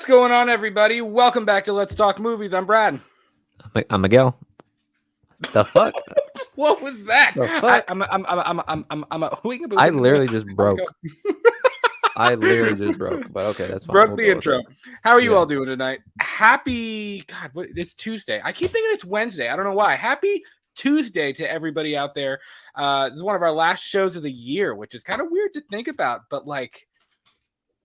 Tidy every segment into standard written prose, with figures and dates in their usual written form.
What's going on, everybody? Welcome back to Let's Talk Movies. I'm Brad. I'm Miguel. The fuck? What was that? The fuck? I literally just broke. I literally just broke. But okay, that's fine. Broke the intro. How are you all doing tonight? Happy it's Tuesday. I keep thinking it's Wednesday. I don't know why. Happy Tuesday to everybody out there. This is one of our last shows of the year, which is kind of weird to think about, but like,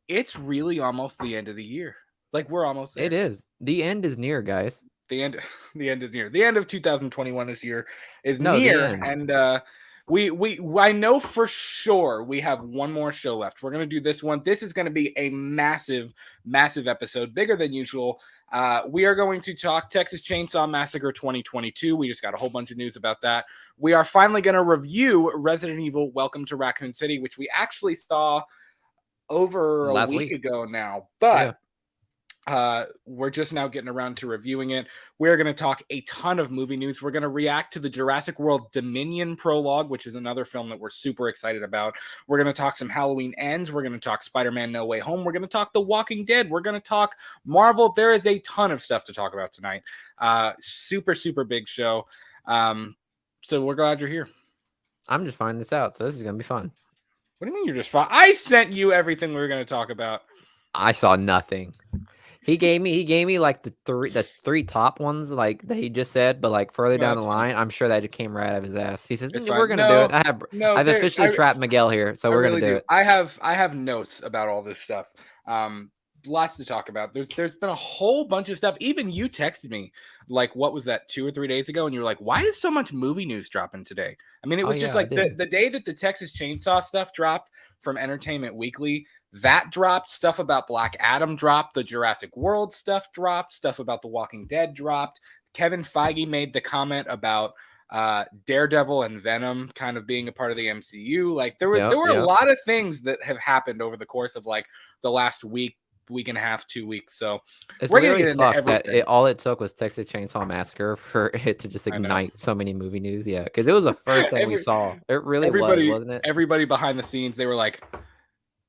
it's really almost the end of the year. Like, we're almost there. It is. The end is near, guys. The end is near. The end of 2021 is near, and I know for sure we have one more show left. We're gonna do this one. This is gonna be a massive episode, bigger than usual. We are going to talk Texas Chainsaw Massacre 2022. We just got a whole bunch of news about that. We are finally gonna review Resident Evil: Welcome to Raccoon City, which we actually saw over a week ago now, but we're just now getting around to reviewing it. We're going to talk a ton of movie news. We're going to react to the Jurassic World Dominion Prologue, which is another film that we're super excited about. We're going to talk some Halloween Ends. We're going to talk Spider-Man No Way Home. We're going to talk The Walking Dead. We're going to talk Marvel. There is a ton of stuff to talk about tonight. Super big show. So we're glad you're here. I'm just finding this out, so this is going to be fun. What do you mean you're just fine? I sent you everything we were going to talk about. I saw nothing. He gave me like the three top ones, like that he just said, but like further down the line, I'm sure that just came right out of his ass. He says, "We're gonna do it." I've officially trapped Miguel here, so we're gonna do it. I have notes about all this stuff. Lots to talk about. There's been a whole bunch of stuff. Even you texted me, like, what was that, 2 or 3 days ago, and you were like, "Why is so much movie news dropping today?" I mean, it was just like the day that the Texas Chainsaw stuff dropped from Entertainment Weekly. That dropped, stuff about Black Adam dropped, the Jurassic World stuff dropped, stuff about The Walking Dead dropped. Kevin Feige made the comment about Daredevil and Venom kind of being a part of the MCU. Like, there were a lot of things that have happened over the course of like the last week and a half, 2 weeks. So we're gonna get into everything. All it took was Texas Chainsaw Massacre for it to just ignite so many movie news. Yeah, because it was the first thing we saw. It really was, wasn't it? Everybody behind the scenes, they were like,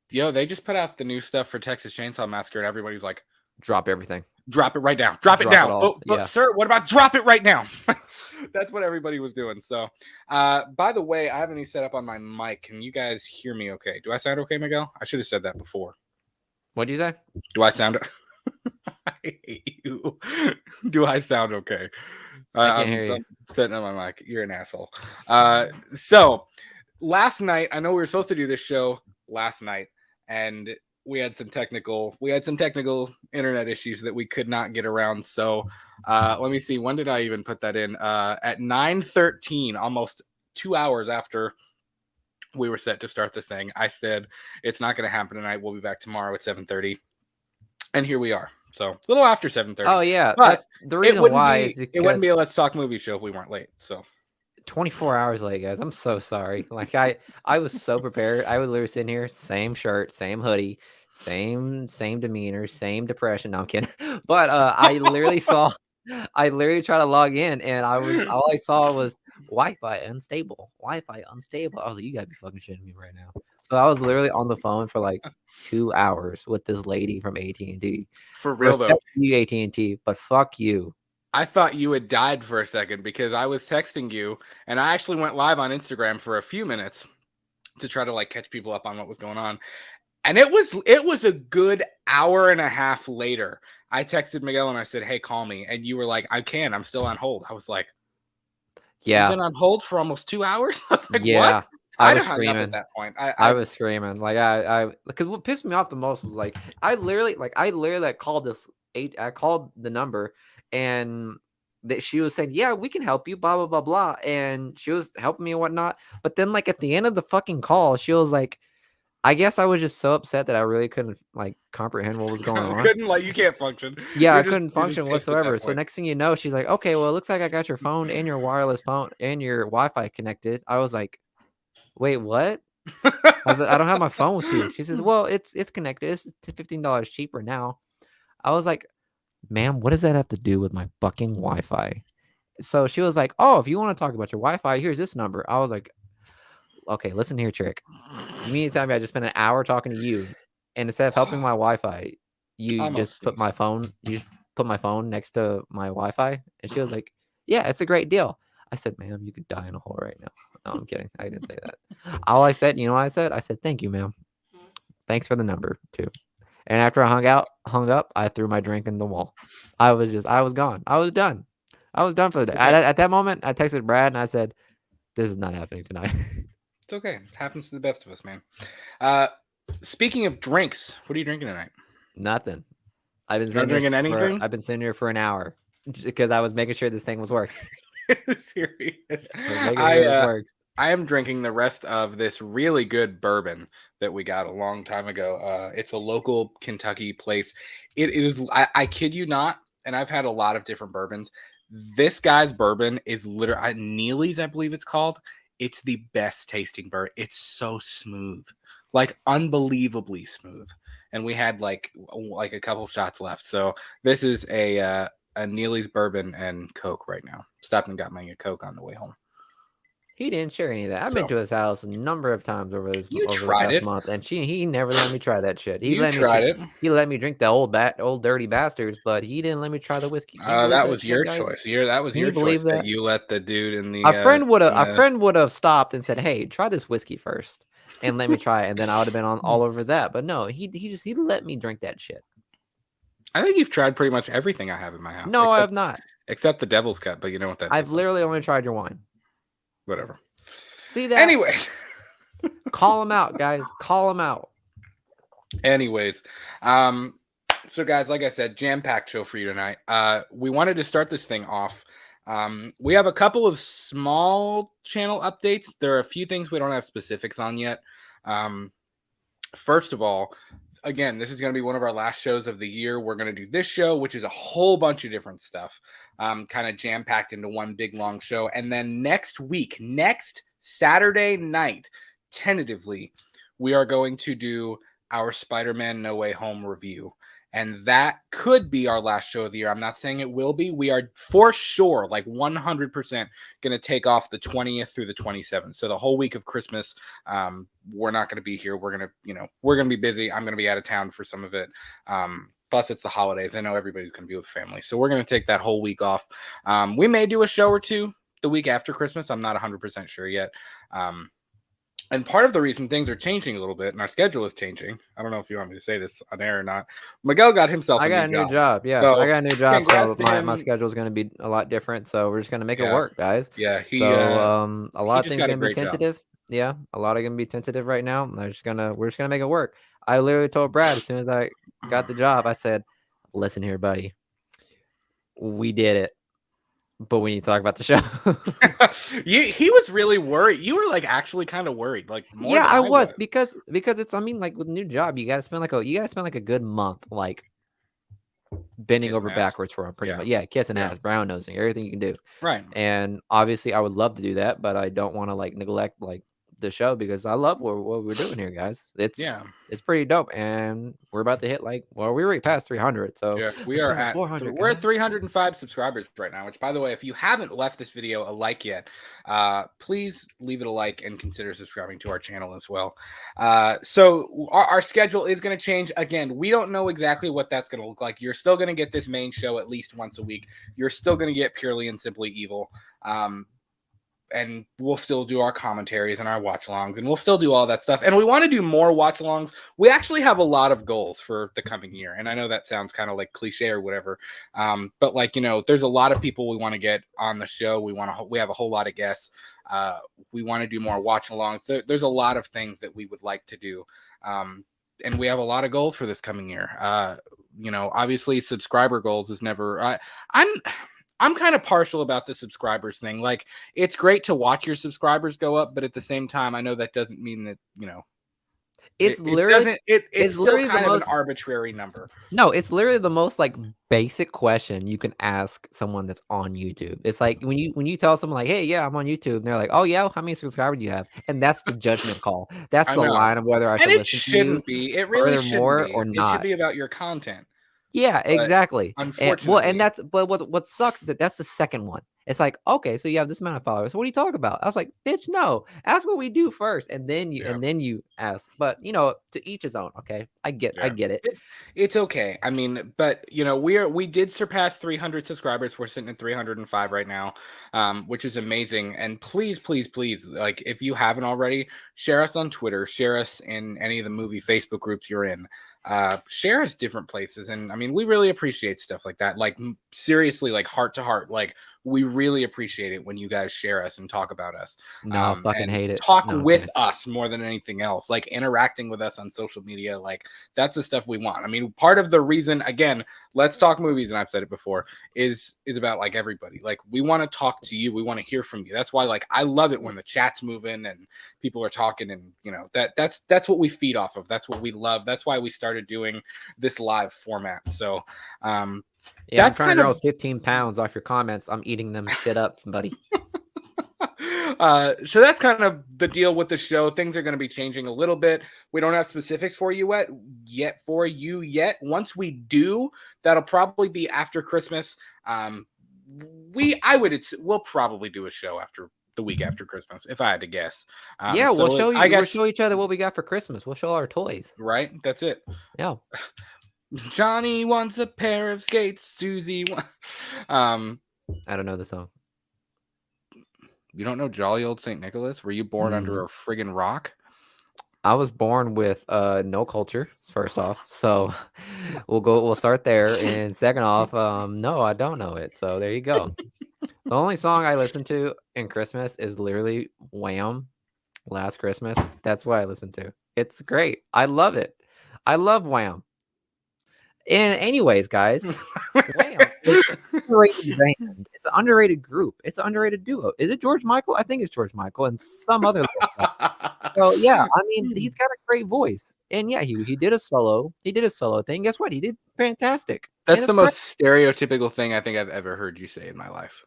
"Yo, they just put out the new stuff for Texas Chainsaw Massacre," and everybody's like, "Drop everything. Drop it right now. Drop it now." But sir, what about drop it right now? That's what everybody was doing. So, by the way, I have a new setup on my mic. Can you guys hear me okay? Do I sound okay, Miguel? I should have said that before. What did you say? Do I sound I hate you. Do I sound okay? I can't hear you. I'm sitting on my mic. You're an asshole. So last night, I know we were supposed to do this show last night, and we had some technical internet issues that we could not get around. So let me see. When did I even put that in? At 9:13, almost 2 hours after we were set to start this thing, I said, it's not going to happen tonight. We'll be back tomorrow at 7:30. And here we are. So a little after 7:30. Oh, yeah. But the reason why is because it wouldn't be a Let's Talk movie show if we weren't late. So 24 hours late, guys. I'm so sorry. Like, I was so prepared. I was literally sitting here, same shirt, same hoodie, same demeanor, same depression. No, I'm kidding. But I literally tried to log in, and all I saw was Wi-Fi unstable. I was like, you gotta be fucking shitting me right now. So I was literally on the phone for like 2 hours with this lady from AT&T. For real though, you AT&T, but fuck you. I thought you had died for a second because I was texting you, and I actually went live on Instagram for a few minutes to try to like catch people up on what was going on. And it was a good hour and a half later. I texted Miguel and I said, "Hey, call me." And you were like, I'm still on hold. I was like, yeah. You've been on hold for almost 2 hours? I was like, yeah. What? I was screaming at that point. I was screaming. Like I because what pissed me off the most was like I literally called I called the number, and that she was saying, "Yeah, we can help you, blah blah blah blah," and she was helping me and whatnot. But then like at the end of the fucking call, she was like, I guess I was just so upset that I really couldn't like comprehend what was going on. You can't function. Yeah, I couldn't function whatsoever. So next thing you know, she's like, "Okay, well, it looks like I got your phone and your wireless phone and your Wi-Fi connected." I was like, "Wait, what?" I was like, "I don't have my phone with you." She says, "Well, it's connected. It's $15 cheaper now." I was like, "Ma'am, what does that have to do with my fucking Wi-Fi?" So she was like, "Oh, if you want to talk about your Wi-Fi, here's this number." I was like, "Okay, listen here, trick. You mean to tell me I just spent an hour talking to you, and instead of helping my Wi-Fi, you Almost just put sneezed. my phone next to my Wi-Fi? And she was like, yeah, it's a great deal. I said, ma'am, you could die in a hole right now. No, I'm kidding. I didn't say that. All I said, you know what I said? I said, thank you, ma'am. Thanks for the number too. And after I hung up, I threw my drink in the wall. I was gone. I was done. I was done for the day. Okay. At that moment, I texted Brad and I said, this is not happening tonight. It's okay. It happens to the best of us, man. Speaking of drinks, what are you drinking tonight? Nothing. I've been drinking anything? I've been sitting here for an hour because I was making sure this thing was working. Serious. I am drinking the rest of this really good bourbon that we got a long time ago. It's a local Kentucky place. It is, I kid you not, and I've had a lot of different bourbons. This guy's bourbon is literally Neely's, I believe it's called. It's the best tasting bourbon. It's so smooth, like unbelievably smooth. And we had like a couple shots left. So this is a Neely's bourbon and Coke right now. Stopped and got me a Coke on the way home. He didn't share any of that. I've been to his house a number of times over the past month, and he never let me try that shit. He let me drink the old dirty bastards, but he didn't let me try the whiskey. That was your choice. That was your choice that you let the dude in the. A friend would have stopped and said, "Hey, try this whiskey first, and let me try it," and then I would have been on all over that. But no, he let me drink that shit. I think you've tried pretty much everything I have in my house. No, I have not. Except the Devil's Cut, but you know what that is. I've literally only tried your wine. Whatever. See that? Anyway. Call him out, guys. Call him out. Anyways. So guys, like I said, jam-packed show for you tonight. We wanted to start this thing off. We have a couple of small channel updates. There are a few things we don't have specifics on yet. First of all, again, this is going to be one of our last shows of the year. We're going to do this show, which is a whole bunch of different stuff, kind of jam-packed into one big, long show. And then next Saturday night, tentatively, we are going to do our Spider-Man No Way Home review. And that could be our last show of the year. I'm not saying it will be. We are for sure, like 100%, going to take off the 20th through the 27th. So the whole week of Christmas, we're not going to be here. We're going to be busy. I'm going to be out of town for some of it. Plus, it's the holidays. I know everybody's going to be with family. So we're going to take that whole week off. We may do a show or two the week after Christmas. I'm not 100% sure yet. And part of the reason things are changing a little bit and our schedule is changing, I don't know if you want me to say this on air or not. Miguel got himself a new job. Yeah, so, I got a new job. So my schedule is going to be a lot different. So we're just going to make it work, guys. Yeah. A lot of things are going to be tentative. Job. Yeah, a lot are going to be tentative right now. We're just going to make it work. I literally told Brad as soon as I got the job, I said, listen here, buddy. We did it. But we need to talk about the show. He was really worried. You were like actually kind of worried, like more. Yeah, I was because it's. I mean, like with a new job, you gotta spend like a good month like bending over backwards for him, pretty much. Yeah, kissing ass, brown nosing, everything you can do. Right. And obviously, I would love to do that, but I don't want to like neglect like the show because I love what we're doing here, guys. It's pretty dope, and we're about to hit we're already past 300. So yeah, we're at 305 subscribers right now. Which, by the way, if you haven't left this video a like yet, please leave it a like and consider subscribing to our channel as well. So our schedule is going to change again. We don't know exactly what that's going to look like. You're still going to get this main show at least once a week. You're still going to get Purely and Simply Evil. And we'll still do our commentaries and our watch-alongs, and we'll still do all that stuff. And we want to do more watch-alongs. We actually have a lot of goals for the coming year, and I know that sounds kind of like cliche or whatever, but there's a lot of people we want to get on the show. We have a whole lot of guests. We want to do more watch-alongs. There's a lot of things that we would like to do, and we have a lot of goals for this coming year. Obviously, subscriber goals is never. I'm kind of partial about the subscribers thing. Like, it's great to watch your subscribers go up, but at the same time, I know that doesn't mean that, it's literally still kind of an arbitrary number. No, it's literally the most like basic question you can ask someone that's on YouTube. It's like when you tell someone like, "Hey, yeah, I'm on YouTube," and they're like, "Oh yeah, how many subscribers do you have?" And that's the judgment call. That's the line of whether I should listen to you. It shouldn't be. It really shouldn't be. Or not. It should be about your content. Yeah, exactly. Unfortunately, what sucks is that's the second one. It's like, okay, so you have this amount of followers. What do you talk about? I was like, bitch, no. Ask what we do first, and then you ask. But to each his own. Okay, I get it. It's okay. I mean, but we did surpass 300 subscribers. We're sitting at 305 right now, which is amazing. And please, please, please, like if you haven't already, share us on Twitter, share us in any of the movie Facebook groups you're in. Share us different places, and I mean, we really appreciate stuff like that. Like seriously, like heart to heart, like we really appreciate it when you guys share us and talk about us. No, fucking hate it. Talk with us more than anything else, like interacting with us on social media. Like that's the stuff we want. I mean, part of the reason, again, Let's Talk Movies, and I've said it before, is about like everybody. Like we want to talk to you, we want to hear from you. That's why like I love it when the chat's moving and people are talking, and that's what we feed off of. That's what we love. That's why we started doing this live format. So yeah, I'm trying to grow 15 pounds off your comments. I'm eating them shit up, buddy. So that's kind of the deal with the show. Things are going to be changing a little bit. We don't have specifics for you yet. Once we do, that'll probably be after Christmas. We'll probably do a show after the week after Christmas, if I had to guess. We'll show you. We'll show each other what we got for Christmas. We'll show our toys. Right, that's it. Yeah. Johnny wants a pair of skates. Susie I don't know the song. You don't know Jolly Old St. Nicholas? Were you born under a friggin' rock? I was born with no culture, first off. So we'll start there. And second off, no, I don't know it. So there you go. The only song I listen to in Christmas is literally Wham! Last Christmas. That's what I listen to. It's great. I love it. I love Wham! And anyways, guys, Wham! It's an underrated band. It's an underrated group. It's an underrated duo. Is it George Michael? I think it's George Michael and some other. So yeah, I mean, he's got a great voice, and yeah, he did a solo. He did a solo thing. Guess what? He did fantastic. That's the most stereotypical thing I think I've ever heard you say in my life.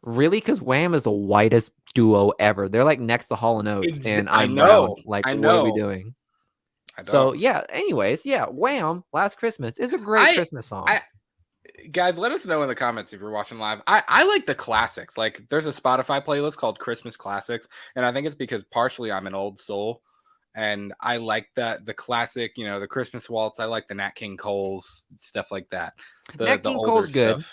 Really? Because Wham! Is the whitest duo ever. They're like next to Hall & Oates, and I'm brown. Like, what are we doing? So yeah. Anyways, yeah, Wham! Last Christmas is a great Christmas song. Guys, let us know in the comments if you're watching live. I like the classics. Like, there's a Spotify playlist called Christmas Classics, and I think it's because partially I'm an old soul, and I like the classic, the Christmas Waltz. I like the Nat King Cole's, stuff like that. Nat King Cole's good.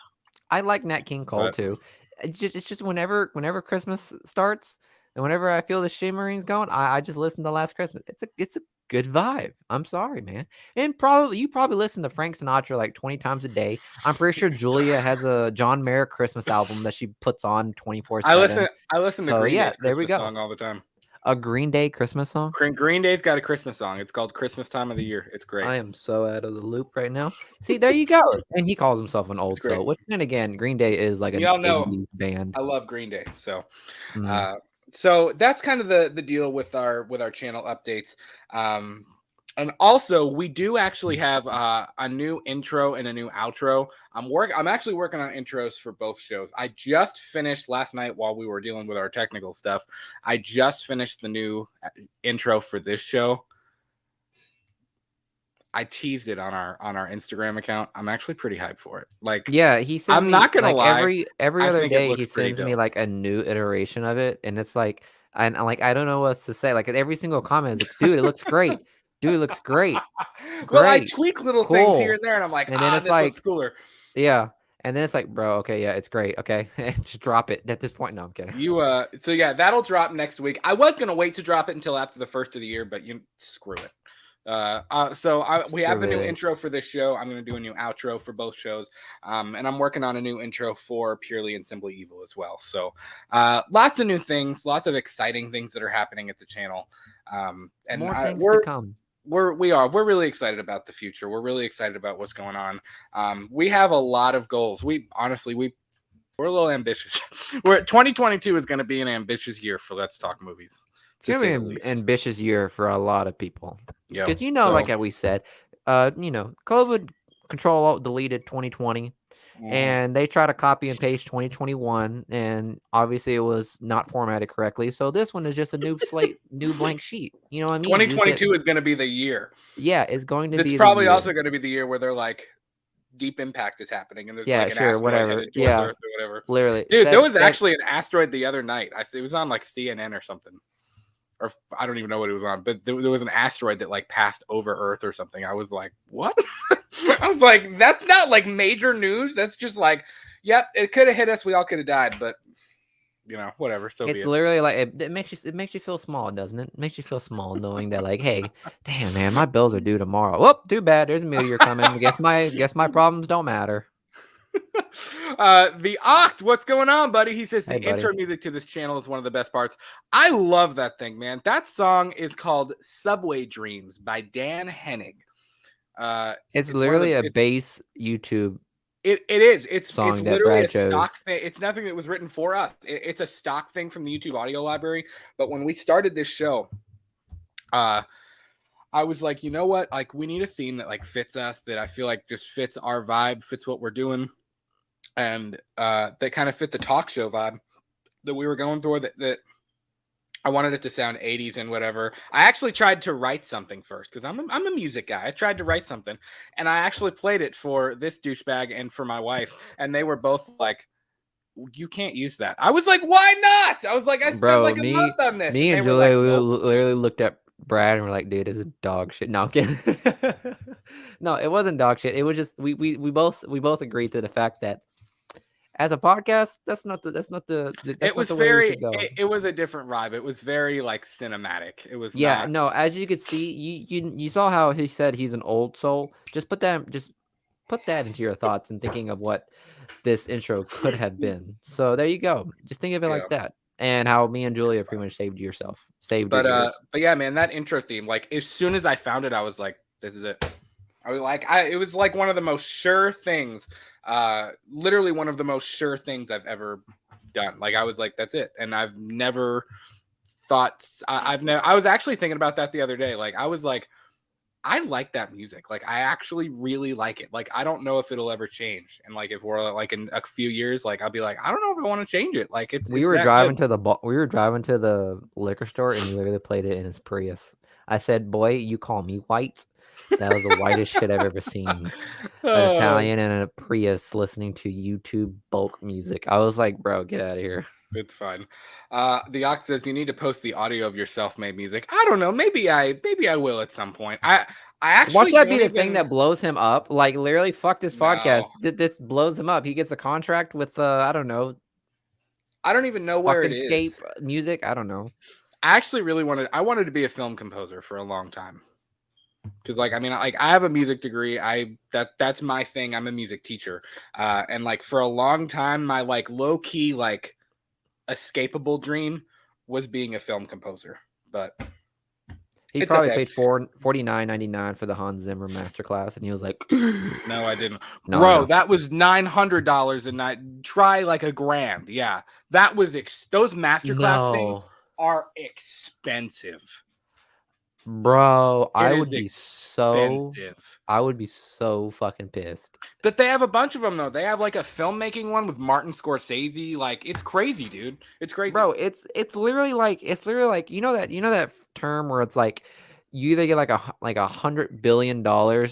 I like Nat King Cole too. It's just whenever Christmas starts and whenever I feel the shimmering's going, I just listen to Last Christmas. It's a good vibe. I'm sorry, man. And you probably listen to Frank Sinatra like 20 times a day. I'm pretty sure Julia has a John Mayer Christmas album that she puts on 24/7. I listen to Green Day's Christmas song all the time. A Green Day Christmas song? Green Day's got a Christmas song. It's called Christmas Time of the Year. It's great. I am so out of the loop right now. See, there you go. And he calls himself an old soul. Which then again, Green Day is like an 80s band. I love Green Day. So so that's kind of the deal with our channel updates. And also, we do actually have a new intro and a new outro. I'm actually working on intros for both shows. I just finished last night while we were dealing with our technical stuff. I just finished the new intro for this show. I teased it on our Instagram account. I'm actually pretty hyped for it. Like, yeah, he sent I'm not gonna lie. Every other day he sends me like a new iteration of it, and it's like, I don't know what to say. Like every single comment is like, dude, it looks great. Dude, it looks great. Well, I tweak little things here and there, and I'm like, and then it's this like, looks cooler. Yeah. And then it's like, bro, okay, yeah, it's great. Okay. Just drop it at this point. No, I'm kidding. So yeah, that'll drop next week. I was gonna wait to drop it until after the first of the year, but screw it. We have a new intro for this show. I'm going to do a new outro for both shows. And I'm working on a new intro for Purely and Simply Evil as well. So, lots of new things, lots of exciting things that are happening at the channel. And more things to come. We're really excited about the future. We're really excited about what's going on. We have a lot of goals. We're a little ambitious. 2022 is going to be an ambitious year for Let's Talk Movies. It's going to be an ambitious year for a lot of people. Because, like we said, COVID Control Alt deleted 2020, and they try to copy and paste 2021, and obviously it was not formatted correctly. So this one is just a new slate, new blank sheet. You know what I mean? 2022 is going to be the year. Yeah, it's going to be. It's probably also going to be the year where they're like, Deep Impact is happening, and there's Yeah, like an sure, asteroid whatever. headed towards Yeah, Earth or whatever. literally. Dude, there was actually an asteroid the other night. It was on like CNN or something, or I don't even know what it was on, but there was an asteroid that like passed over Earth or something. I was like, what? I was like, that's not like major news. That's just like, yep, it could have hit us. We all could have died, but you know, whatever. So it's literally like it makes you feel small, doesn't it? It makes you feel small knowing that like, hey, damn man, my bills are due tomorrow. Whoop, too bad. There's a meteor coming. Guess my problems don't matter. The Oct, what's going on, buddy? He says the Hey, intro music to this channel is one of the best parts. I love that thing, man. That song is called Subway Dreams by Dan Hennig. It's literally a base YouTube. It is. It's literally a chose. stock thing. It's nothing that was written for us. It's a stock thing from the YouTube audio library. But when we started this show, I was like, you know what? Like, we need a theme that like fits us, that I feel like just fits our vibe, fits what we're doing, and that kind of fit the talk show vibe that we were going through. That I wanted it to sound 80s and whatever. I actually tried to write something first because I'm a music guy. I tried to write something, and I actually played it for this douchebag and for my wife, and they were both like, "You can't use that." I was like, "Why not?" I was like, "I spent like a month on this." Me and Julia literally looked at Brad and we're like, "Dude, this is dog shit." No, I'm kidding. No, it wasn't dog shit. It was just we both agreed to the fact that as a podcast, that's not the way we should go. It was a different vibe. It was very like cinematic. It was no. As you could see, you saw how he said he's an old soul. Just put that into your thoughts and thinking of what this intro could have been. So there you go. Just think of it like that, and how me and Julia pretty much saved your ears. But yeah, man, that intro theme. Like as soon as I found it, I was like, "This is it." It was like one of the most sure things. Literally one of the most sure things I've ever done. Like I was like, that's it. And I've never thought I was actually thinking about that the other day. Like I was like, I like that music. Like I actually really like it. Like I don't know if it'll ever change. And like if we're like in a few years, like I'll be like, I don't know if I want to change it. Like we were driving to the liquor store and he literally played it in his Prius. I said, "Boy, you call me white." That was the whitest shit I've ever seen. An Italian and a Prius listening to YouTube bulk music. I was like, bro, get out of here. It's fine. The Ox says you need to post the audio of your self-made music. I don't know. Maybe I will at some point. I actually watch that be the thing that blows him up. Like literally, fuck this podcast. This blows him up. He gets a contract with I don't know. I don't even know where it is. Escape music. I don't know. I actually really wanted to be a film composer for a long time. Because like I have a music degree. That's my thing. I'm a music teacher. And like for a long time, my like low key like escapable dream was being a film composer. But he probably paid $49.99 for the Hans Zimmer masterclass, and he was like, "No, I didn't, bro. That was $900 a night. Try like $1,000. Yeah, that was those masterclass things are expensive." Bro, I would be so fucking pissed. But they have a bunch of them though. They have like a filmmaking one with Martin Scorsese. Like it's crazy, dude. It's crazy. Bro, it's literally like you know that term where it's like you either get like $100 billion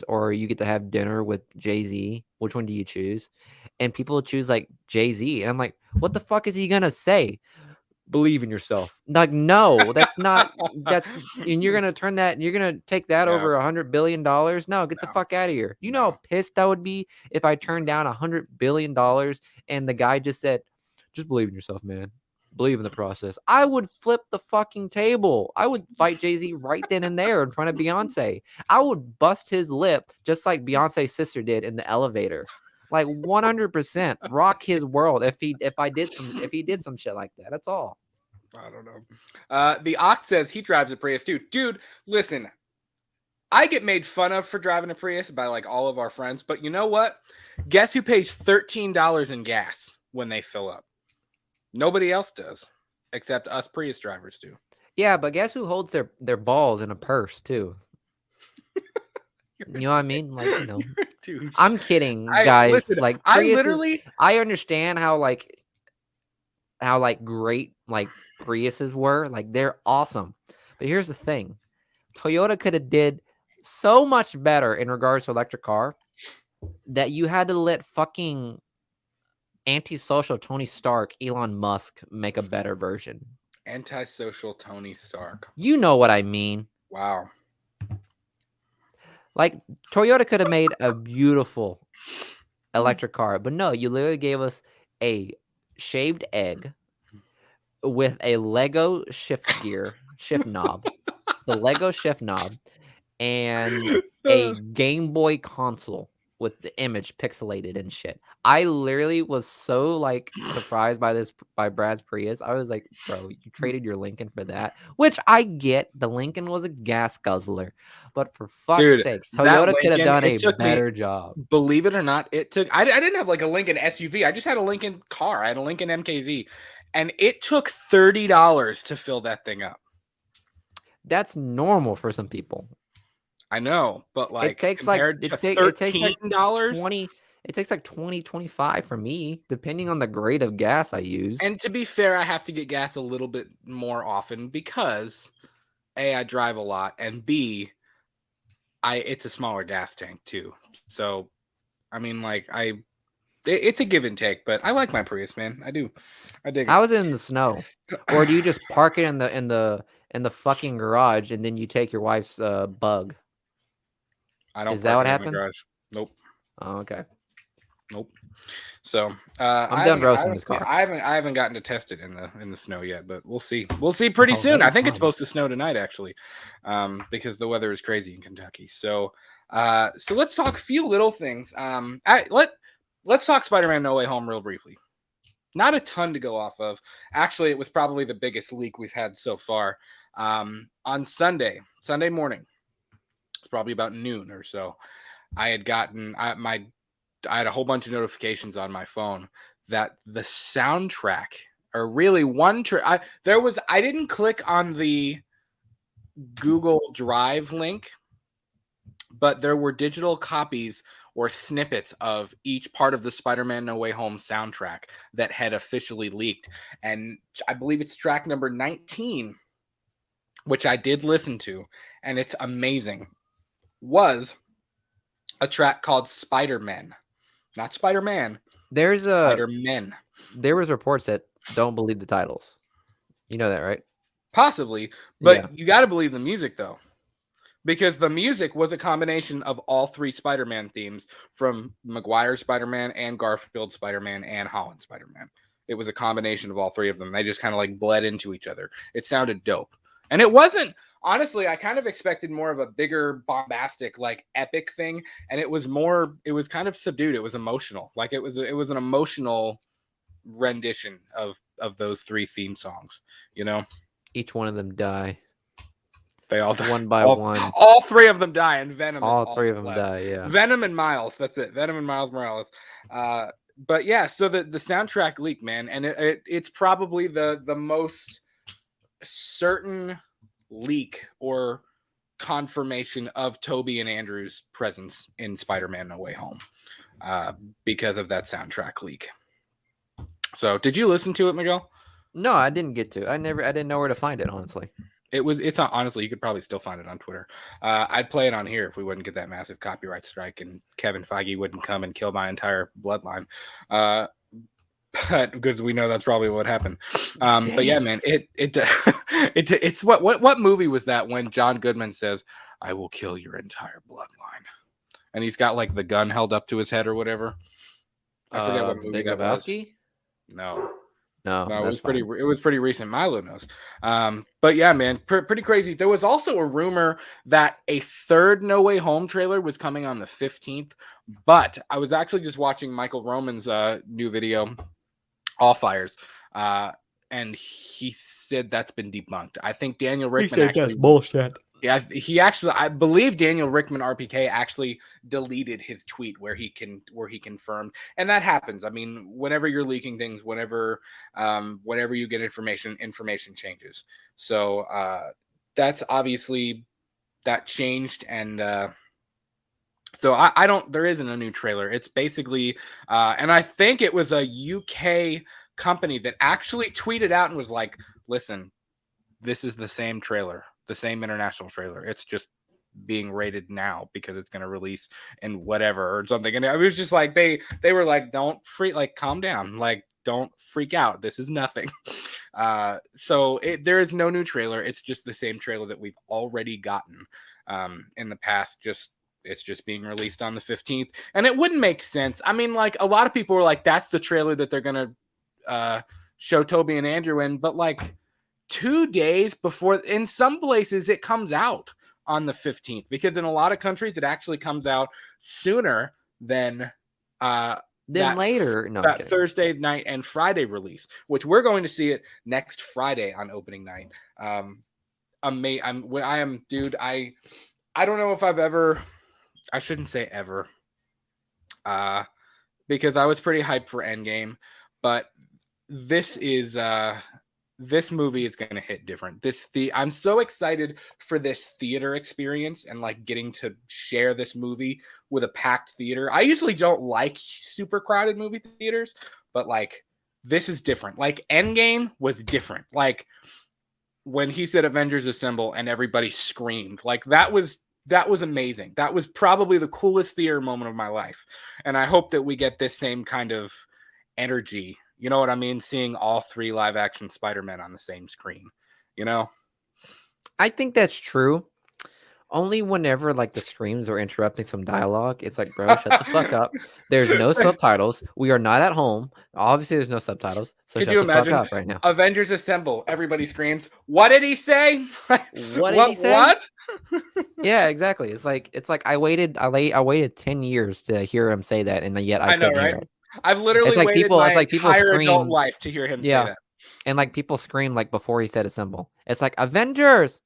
or you get to have dinner with Jay-Z. Which one do you choose? And people choose like Jay-Z. And I'm like, what the fuck is he gonna say? Believe in yourself. Like, no, that's not. And you're gonna turn that. You're gonna take that over $100 billion. No, get the fuck out of here. You know how pissed I would be if I turned down $100 billion and the guy just said, "Just believe in yourself, man. Believe in the process." I would flip the fucking table. I would fight Jay-Z right then and there in front of Beyonce. I would bust his lip just like Beyonce's sister did in the elevator. Like 100% rock his world if he did some shit like that. That's all. I don't know. The Ox says he drives a Prius too. Dude, listen. I get made fun of for driving a Prius by like all of our friends, but you know what? Guess who pays $13 in gas when they fill up? Nobody else does, except us Prius drivers do. Yeah, but guess who holds their balls in a purse too? You know what I mean? Like, you know, I'm kidding, guys. Listen, like, I understand how great like Priuses were. Like, they're awesome. But here's the thing: Toyota could have did so much better in regards to electric car that you had to let fucking antisocial Tony Stark, Elon Musk, make a better version. Antisocial Tony Stark. You know what I mean. Wow. Like, Toyota could have made a beautiful electric car, but no, you literally gave us a shaved egg with a Lego shift knob, the Lego shift knob, and a Game Boy console with the image pixelated and shit. I literally was so like surprised by Brad's Prius. I was like, bro, you traded your Lincoln for that, which I get. The Lincoln was a gas guzzler, but for fuck's sakes, Toyota could have done a better job. Believe it or not, it took. I didn't have like a Lincoln SUV. I just had a Lincoln car. I had a Lincoln MKZ, and it took $30 to fill that thing up. That's normal for some people. I know, but like it takes like $13. It takes like 20, 25 for me, depending on the grade of gas I use. And to be fair, I have to get gas a little bit more often because A, I drive a lot, and B, it's a smaller gas tank too. So, I mean, like it's a give and take, but I like my Prius, man. I do. I dig it. How is it in the snow? Or do you just park it in the fucking garage and then you take your wife's bug? I don't. Is that what happens? Nope. Oh, okay. Nope. So I'm done roasting this car. I haven't gotten to test it in the snow yet, but we'll see. We'll see pretty soon. I think it's supposed to snow tonight, actually, because the weather is crazy in Kentucky. So let's talk a few little things. Let's talk Spider-Man: No Way Home real briefly. Not a ton to go off of. Actually, it was probably the biggest leak we've had so far. On Sunday morning, it's probably about noon or so. I had gotten I had a whole bunch of notifications on my phone that the soundtrack, or really one track, I didn't click on the Google Drive link, but there were digital copies or snippets of each part of the Spider-Man No Way Home soundtrack that had officially leaked. And I believe it's track number 19, which I did listen to, and it's amazing, was a track called Spider-Man. Not Spider-Man. Spider-Men. There was reports that don't believe the titles. You know that, right? Possibly, but You got to believe the music though, because the music was a combination of all three Spider-Man themes, from Maguire Spider-Man and Garfield Spider-Man and Holland Spider-Man. It was a combination of all three of them. They just kind of like bled into each other. It sounded dope, and it wasn't. Honestly, I kind of expected more of a bigger, bombastic, like epic thing, and it was kind of subdued. It was emotional. Like it was an emotional rendition of those three theme songs, you know? Each one of them die. They all die. One by one. All three of them die, and Venom all three of them die, yeah. Venom and Miles, that's it. Venom and Miles Morales. But yeah, so the soundtrack leak, man, and it's probably the most certain leak or confirmation of Tobey and Andrew's presence in Spider-Man No Way Home, because of that soundtrack leak. So did you listen to it, Miguel? No, I didn't get to. I didn't know where to find it, honestly. It's honestly, you could probably still find it on Twitter. I'd play it on here if we wouldn't get that massive copyright strike and Kevin Feige wouldn't come and kill my entire bloodline. But because we know that's probably what happened. But yeah, man, it's what movie was that when John Goodman says, "I will kill your entire bloodline," and he's got like the gun held up to his head or whatever. I forget what movie that was. No, it was pretty recent. Milo knows. But yeah, man, pretty crazy. There was also a rumor that a third No Way Home trailer was coming on the 15th, but I was actually just watching Michael Roman's new video, All Fires, and he said that's been debunked. I think Daniel Rickman that's bullshit. Yeah, I believe Daniel Rickman RPK actually deleted his tweet where he confirmed, and that happens. I mean, whenever you're leaking things, whenever you get information changes. So that's obviously that changed, and so I don't. There isn't a new trailer. It's basically, and I think it was a UK company that actually tweeted out and was like, "Listen, this is the same trailer." The same international trailer. It's just being rated now because it's going to release in whatever or something. And it was just like they were like, don't freak, like calm down, like don't freak out. This is nothing. So there is no new trailer. It's just the same trailer that we've already gotten in the past. It's just being released on the 15th, and it wouldn't make sense. I mean, like a lot of people were like, that's the trailer that they're gonna show Toby and Andrew in, but like 2 days before, in some places it comes out on the 15th, because in a lot of countries it actually comes out sooner than later. No, that Thursday night and Friday release, which we're going to see it next Friday on opening night. I don't know if I've ever. I shouldn't say ever, because I was pretty hyped for Endgame, but this movie is going to hit different. I'm so excited for this theater experience and like getting to share this movie with a packed theater. I usually don't like super crowded movie theaters, but like this is different. Like Endgame was different. Like when he said Avengers Assemble and everybody screamed, like that was amazing. That was probably the coolest theater moment of my life. And I hope that we get this same kind of energy. You know what I mean? Seeing all 3 live action Spider-Men on the same screen, you know? I think that's true. Only whenever like the screams are interrupting some dialogue, it's like, bro, shut the fuck up. There's no subtitles. We are not at home. Obviously, there's no subtitles. So Could shut you the imagine? Fuck up right now. Avengers Assemble. Everybody screams. What did he say? What did he say? What? Yeah, exactly. It's like I waited 10 years to hear him say that, and yet I couldn't hear it. I've literally waited my entire adult life to hear him say that. And like people scream like before he said Assemble. It's like Avengers.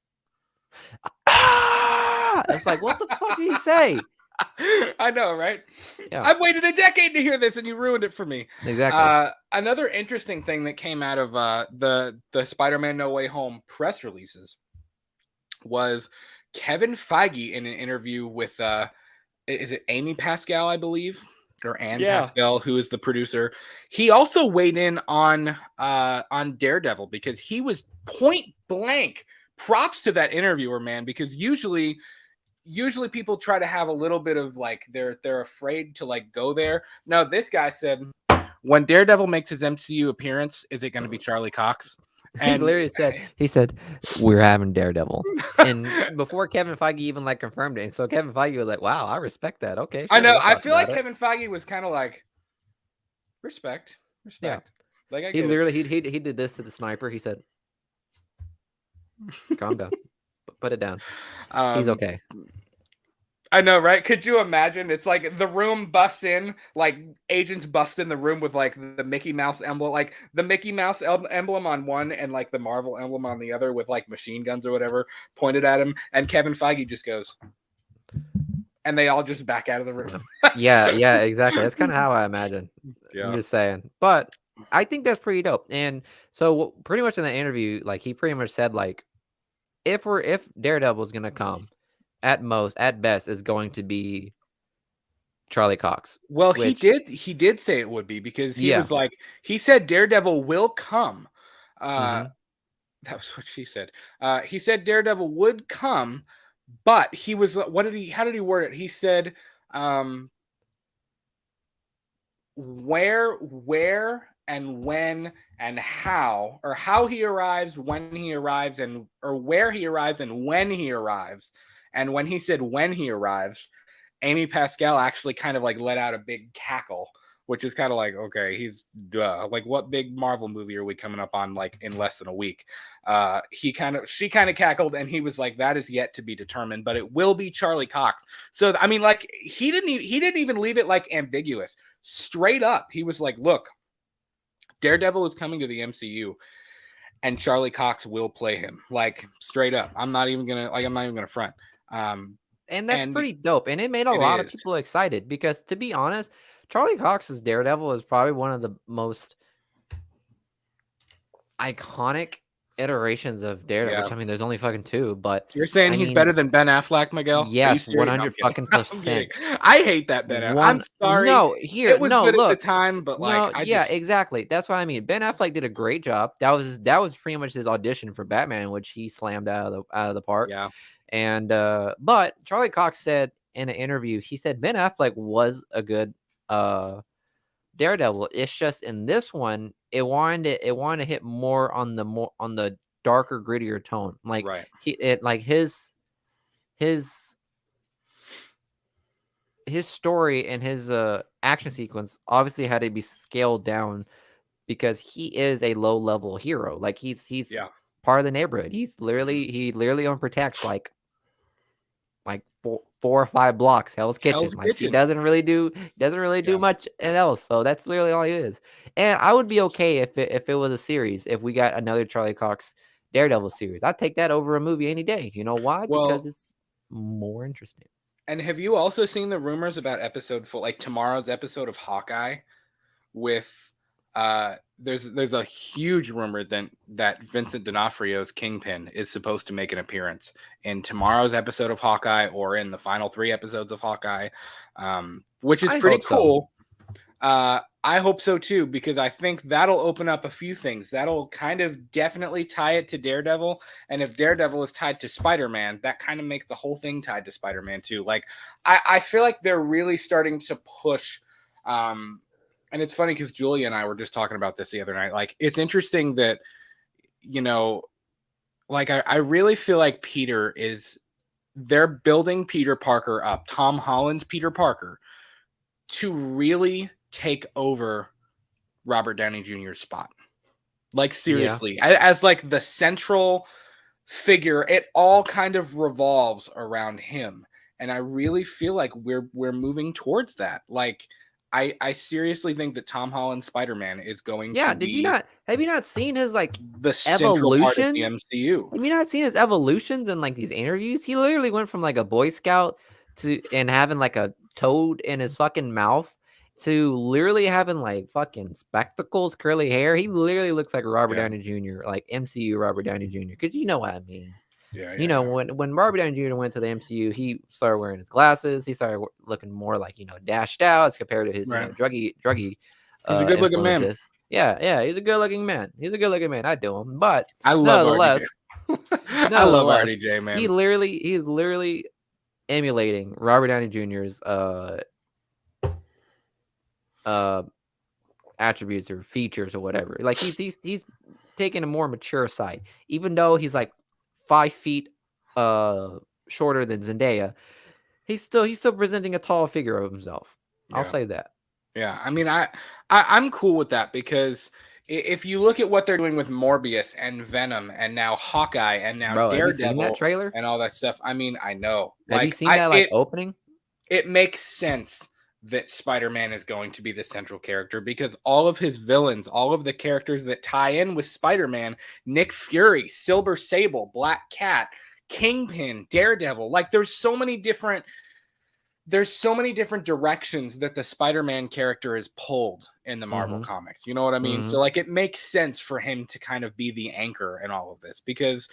It's like, what the fuck did he say? I know, right? Yeah. I've waited a decade to hear this, and you ruined it for me. Exactly. Another interesting thing that came out of the Spider-Man No Way Home press releases was Kevin Feige in an interview with is it Amy Pascal, I believe, or Anne Pascal, who is the producer. He also weighed in on Daredevil, because he was point blank. Props to that interviewer, man, because usually people try to have a little bit of like they're afraid to like go there. No, this guy said, when Daredevil makes his MCU appearance, is it going to be Charlie Cox? And he literally said, we're having Daredevil. And before Kevin Feige even like confirmed it. And so Kevin Feige was like, wow, I respect that. Okay. Sure, I know. I feel like Kevin Feige was kind of like, respect. Yeah. Like he literally, he did this to the sniper. He said, calm down. Put it down. He's okay. I know, right? Could you imagine? It's like the room busts in, like agents bust in the room with like the Mickey Mouse emblem, like the Mickey Mouse emblem on one and like the Marvel emblem on the other, with like machine guns or whatever pointed at him. And Kevin Feige just goes, and they all just back out of the room. yeah, exactly. That's kind of how I imagine. Yeah. I'm just saying. But I think that's pretty dope. And so pretty much in the interview, like he pretty much said, like, if Daredevil is gonna come, at best is going to be Charlie Cox. Well, he did say it would be, because he was like, he said Daredevil will come. That was what she said. He said Daredevil would come, but he was, how did he word it? He said, where and when and how, or how he arrives, when he arrives, or where he arrives and when he arrives. And when he said when he arrives, Amy Pascal actually kind of like let out a big cackle, which is kind of like, okay, he's like, what big Marvel movie are we coming up on like in less than a week? She kind of cackled, and he was like, that is yet to be determined, but it will be Charlie Cox. So I mean, like he didn't even leave it like ambiguous. Straight up, he was like, look, Daredevil is coming to the MCU, and Charlie Cox will play him. Like straight up. I'm not even gonna front. And that's pretty dope. And it made a lot of people excited, because to be honest, Charlie Cox's Daredevil is probably one of the most iconic iterations of Daredevil. Which, I mean, there's only fucking 2, but you're saying he's better than Ben Affleck, Miguel? Are you yes, serious? No, 100 fucking percent. I hate that Ben Affleck. I'm sorry. It was good at the time, but like, exactly. That's what I mean. Ben Affleck did a great job. That was pretty much his audition for Batman, which he slammed out of the park. Yeah. And but Charlie Cox said in an interview, he said Ben Affleck was a good Daredevil. It's just in this one, it wanted to hit more on the darker, grittier tone. Like his story and his action sequence obviously had to be scaled down because he is a low level hero. Like he's part of the neighborhood. He literally only protects like 4 or 5 blocks. Hell's Kitchen. He doesn't really do much else. So that's literally all he is. And I would be okay if it was a series. If we got another Charlie Cox Daredevil series, I'd take that over a movie any day. You know why? Because it's more interesting. And have you also seen the rumors about tomorrow's episode of Hawkeye with there's a huge rumor that Vincent D'Onofrio's Kingpin is supposed to make an appearance in tomorrow's episode of Hawkeye or in the final 3 episodes of Hawkeye, which is pretty cool. I hope so too, because I think that'll open up a few things. That'll kind of definitely tie it to Daredevil. And if Daredevil is tied to Spider-Man, that kind of makes the whole thing tied to Spider-Man too. Like, I feel like they're really starting to push. And it's funny because Julia and I were just talking about this the other night. Like, it's interesting that, I really feel like they're building Peter Parker up, Tom Holland's Peter Parker, to really take over Robert Downey Jr.'s spot. Like, seriously, as like the central figure, it all kind of revolves around him. And I really feel like we're moving towards that. Like, I seriously think that Tom Holland's Spider-Man is going to be... Have you not seen his the central part of the MCU? Have you not seen his evolutions in these interviews? He literally went from a Boy Scout and having a toad in his fucking mouth to literally having fucking spectacles, curly hair. He literally looks like Robert Downey Jr., like MCU Robert Downey Jr. Because you know what I mean. When Robert Downey Jr. went to the MCU, he started wearing his glasses. He started looking more dashed out as compared to his druggy. He's a good looking man. Yeah, he's a good looking man. I'd do him, but I love RDJ. I love RDJ, man. He's literally emulating Robert Downey Jr.'s attributes or features or whatever. Like he's taking a more mature side, even though he's 5 feet shorter than Zendaya. He's still presenting a tall figure of himself. I'll say that. Yeah, I mean, I'm cool with that, because if you look at what they're doing with Morbius and Venom and now Hawkeye and now Daredevil, have you seen that trailer and all that stuff, I mean, I know. Have you seen that opening? It makes sense that Spider-Man is going to be the central character, because all of his villains, all of the characters that tie in with Spider-Man, Nick Fury, Silver Sable, Black Cat, Kingpin, Daredevil, there's so many different directions that the Spider-Man character is pulled in the Marvel comics. You know what I mean? So it makes sense for him to kind of be the anchor in all of this, because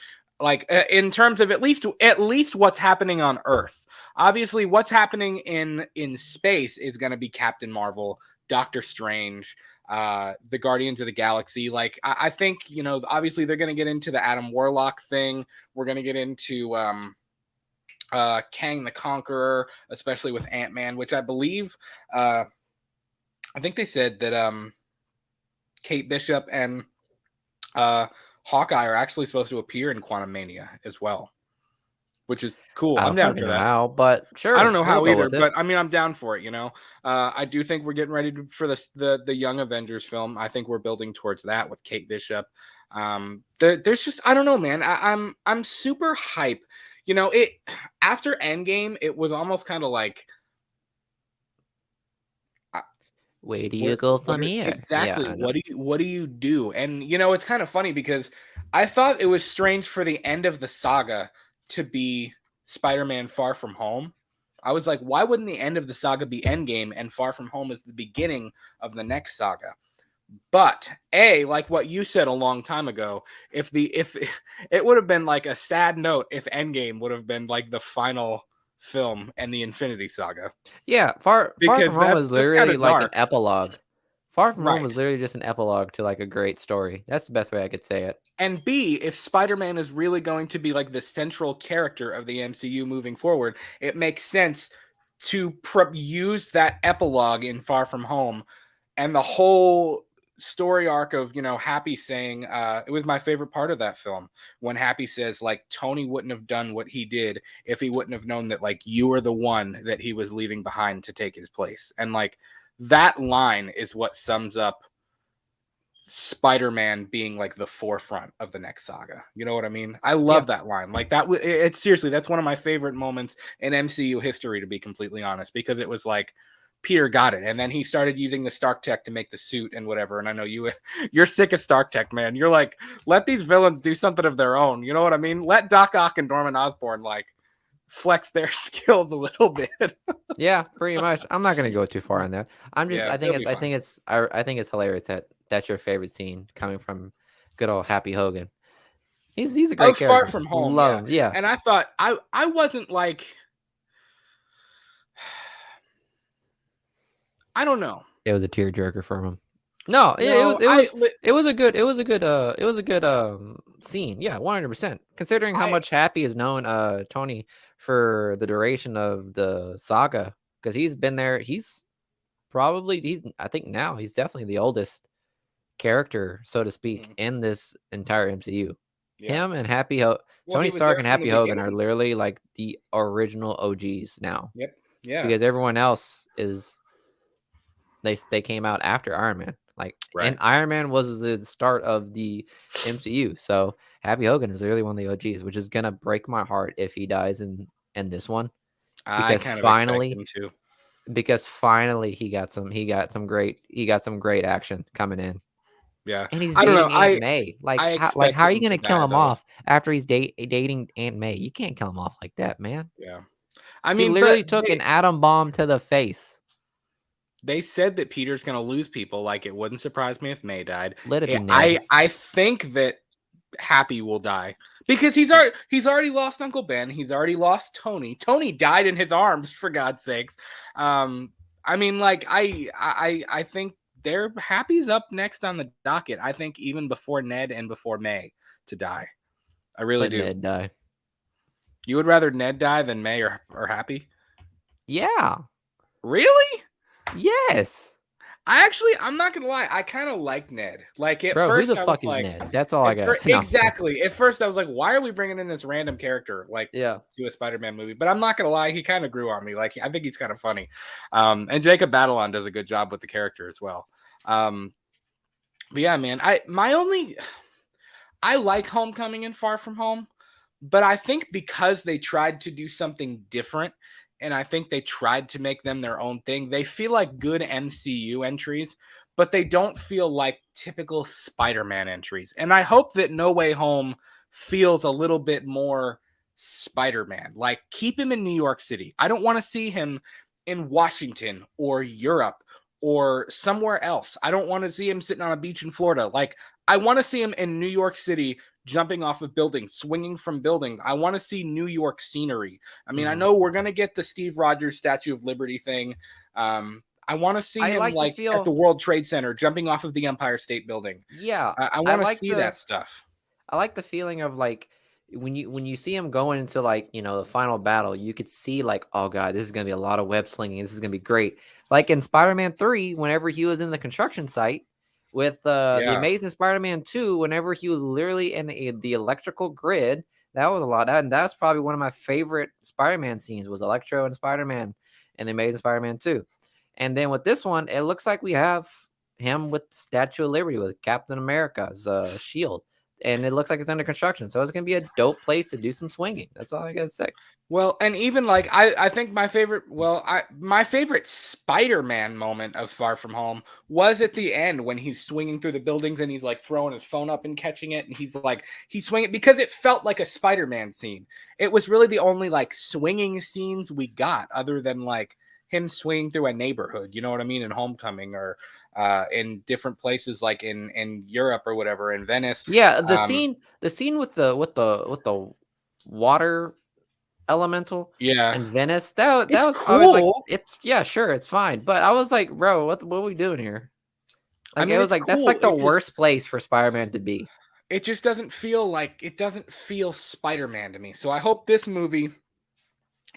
in terms of at least what's happening on Earth, obviously what's happening in space is going to be Captain Marvel, Doctor Strange, the Guardians of the Galaxy. I think, obviously they're going to get into the Adam Warlock thing. We're going to get into Kang the Conqueror, especially with Ant-Man, which I believe I think they said that Kate Bishop and Hawkeye are actually supposed to appear in Quantumania as well, which is cool. I'm down for that. How, but sure. I don't know how either, but I mean, I'm down for it. I do think we're getting ready for the Young Avengers film. I think we're building towards that with Kate Bishop. There's just, I don't know, man. I'm super hype. After Endgame, it was almost kind of like, where do you go from here? Exactly. What do you do? And it's kind of funny, because I thought it was strange for the end of the saga to be Spider-Man Far From Home. I was like, why wouldn't the end of the saga be Endgame and Far From Home is the beginning of the next saga? But like what you said a long time ago, if it would have been like a sad note if Endgame would have been like the final film and the Infinity Saga. Yeah, Far From Because Home was that's kind literally of like an dark. epilogue. Far From Home Right. was literally just an epilogue to like a great story. That's the best way I could say it. And B, if Spider-Man is really going to be like the central character of the MCU moving forward, it makes sense to use that epilogue in Far From Home and the whole story arc of, Happy saying, it was my favorite part of that film when Happy says, like, Tony wouldn't have done what he did if he wouldn't have known that, like, you were the one that he was leaving behind to take his place. And, like, that line is what sums up Spider-Man being like the forefront of the next saga. You know what I mean? I Yeah. love that line. Like that. It's seriously, that's one of my favorite moments in MCU history, to be completely honest, because it was like Peter got it, and then he started using the Stark Tech to make the suit and whatever. And I know you're sick of Stark Tech, man. You're like, let these villains do something of their own. You know what I mean? Let Doc Ock and Norman Osborn like flex their skills a little bit. Yeah, pretty much. I'm not gonna go too far on that. I'm just. Yeah, I think it'll it's. be I fun. think it's. I think it's hilarious that that's your favorite scene coming from good old Happy Hogan. He's a great Far character. From Home, Love yeah. him. Yeah. And I thought I wasn't like, I don't know. It was a tearjerker from him. No, No, it was a good scene. Yeah, 100%. Considering how much Happy has known Tony for the duration of the saga, because he's been there. I think now he's definitely the oldest character, so to speak, in this entire MCU. yeah. Him and Well, Tony he was there Stark and from the Happy Hogan are beginning. literally like the original OGs now, Yep. Yeah. because everyone else is they came out after Iron Man. Like, Right. and Iron Man was the start of the MCU. So Happy Hogan is literally one of the OGs, which is gonna break my heart if he dies in this one. I Because kind of expect him to. finally he got some great action coming in. Yeah. And he's I don't know. dating Aunt May. I How are expected you him to gonna kill die him though. off after he's dating Aunt May? You can't kill him off like that, man. Yeah. I He mean, but literally took an atom bomb to the face. they said that Peter's going to lose people. Like, it wouldn't surprise me if May died. Let it be Ned. I think that Happy will die because he's already lost Uncle Ben. He's already lost Tony. Tony died in his arms, for God's sakes. I mean, like I think they're Happy's up next on the docket. I think even before Ned and before May to die. I really Let do. Ned die. You would rather Ned die than May or Happy? Yeah. Really? Yes. I'm not gonna lie. I kind of like Ned. Like at Bro, first, who the I fuck was is like, Ned? That's all I got. exactly. At first, I was like, why are we bringing in this random character like Yeah. to a Spider-Man movie? But I'm not gonna lie, he kind of grew on me. Like I think he's kind of funny. And Jacob Batalon does a good job with the character as well. But yeah, man, I like Homecoming and Far From Home, but I think because they tried to do something different, and I think they tried to make them their own thing, they feel like good MCU entries, but they don't feel like typical Spider-Man entries. And I hope that No Way Home feels a little bit more Spider-Man. Like, keep him in New York City. I don't want to see him in Washington or Europe or somewhere else. I don't want to see him sitting on a beach in Florida. Like, I want to see him in New York City, jumping off of buildings, swinging from buildings. I want to see New York scenery. I mean, I know we're going to get the Steve Rogers Statue of Liberty thing. I want to see him like at the World Trade Center, jumping off of the Empire State Building. Yeah. I want to see that stuff. I like the feeling of like when you see him going into like, the final battle, you could see like, oh God, this is going to be a lot of web slinging. This is going to be great. Like in Spider-Man 3, whenever he was in the construction site, with the Amazing Spider-Man 2, whenever he was literally in the electrical grid, that was a lot. And that's probably one of my favorite Spider-Man scenes was Electro and Spider-Man and the Amazing Spider-Man 2. And then with this one, it looks like we have him with the Statue of Liberty with Captain America's shield. And it looks like it's under construction. So it's going to be a dope place to do some swinging. That's all I got to say. Well, and even like I think my favorite Spider-Man moment of Far From Home was at the end when he's swinging through the buildings and he's like throwing his phone up and catching it, and he's swinging because it felt like a Spider-Man scene. It was really the only like swinging scenes we got other than like him swinging through a neighborhood, you know what I mean, in Homecoming or in different places, like in Europe or whatever, in Venice. Yeah, the scene with the water elemental Yeah, in Venice, that it's was, I was like, cool. it's, yeah, sure, it's fine, but I was like, bro, what are we doing here? I Like, it mean, was it's like, that's cool. like the worst place for Spider-Man to be. It just doesn't feel like it doesn't feel Spider-Man to me. So I hope this movie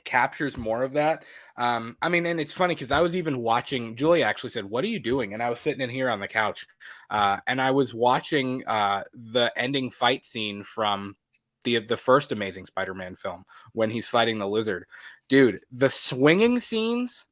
captures more of that. I mean, and it's funny because I was even watching. Julia actually said, "What are you doing?" And I was sitting in here on the couch, and I was watching the ending fight scene from the first Amazing Spider-Man film when he's fighting the lizard. Dude, the swinging scenes,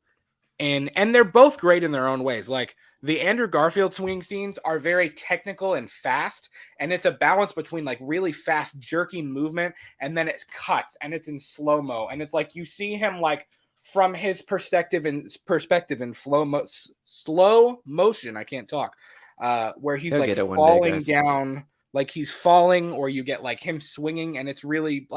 and they're both great in their own ways. Like the Andrew Garfield swinging scenes are very technical and fast, and it's a balance between like really fast jerky movement and then it cuts and it's in slow-mo, and it's like you see him like from his perspective in slow motion. I can't talk. Where he's like falling down, like he's falling, or you get like him swinging, and it's really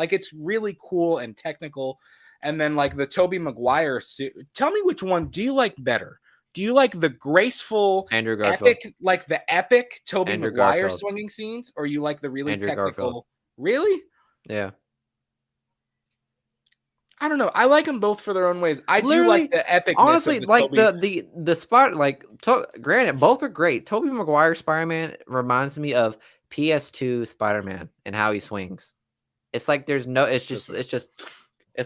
cool and technical. And then like the Tobey Maguire suit. Tell me, which one do you like better? Do you like the graceful, Andrew Garfield, epic, like the epic Tobey Andrew Maguire Garfield. swinging scenes, or you like the really Andrew technical? Garfield. Really? Yeah. I don't know. I like them both for their own ways. I do like the epicness. Honestly, of the like Tobey. the spot, like granted, both are great. Tobey Maguire Spider-Man reminds me of PS2 Spider-Man and how he swings. It's like there's no. It's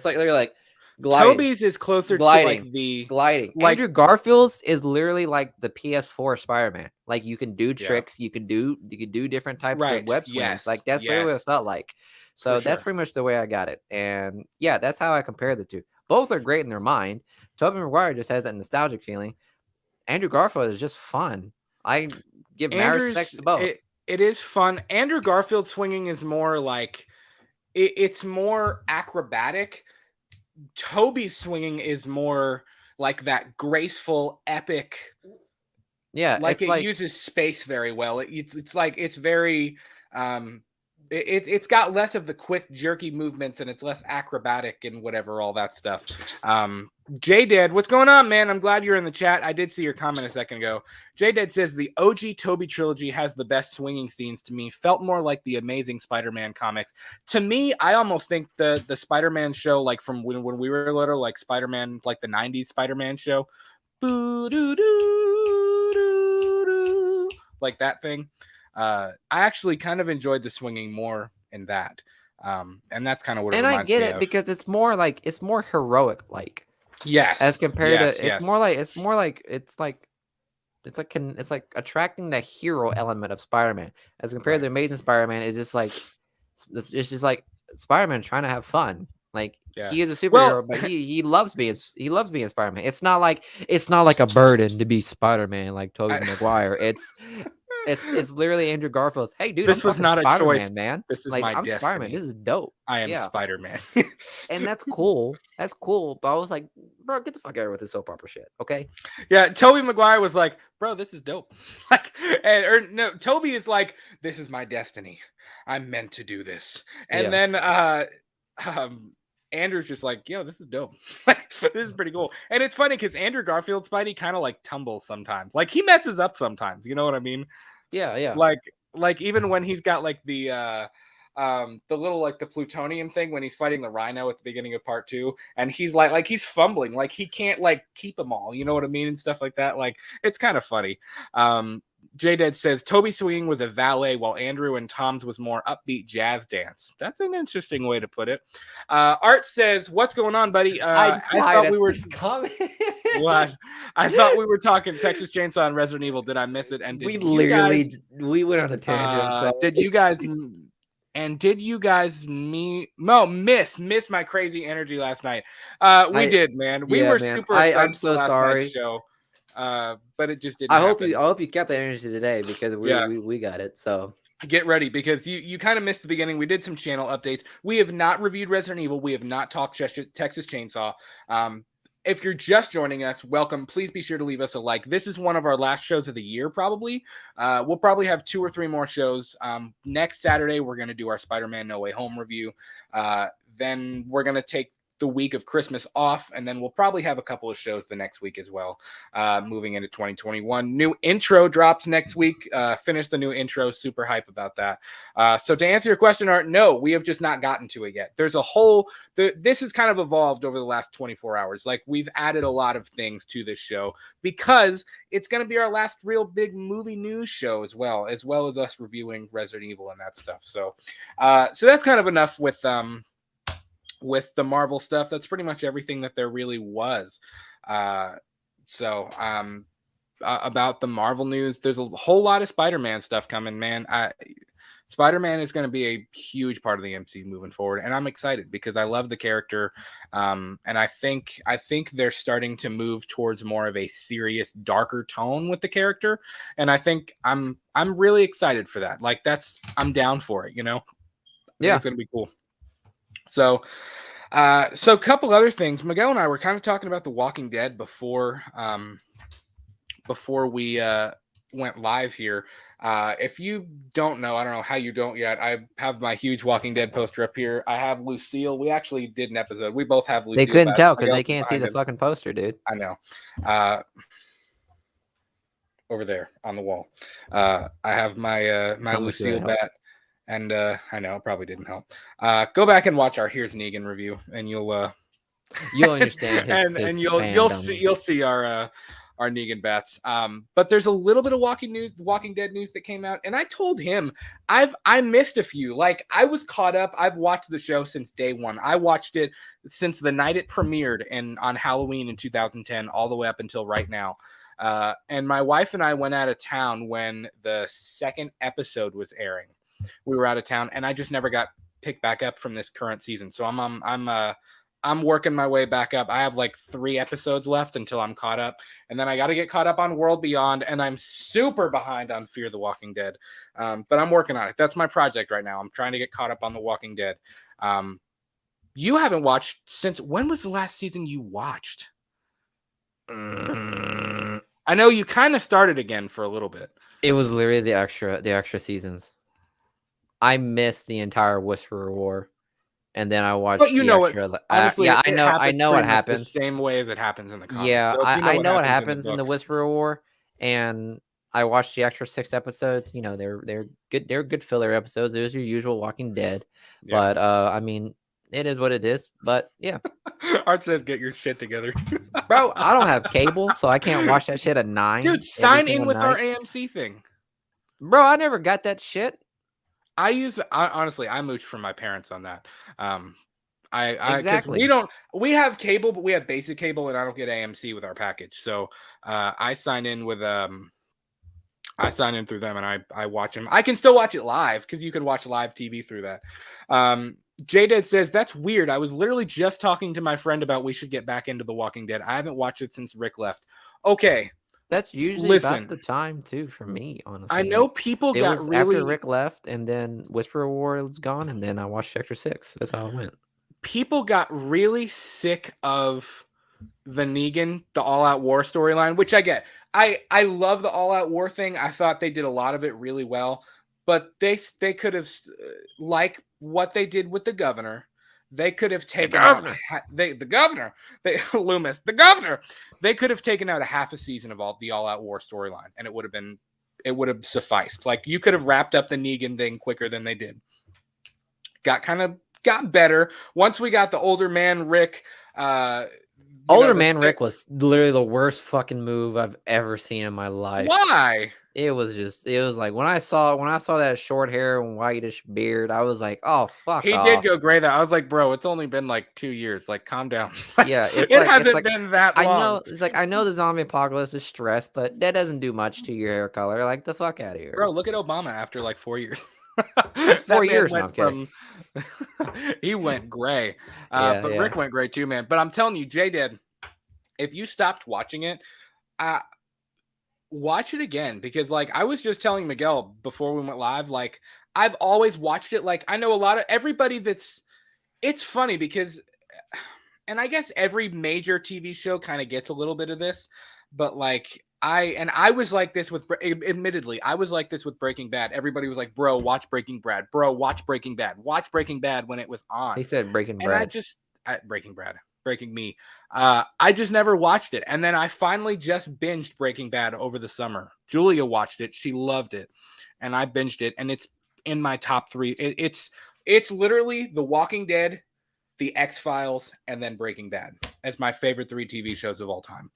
like they're like gliding. Toby's is closer to like the gliding. Like, Andrew Garfield's is literally like the PS4 Spider-Man. Like you can do tricks, you can do different types of web swings. Yes, like that's literally what it felt like. So that's pretty much the way I got it. And yeah, that's how I compare the two. Both are great in their mind. Tobey Maguire just has that nostalgic feeling. Andrew Garfield is just fun. I give my respects to both. It is fun. Andrew Garfield swinging is more like it's more acrobatic. Toby's swinging is more like that graceful, epic. Yeah, like it uses space very well. It's like it's very it's got less of the quick jerky movements, and it's less acrobatic and whatever, all that stuff. J-Dad, what's going on, man? I'm glad you're in the chat. I did see your comment a second ago. J-Dad says the OG Tobey trilogy has the best swinging scenes to me. Felt more like the Amazing Spider-Man comics. To me, I almost think the Spider-Man show, like from when we were little, like Spider-Man, like the 90s Spider-Man show, like that thing. I actually kind of enjoyed the swinging more in that. And that's kind of what it reminds me of. And I get it because it's more heroic, like. Yes. As compared to, it's like attracting the hero element of Spider-Man. As compared to Amazing Spider-Man, it's just like Spider-Man trying to have fun. Like he is a superhero, but he loves being Spider-Man. It's not like a burden to be Spider-Man like Tobey Maguire. It's literally Andrew Garfield's. Hey, dude, this was not a choice, man. This is like, my I'm destiny. Spider-Man. This is dope. I am Spider-Man, and that's cool. That's cool. But I was like, bro, get the fuck out of here with this soap opera shit, okay? Yeah, Tobey Maguire was like, bro, this is dope. Tobey is like, this is my destiny. I'm meant to do this. And then Andrew's just like, yo, this is dope. Like, this is pretty cool. And it's funny because Andrew Garfield's Spidey kind of like tumbles sometimes. Like he messes up sometimes. You know what I mean? Yeah. Like even when he's got like the little like the plutonium thing when he's fighting the Rhino at the beginning of part 2, and he's like he's fumbling, like he can't like keep them all. You know what I mean? And stuff like that. Like it's kind of funny. J-Dad says Tobey swinging was a valet while Andrew and Tom's was more upbeat jazz dance. That's an interesting way to put it. Art says, what's going on, buddy? I thought we were what? I thought we were talking Texas Chainsaw and Resident Evil. Did I miss it? And we went on a tangent. Did you guys miss my crazy energy last night? We did, man. We were super excited. I'm so sorry. Show. But it just didn't. I hope you kept that energy today because we got it. So get ready because you kind of missed the beginning. We did some channel updates. We have not reviewed Resident Evil. We have not talked Texas Chainsaw. If you're just joining us, welcome. Please be sure to leave us a like. This is one of our last shows of the year, probably. We'll probably have 2 or 3 more shows. Next Saturday, we're going to do our Spider-Man No Way Home review. Then we're going to take the week of Christmas off, and then we'll probably have a couple of shows the next week as well. Moving into 2021, new intro drops next week. Finish the new intro, super hype about that. So to answer your question, Art, no, we have just not gotten to it yet. There's a whole this has kind of evolved over the last 24 hours. Like, we've added a lot of things to this show because it's going to be our last real big movie news show as well as us reviewing Resident Evil and that stuff. So that's kind of enough with the Marvel stuff. That's pretty much everything that there really was. About the Marvel news, there's a whole lot of Spider-Man stuff coming, man. Spider-Man is going to be a huge part of the MCU moving forward, and I'm excited because I love the character, and I think they're starting to move towards more of a serious, darker tone with the character, and I think I'm really excited for that. Like, I'm down for it, you know? Yeah, it's going to be cool. So a couple other things. Miguel and I were kind of talking about The Walking Dead before we went live here. If you don't know, I don't know how you don't yet, I have my huge Walking Dead poster up here. I have Lucille. We actually did an episode. We both have Lucille. They couldn't tell because they can't see the fucking poster, dude. I know. Over there on the wall. I have my Lucille bat. And I know it probably didn't help. Go back and watch our Here's Negan review, and you'll understand his you'll see our Negan bats. But there's a little bit of Walking Dead news that came out, and I told him I missed a few. Like, I was caught up. I've watched the show since day one. I watched it since the night it premiered on Halloween in 2010, all the way up until right now. And my wife and I went out of town when the second episode was airing. We were out of town, and I just never got picked back up from this current season. So I'm working my way back up. I have like 3 episodes left until I'm caught up, and then I got to get caught up on World Beyond, and I'm super behind on Fear the Walking Dead. But I'm working on it. That's my project right now. I'm trying to get caught up on The Walking Dead. You haven't watched since when was the last season you watched? I know you kind of started again for a little bit. It was literally the extra seasons. I missed the entire Whisperer War, and then I watched. But you know what? Honestly, I know what happens. The same way as it happens in the comics. Yeah, so I know what happens in the Whisperer War, and I watched the extra 6 episodes. You know, they're good. They're good filler episodes. It was your usual Walking Dead, but I mean, it is what it is. But yeah, Art says, "Get your shit together, bro." I don't have cable, so I can't watch that shit at 9. Dude, sign in with our AMC thing, bro. I never got that shit. Honestly, I mooched from my parents on that. Exactly. We have cable, but we have basic cable, and I don't get AMC with our package. So I sign in through them, and I watch them. I can still watch it live because you can watch live TV through that. J-Dead says, that's weird. I was literally just talking to my friend about we should get back into The Walking Dead. I haven't watched it since Rick left. Okay. That's usually about the time too for me, honestly. I know people got really after Rick left, and then Whisperer War was gone, and then I watched Sector 6. That's how it went. People got really sick of the Negan, the All-Out War storyline, which I get. I love the All-Out War thing. I thought they did a lot of it really well, but they could have, like what they did with the governor. They could have taken out Loomis. They could have taken out a half a season of the All-Out War storyline, and it would have sufficed. Like, you could have wrapped up the Negan thing quicker than they did. Got better once we got the older man Rick. Rick was literally the worst fucking move I've ever seen in my life. Why? It was like when I saw that short hair and whitish beard, I was like, oh fuck. He did go gray though. I was like, bro, it's only been like 2 years. Like, calm down. Yeah, it hasn't been that long. I know. It's like, I know the zombie apocalypse is stress, but that doesn't do much to your hair color. Like, the fuck out of here, bro. Look at Obama after like 4 years. That's 4 years now. He went gray, but Rick went gray too, man. But I'm telling you, J-Dead, if you stopped watching it, watch it again, because like I was just telling Miguel before we went live, like I've always watched it. Like, I know a lot of everybody it's funny because, and I guess every major TV show kind of gets a little bit of this, but like I was like this with, admittedly, I was like this with Breaking Bad. Everybody was like, bro, watch Breaking Bad. Bro, watch Breaking Bad. Watch Breaking Bad when it was on. He said Breaking Bad. And Breaking Me. I just never watched it. And then I finally just binged Breaking Bad over the summer. Julia watched it. She loved it. And I binged it. And it's in my top 3. It's literally The Walking Dead, The X-Files, and then Breaking Bad as my favorite 3 TV shows of all time.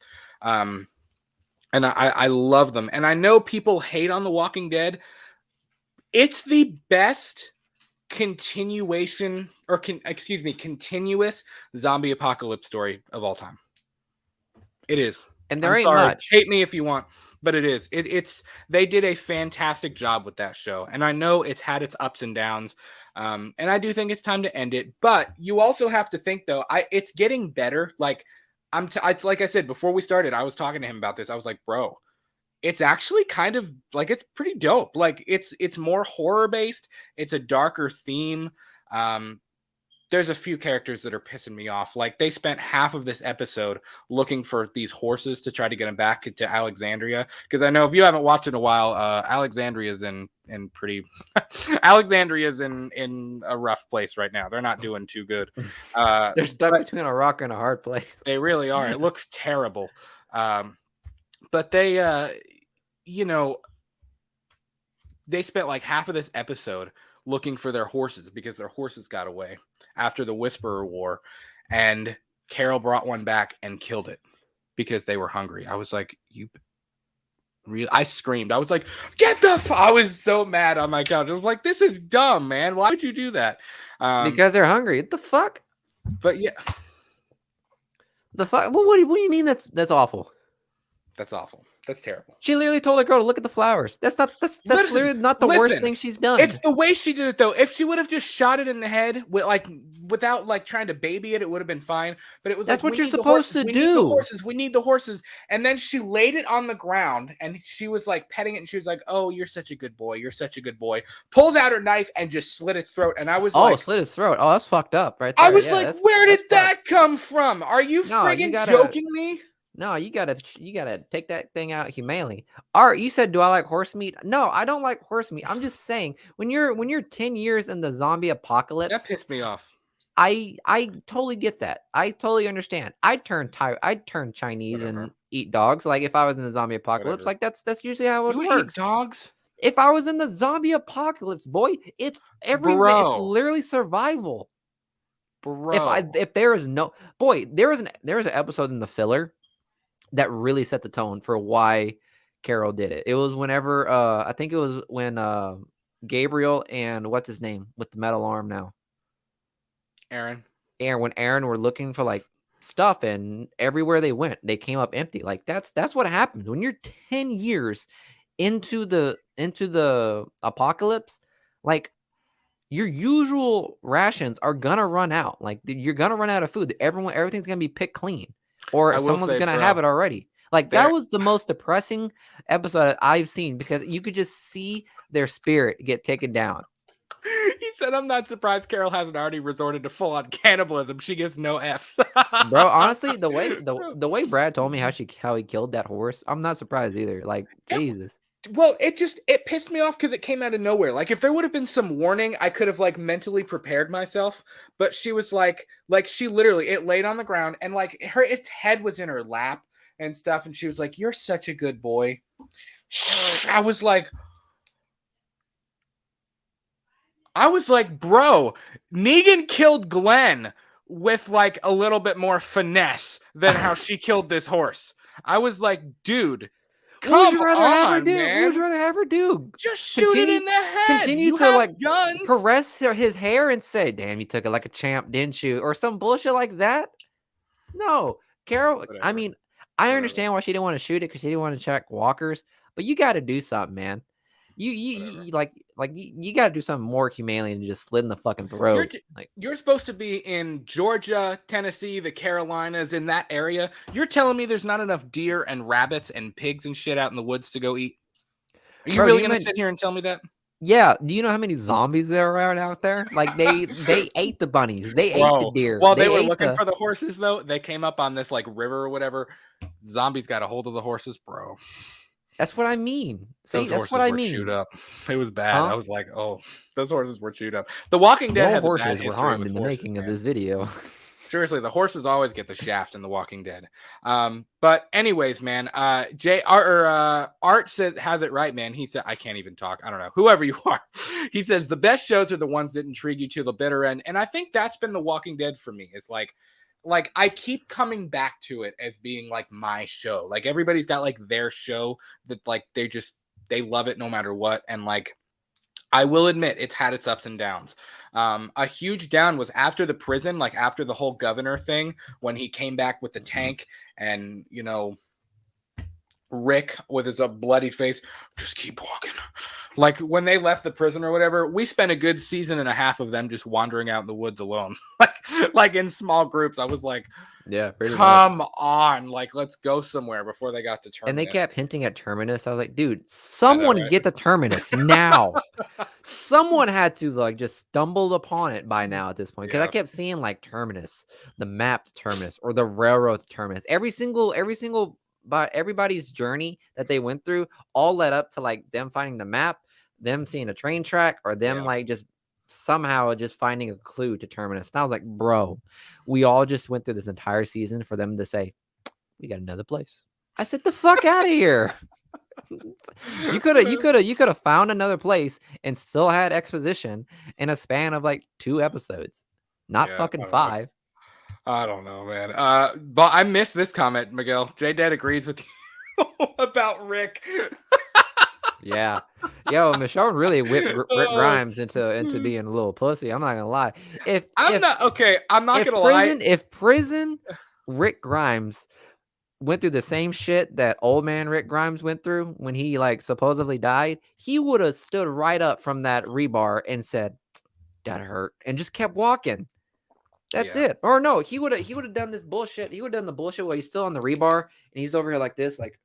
And I love them. And I know people hate on The Walking Dead. It's the best continuous zombie apocalypse story of all time. It is. And there ain't much. Hate me if you want, but it is. They did a fantastic job with that show. And I know it's had its ups and downs. And I do think it's time to end it. But you also have to think, though, it's getting better. Like, like I said, before we started, I was talking to him about this. I was like, bro, it's actually kind of like, it's pretty dope. Like it's more horror based. It's a darker theme. There's a few characters that are pissing me off. Like they spent half of this episode looking for these horses to try to get them back to Alexandria. Cause I know if you haven't watched in a while, Alexandria's in Alexandria's in a rough place right now. They're not doing too good. They're stuck between a rock and a hard place. They really are. It looks terrible. But they, they spent like half of this episode looking for their horses because their horses got away after the Whisperer War. And Carol brought one back and killed it because they were hungry. I was like, I screamed. I was like, I was so mad on my couch. I was like, this is dumb, man. Why would you do that? Because they're hungry. What the fuck? But yeah. The fuck? What do you mean that's awful? That's awful. That's terrible. She literally told the girl to look at the flowers. That's literally not the worst thing she's done. It's the way she did it, though. If she would have just shot it in the head without trying to baby it, it would have been fine. But it was that's what you're supposed to do. We need the horses. And then she laid it on the ground and she was like petting it and she was like, "Oh, you're such a good boy. You're such a good boy." Pulls out her knife and just slit its throat. And I was slit is throat. Oh, that's fucked up, right there. I was where did that come from? Are you friggin' joking me? No, you gotta take that thing out humanely. Art, you said, do I like horse meat? No, I don't like horse meat. I'm just saying, when you're 10 years in the zombie apocalypse, that pissed me off. I totally get that. I totally understand. I'd turn Chinese and eat dogs. Like if I was in the zombie apocalypse, like that's usually how it works. Eat dogs? If I was in the zombie apocalypse, boy, it's it's literally survival. Bro. If there is no there was an episode in the filler that really set the tone for why Carol did it. It was whenever I think it was when Gabriel and what's his name with the metal arm now, Aaron, when Aaron were looking for like stuff, and everywhere they went, they came up empty. Like that's what happens when you're 10 years into the apocalypse. Like your usual rations are gonna run out. Like you're gonna run out of food. Everything's gonna be picked clean. Or someone's going to have it already. Like, that was the most depressing episode I've seen because you could just see their spirit get taken down. He said, I'm not surprised Carol hasn't already resorted to full-on cannibalism. She gives no Fs. Bro, honestly, the way Brad told me how he killed that horse, I'm not surprised either. Like, Jesus. Well, it pissed me off because it came out of nowhere. Like, if there would have been some warning, I could have, like, mentally prepared myself. But she was like she literally, it laid on the ground, and, like, its head was in her lap and stuff, and she was like, "You're such a good boy." I was like, bro, Negan killed Glenn with, like, a little bit more finesse than how she killed this horse. I was like, dude, what would you rather have her do? Just shoot it in the head. Continue to like guns. Caress his hair and say, "Damn, you took it like a champ, didn't you?" Or some bullshit like that. No, Carol. Whatever. I mean, I understand why she didn't want to shoot it because she didn't want to check walkers, but you got to do something, man. You got to do something more humanely than just slit in the fucking throat. You're supposed to be in Georgia, Tennessee, the Carolinas, in that area. You're telling me there's not enough deer and rabbits and pigs and shit out in the woods to go eat? Are you really gonna sit here and tell me that? Yeah. Do you know how many zombies there are out there? Like they ate the bunnies, they ate the deer. While they were looking for the horses, though, they came up on this like river or whatever. Zombies got a hold of the horses, bro. That's what I mean. See, that's what I mean. Chewed up. It was bad. Huh? I was like, "Oh, those horses were chewed up." The Walking Dead has horses were harmed in the making of this video. Seriously, the horses always get the shaft in The Walking Dead. But anyways, man, Art has it right, man. He said, I can't even talk. I don't know. Whoever you are. He says the best shows are the ones that intrigue you to the bitter end. And I think that's been The Walking Dead for me. It's like I keep coming back to it as being like my show. Like everybody's got like their show that like they love it no matter what. And like I will admit it's had its ups and downs. A huge down was after the prison, like after the whole governor thing, when he came back with the tank and, you know, Rick with his bloody face, just keep walking. Like when they left the prison or whatever, we spent a good season and a half of them just wandering out in the woods alone, like in small groups. I was like, yeah, come on, like let's go somewhere before they got to Terminus. And they kept hinting at Terminus. I was like, dude, someone get the Terminus now. Someone had to like just stumbled upon it by now at this point, because I kept seeing like Terminus, the map to Terminus, or the railroad to Terminus. Everybody's journey that they went through all led up to like them finding the map, them seeing a train track, or them like just somehow just finding a clue to Terminus. And I was like, bro, we all just went through this entire season for them to say, we got another place. I said, the fuck out of here. You could have found another place and still had exposition in a span of like 2 episodes, not fucking 5. I don't know, man. But I missed this comment, Miguel. J-Dad agrees with you about Rick. Yeah. Yo, Michonne really whipped Rick Grimes into being a little pussy. I'm not gonna lie. I'm not gonna lie. If prison Rick Grimes went through the same shit that old man Rick Grimes went through when he like supposedly died, he would have stood right up from that rebar and said, that hurt, and just kept walking. That's it. Or no, he would have done this bullshit. He would have done the bullshit while he's still on the rebar and he's over here like this, like,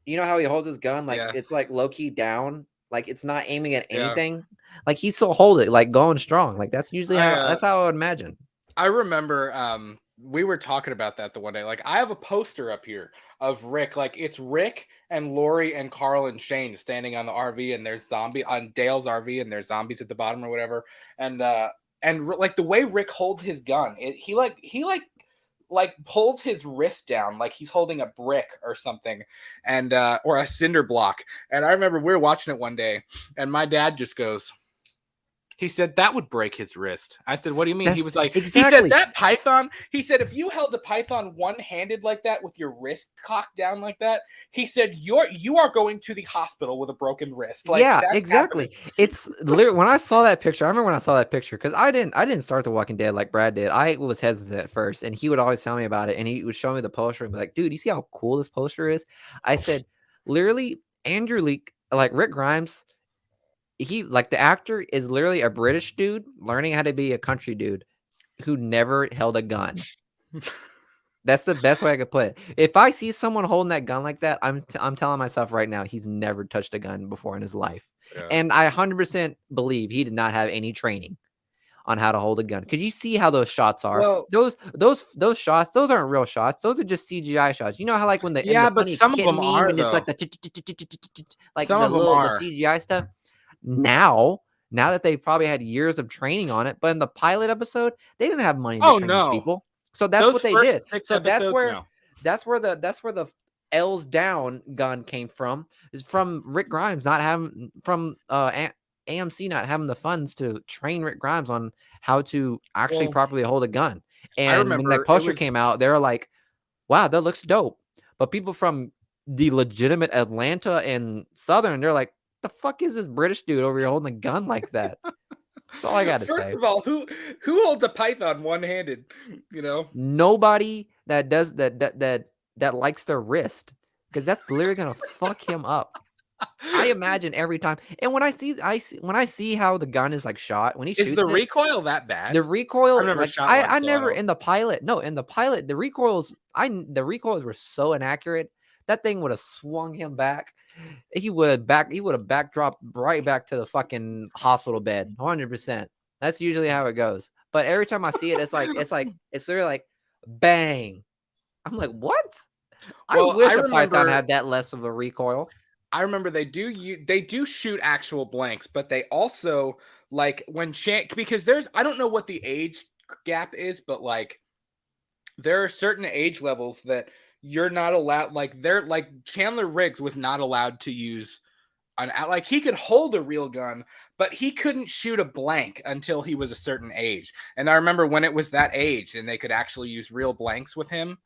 you know how he holds his gun, like it's like low key down, like it's not aiming at anything. Like he still hold it, like going strong. Like that's usually that's how I would imagine. I remember we were talking about that the one day. Like I have a poster up here of Rick. Like it's Rick and Lori and Carl and Shane standing on the RV, and there's on Dale's RV, and there's zombies at the bottom or whatever. And like the way Rick holds his gun, he pulls his wrist down like he's holding a brick or something, and or a cinder block. And I remember we were watching it one day, and my dad just goes, he said, that would break his wrist. I said, what do you mean? He was like, exactly. He said, that python, he said, if you held a python one-handed like that with your wrist cocked down like that, he said, you are going to the hospital with a broken wrist. Like, yeah, exactly. Happening. It's literally, when I saw that picture, I remember when I saw that picture, because I didn't start The Walking Dead like Brad did. I was hesitant at first, and he would always tell me about it, and he would show me the poster and be like, dude, you see how cool this poster is? I said, literally, Andrew Leak, like Rick Grimes, he like the actor is literally a British dude learning how to be a country dude who never held a gun. That's the best way I could put it. If I see someone holding that gun like that, I'm telling myself right now he's never touched a gun before in his life. Yeah. And I 100% believe he did not have any training on how to hold a gun. Because you see how those shots are. Well, those shots, those aren't real shots. Those are just CGI shots. You know how like when the but some of them are, it's like the like the little the CGI stuff. Now that they've probably had years of training on it, but in the pilot episode, they didn't have money to train these people. So that's what they did. So that's where the L's down gun came from, is from Rick Grimes not having, from AMC not having the funds to train Rick Grimes on how to actually properly hold a gun. And when that poster came out, they were like, wow, that looks dope. But people from the legitimate Atlanta and Southern, they're like, the fuck is this British dude over here holding a gun like that? That's all I gotta say. First of all, who holds a python one-handed? You know, nobody that does that likes their wrist, because that's literally gonna fuck him up. I imagine every time. And when I see how the gun is like shot when he shoots, is the recoil that bad? The recoil, I've never like, shot I never in the pilot. No, in the pilot, the recoils were so inaccurate. That thing would have swung him back. He would have backdropped right back to the fucking hospital bed. 100%. That's usually how it goes. But every time I see it, it's literally like bang. I'm like, what? Well, I wish a python had that less of a recoil. I remember they do shoot actual blanks, but they also like when because I don't know what the age gap is, but like there are certain age levels that you're not allowed. Like they're like Chandler Riggs was not allowed to use like he could hold a real gun, but he couldn't shoot a blank until he was a certain age. And I remember when it was that age and they could actually use real blanks with him,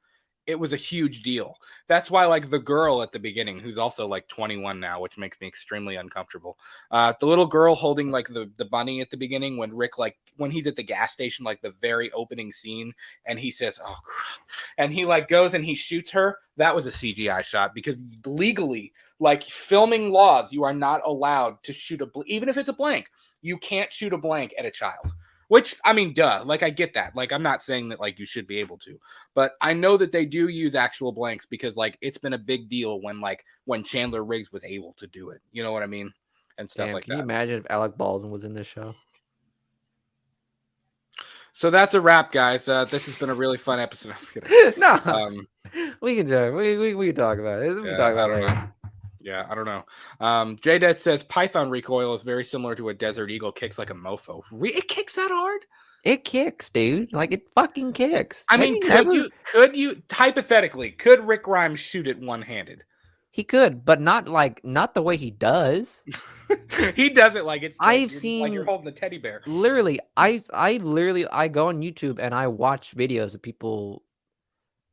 it was a huge deal. That's why like the girl at the beginning, who's also like 21 now, which makes me extremely uncomfortable. The little girl holding like the bunny at the beginning when Rick, like when he's at the gas station, like the very opening scene, and he says, "Oh," and he like goes and he shoots her. That was a CGI shot because legally, like filming laws, you are not allowed to shoot even if it's a blank. You can't shoot a blank at a child. Which, I mean, duh. Like, I get that. Like, I'm not saying that, like, you should be able to. But I know that they do use actual blanks because, like, it's been a big deal when Chandler Riggs was able to do it. You know what I mean? And stuff like that. Can you imagine if Alec Baldwin was in this show? So that's a wrap, guys. This has been a really fun episode. No. We can joke. We can talk about it. We can talk about it. Yeah, I don't know. J-Det says Python recoil is very similar to a Desert Eagle, kicks like a mofo. It kicks that hard? It kicks, dude. Like it fucking kicks. I mean, could you hypothetically, could Rick Grimes shoot it one-handed? He could, but not the way he does. He does it like it's I've seen like you're holding a teddy bear. Literally, I go on YouTube and I watch videos of people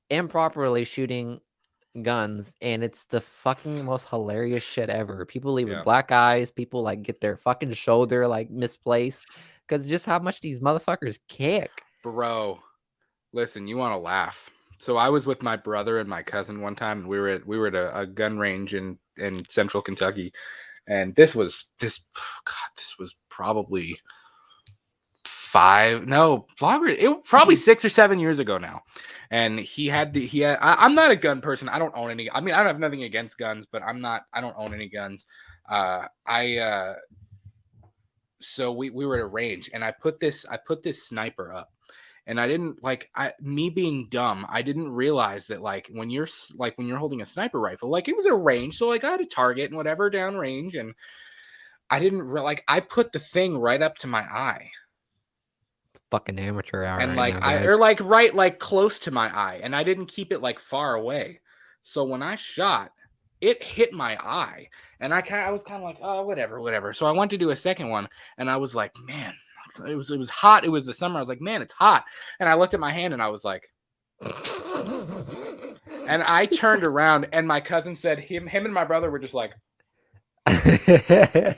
improperly shooting guns, and it's the fucking most hilarious shit ever. People leave with black eyes, people like get their fucking shoulder like misplaced because just how much these motherfuckers kick. Bro, listen, you want to laugh. So I was with my brother and my cousin one time, and we were at a gun range in central Kentucky, and this was probably probably 6 or 7 years ago now. And I'm not a gun person. I don't own any. I mean, I don't have nothing against guns, but I don't own any guns. So we were at a range, and I put this sniper up, and I didn't me being dumb, I didn't realize that when you're holding a sniper rifle, like it was a range, so like I had a target and whatever down range, and I didn't I put the thing right up to my eye. Fucking amateur hour. And right close to my eye, and I didn't keep it like far away. So when I shot, it hit my eye, and I was kind of like, oh, whatever. So I went to do a second one, and I was like, man, it was hot. It was the summer. I was like, man, it's hot. And I looked at my hand, and I was like, and I turned around, and my cousin said him and my brother were just like,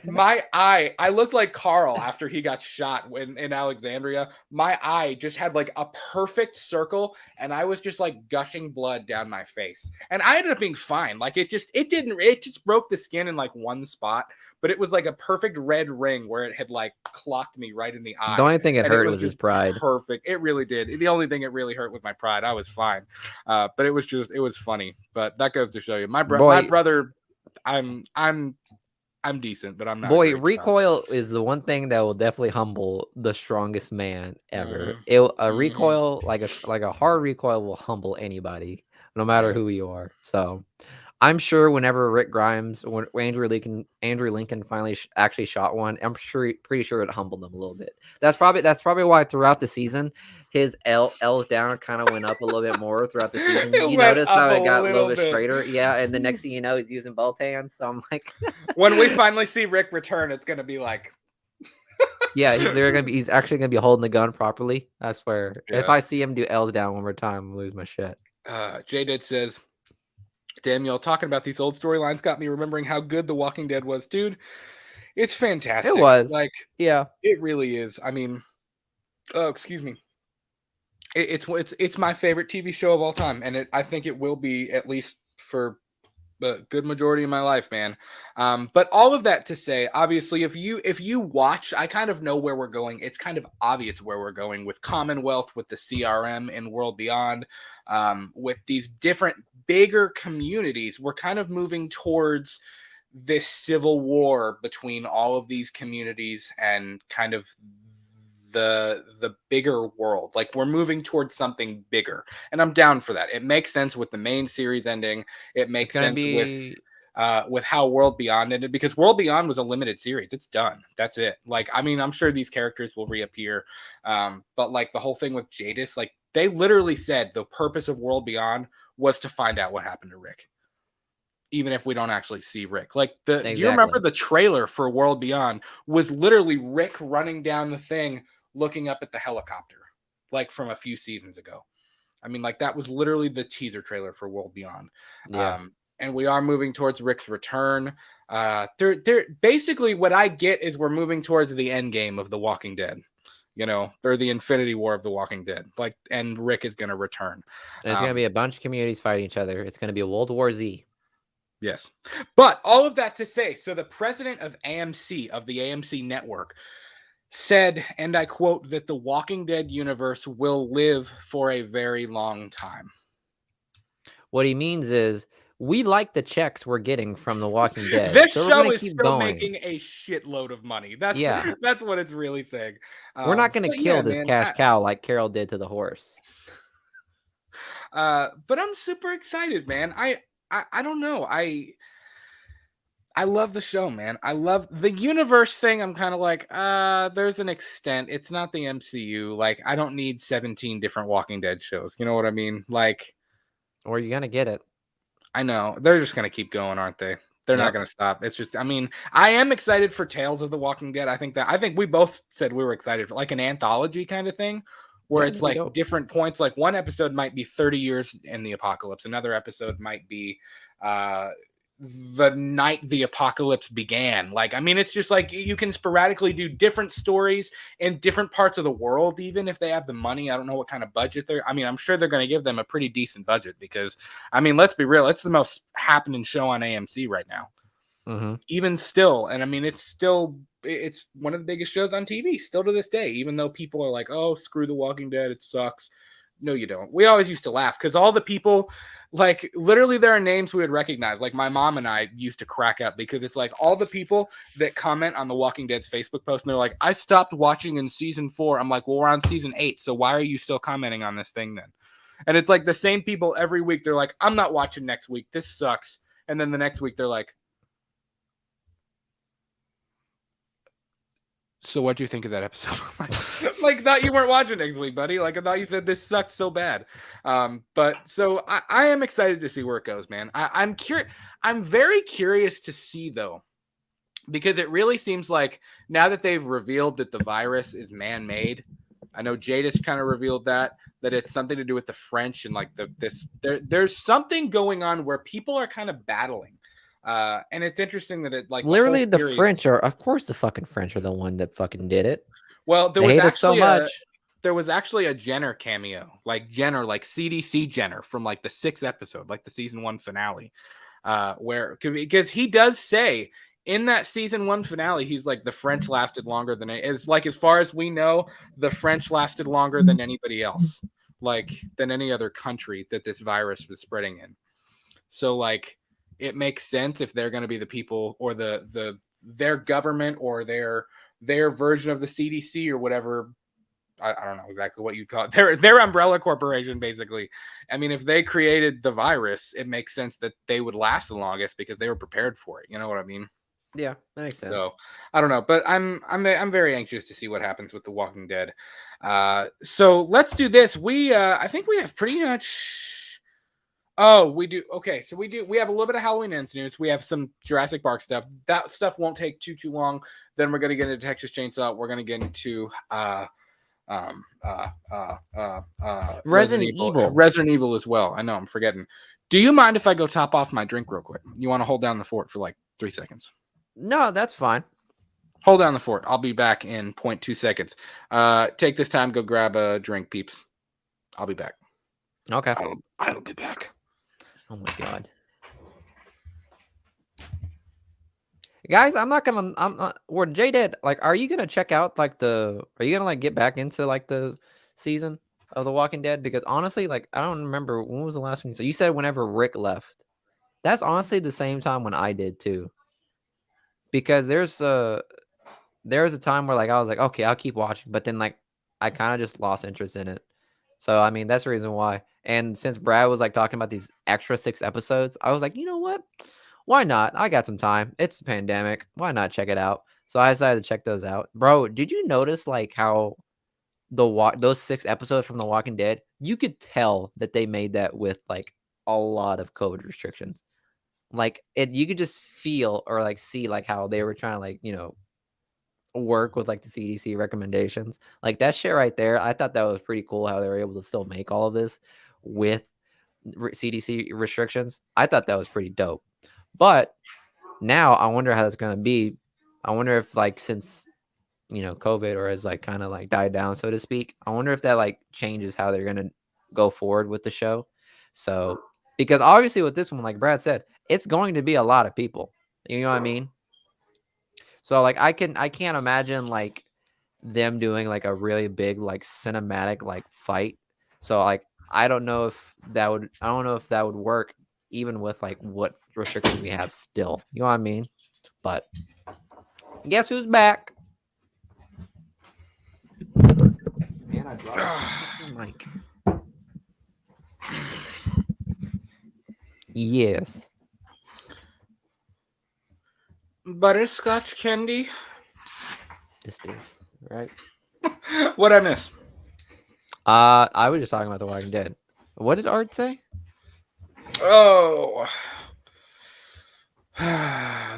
my eye, I looked like Carl after he got shot in Alexandria. My eye just had like a perfect circle, and I was just like gushing blood down my face, and I ended up being fine. Like it just broke the skin in like one spot, but it was like a perfect red ring where it had like clocked me right in the eye. The only thing it hurt was his pride. Perfect. It really did. The only thing it really hurt was my pride. I was fine. But it was funny. But that goes to show you my brother, I'm decent, but I'm not. Boy, recoil is the one thing that will definitely humble the strongest man ever. Recoil, like a hard recoil, will humble anybody, no matter who you are. So, I'm sure whenever Rick Grimes, when Andrew Lincoln finally actually shot one, I'm pretty sure it humbled him a little bit. That's probably why throughout the season his L's down kind of went up a little bit more throughout the season. You notice how it got a little bit straighter, yeah. And the next thing you know, he's using both hands. So I'm like, when we finally see Rick return, it's gonna be like, yeah, he's actually gonna be holding the gun properly. I swear. Yeah. If I see him do L's down one more time, I'm gonna lose my shit. J-Det says, damn, y'all talking about these old storylines got me remembering how good The Walking Dead was, dude. It's fantastic. It was. Yeah, it really is. I mean, excuse me. It's my favorite TV show of all time, and I think it will be, at least for the good majority of my life, man. But all of that to say, obviously, if you watch, I kind of know where we're going. It's kind of obvious where we're going with Commonwealth, with the CRM and World Beyond, with these different bigger communities. We're kind of moving towards this civil war between all of these communities and kind of the bigger world. Like we're moving towards something bigger, and I'm down for that. It makes sense with the main series ending. It makes sense with with how World Beyond ended, because World Beyond was a limited series. It's done. That's it. Like, I mean, I'm sure these characters will reappear. But like the whole thing with Jadis, like they literally said the purpose of World Beyond was to find out what happened to Rick. Even if we don't actually see Rick. Like do you remember the trailer for World Beyond was literally Rick running down the thing, looking up at the helicopter, like from a few seasons ago. I mean, like that was literally the teaser trailer for World Beyond. Yeah. And we are moving towards Rick's return. They're basically what I get is we're moving towards the end game of The Walking Dead, you know, or the Infinity War of The Walking Dead. Like, and Rick is going to return. There's going to be a bunch of communities fighting each other. It's going to be a World War Z. Yes. But all of that to say, so the president of AMC, of the AMC network, said, and I quote, that the Walking Dead universe will live for a very long time. What he means is we like the checks we're getting from The Walking Dead. This so show is still making a shitload of money. That's what it's really saying. We're not going to kill this cash cow like Carol did to the horse. But I'm super excited, man. I don't know. I love the show, man. I love the universe thing. I'm kind of like, there's an extent. It's not the MCU. Like, I don't need 17 different Walking Dead shows. You know what I mean? Like, or you're gonna get it. I know. They're just gonna keep going, aren't they? They're not gonna stop. It's just, I mean, I am excited for Tales of the Walking Dead. I think we both said we were excited for like an anthology kind of thing, where it's like different points. Like one episode might be 30 years in the apocalypse. Another episode might be the night the apocalypse began. Like, I mean, it's just like you can sporadically do different stories in different parts of the world, even if they have the money. I don't know what kind of budget I'm sure they're going to give them a pretty decent budget because, I mean, let's be real, it's the most happening show on AMC right now. Mm-hmm. Even still. And I mean, it's one of the biggest shows on TV still to this day, even though people are like, oh, screw The Walking Dead, it sucks. No, you don't. We always used to laugh because all the people, like, literally there are names we would recognize. Like, my mom and I used to crack up because it's like all the people that comment on The Walking Dead's Facebook post, and they're like, I stopped watching in season 4. I'm like, well, we're on season 8, so why are you still commenting on this thing then? And it's like the same people every week. They're like, I'm not watching next week. This sucks. And then the next week, they're like, so what do you think of that episode? Like, thought you weren't watching next week, buddy. Like, I thought you said this sucked so bad. But so I am excited to see where it goes, man. I'm curious. I'm very curious to see, though, because it really seems like now that they've revealed that the virus is man-made, I know Jadis kind of revealed that it's something to do with the French and like there's something going on where people are kind of battling. And it's interesting that it like literally the French are, of course, the fucking French are the one that fucking did it. Well, there was actually a Jenner cameo, like Jenner, like CDC Jenner from like the 6th episode, like the season 1 finale, because he does say in that season 1 finale, he's like the French lasted longer than it's like, as far as we know, the French lasted longer than anybody else, like than any other country that this virus was spreading in. So like, it makes sense if they're going to be the people or their government or their version of the CDC or whatever. I don't know exactly what you call it. Their umbrella corporation, basically. I mean, if they created the virus, it makes sense that they would last the longest because they were prepared for it. You know what I mean? Yeah, that makes sense. So I don't know, but I'm very anxious to see what happens with The Walking Dead. So let's do this. I think we have pretty much. Oh, we do. Okay, so we have a little bit of Halloween Ends news. We have some Jurassic Park stuff. That stuff won't take too long. Then we're gonna get into Texas Chainsaw. We're gonna get into Resident Evil as well. I know, I'm forgetting. Do you mind if I go top off my drink real quick? You want to hold down the fort for like 3 seconds? No, that's fine. Hold down the fort. I'll be back in 0.2 seconds. Take this time, go grab a drink, peeps. I'll be back. Okay. I'll be back. Oh my god. Guys, or Jay did, like, are you gonna check out like are you gonna like get back into like the season of The Walking Dead? Because honestly, like, I don't remember when was the last one. So you said whenever Rick left. That's honestly the same time when I did too. Because there's a time where like I was like, okay, I'll keep watching, but then like I kind of just lost interest in it. So I mean, that's the reason why. And since Brad was like talking about these extra 6 episodes, I was like, you know what? why not? I got some time. It's a pandemic. Why not check it out? So I decided to check those out. Bro, did you notice like how those 6 episodes from The Walking Dead, you could tell that they made that with like a lot of COVID restrictions. Like you could just feel or like see like how they were trying to like, work with like the CDC recommendations. Like that shit right there, I thought that was pretty cool how they were able to still make all of this with CDC restrictions. I thought that was pretty dope. But now I wonder how that's going to be. I wonder if like since COVID or has like kind of like died down, so to speak, I wonder if that like changes how they're going to go forward with the show. So because obviously with this one, like Brad said, it's going to be a lot of people. You know what I mean? So like I can't imagine like them doing like a really big like cinematic like fight. So like I don't know if that would work even with like what restrictions we have still. You know what I mean? But guess who's back? Man, I dropped the mic. Yes. Butterscotch candy. This dude, right? What'd I miss? I was just talking about The Walking Dead. What did Art say? Oh.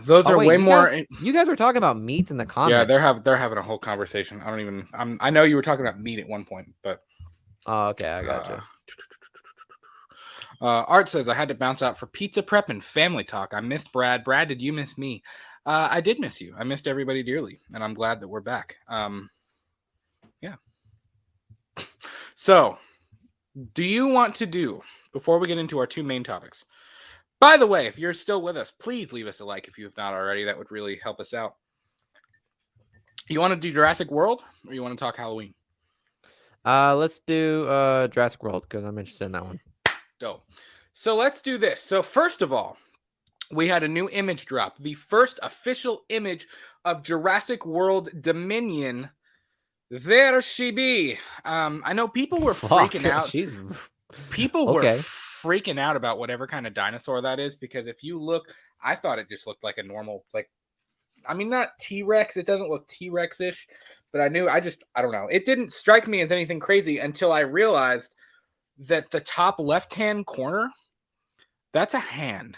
Those are way more. You guys were talking about meat in the comments. Yeah, they're having a whole conversation. I know you were talking about meat at one point, but. Oh, okay, I gotcha. Art says I had to bounce out for pizza prep and family talk. I missed Brad. Brad, did you miss me? I did miss you. I missed everybody dearly, and I'm glad that we're back. Yeah. So, do you want to do, before we get into our 2 main topics? By the way, if you're still with us, please leave us a like if you have not already. That would really help us out. You want to do Jurassic World, or you want to talk Halloween? Let's do Jurassic World, because I'm interested in that one. Dope. So let's do this. So first of all, we had a new image drop. The first official image of Jurassic World Dominion. There she be. I know people were freaking out. People were freaking out about whatever kind of dinosaur that is, because if you look, I thought it just looked like a normal, not T-Rex. It doesn't look T-Rex-ish, but I don't know. It didn't strike me as anything crazy until I realized that the top left-hand corner, that's a hand.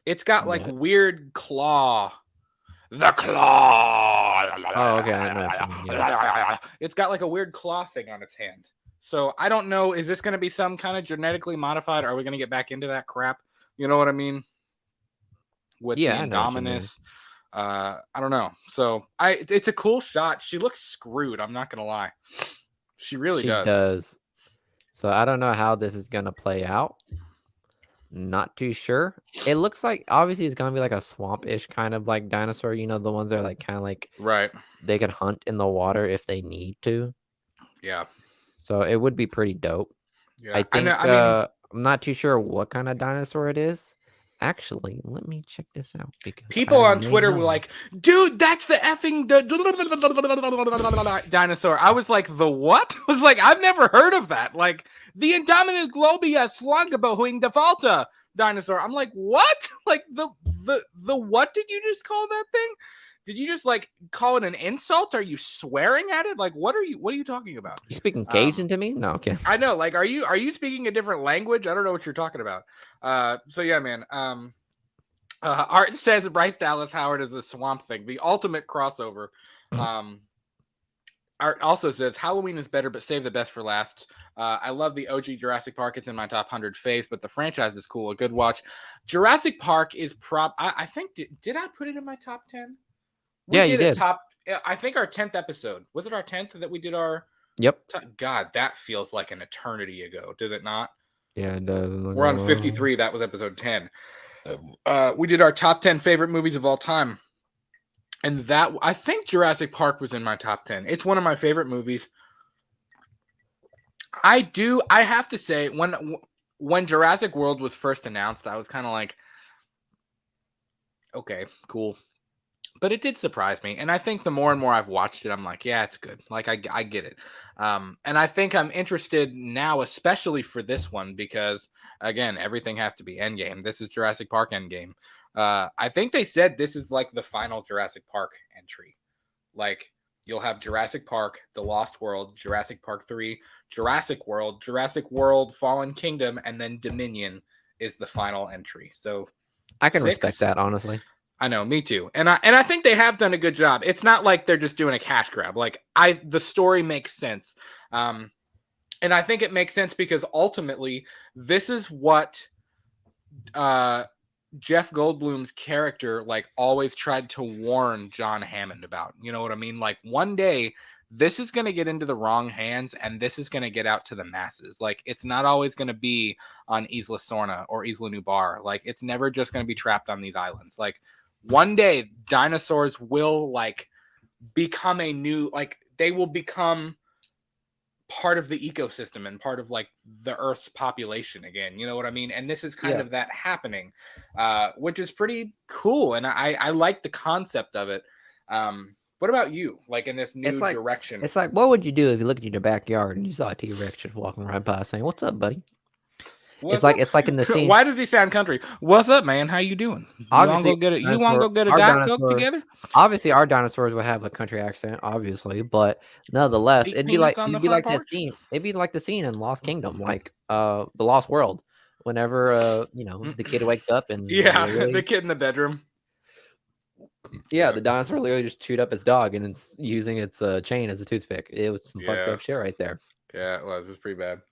It's got like weird claw. The claw. Oh, okay. I know. Yeah. It's got like a weird claw thing on its hand. So I don't know. Is this going to be some kind of genetically modified? Are we going to get back into that crap? You know what I mean? With the Indominus. I don't know. So it's a cool shot. She looks screwed. I'm not going to lie. She really does. So I don't know how this is going to play out. Not too sure. It looks like obviously it's gonna be like a swamp-ish kind of like dinosaur. The ones that are like kind of like they can hunt in the water if they need to. Yeah. So it would be pretty dope. Yeah. I think I'm not too sure what kind of dinosaur it is. Actually, let me check this out because people on Twitter were like, "Dude, that's the effing dinosaur." I was like, "The what?" I was like, "I've never heard of that." Like the Indominus globia sluggaboing defaulta dinosaur. I'm like, "What?" Like the what did you just call that thing? Did you just like call it an insult? Are you swearing at it? Like, what are you talking about? You speaking Cajun to me? No, okay. I know. Like, are you speaking a different language? I don't know what you're talking about. So yeah, man. Art says Bryce Dallas Howard is the Swamp Thing, the ultimate crossover. Art also says Halloween is better, but save the best for last. I love the OG Jurassic Park. It's in my top 100 face, but the franchise is cool. A good watch. Jurassic Park is I think did I put it in my top 10? You did. I think our 10th episode. Was it our 10th that we did our... Yep. God, that feels like an eternity ago. Does it not? Yeah, it does. We're on 53. That was episode 10. We did our top 10 favorite movies of all time. And that... I think Jurassic Park was in my top 10. It's one of my favorite movies. I have to say, when Jurassic World was first announced, I was kind of like, okay, cool. But it did surprise me, and I think the more and more I've watched it, I'm like, yeah, it's good. Like I get it, and I think I'm interested now, especially for this one, because again, everything has to be Endgame. This is Jurassic Park Endgame. I think they said this is like the final Jurassic Park entry. Like you'll have Jurassic Park, The Lost World, Jurassic Park 3, Jurassic World, Fallen Kingdom, and then Dominion is the final entry. So I can 6. respect that, honestly. I know, me too. And I think they have done a good job. It's not like they're just doing a cash grab. Like the story makes sense. And I think it makes sense because ultimately this is what Jeff Goldblum's character like always tried to warn John Hammond about. You know what I mean? Like one day this is going to get into the wrong hands and this is going to get out to the masses. Like it's not always going to be on Isla Sorna or Isla Nublar. Like it's never just going to be trapped on these islands. Like one day dinosaurs will like become a new, like they will become part of the ecosystem and part of like the Earth's population again. You know what I mean? And this is kind of that happening, which is pretty cool. And I like the concept of it. What about you? Like in this new direction? It's like, what would you do if you looked in your backyard and you saw a T-Rex just walking right by saying, "What's up, buddy?" It's like in the scene. Why does he sound country? What's up, man? How you doing? You want to go get a Diet Coke together? Obviously, our dinosaurs would have a country accent, obviously, but nonetheless, it'd be like that scene. It'd be like the scene in Lost Kingdom, like the Lost World, whenever the kid wakes up and the kid in the bedroom. Yeah, the dinosaur literally just chewed up its dog and it's using its chain as a toothpick. It was some fucked up shit right there. Yeah, it was pretty bad.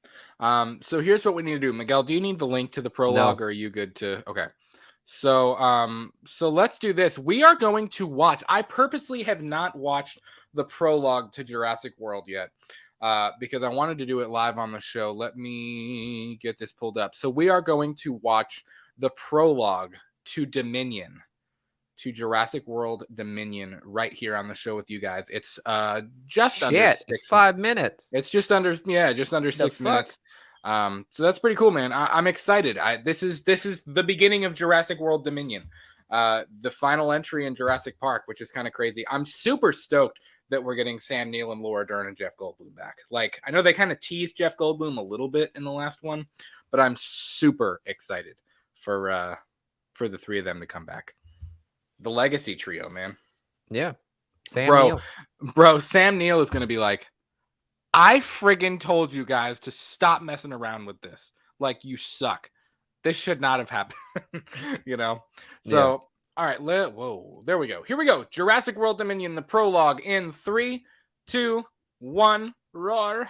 So here's what we need to do. Miguel, do you need the link to the prologue or are you good to? Okay. So let's do this. We are going to watch. I purposely have not watched the prologue to Jurassic World yet because I wanted to do it live on the show. Let me get this pulled up. So we are going to watch the prologue to Dominion. To Jurassic World Dominion right here on the show with you guys. It's just under 5 minutes. It's just under 6 minutes. So that's pretty cool, man. I'm excited. This is the beginning of Jurassic World Dominion, the final entry in Jurassic Park, which is kind of crazy. I'm super stoked that we're getting Sam Neill and Laura Dern and Jeff Goldblum back. Like I know they kind of teased Jeff Goldblum a little bit in the last one, but I'm super excited for the three of them to come back. The legacy trio, man. Yeah. Bro, Sam Neill is going to be like, I friggin' told you guys to stop messing around with this. Like, you suck. This should not have happened. So, all right. Whoa, there we go. Here we go. Jurassic World Dominion, the prologue in 3, 2, 1, roar.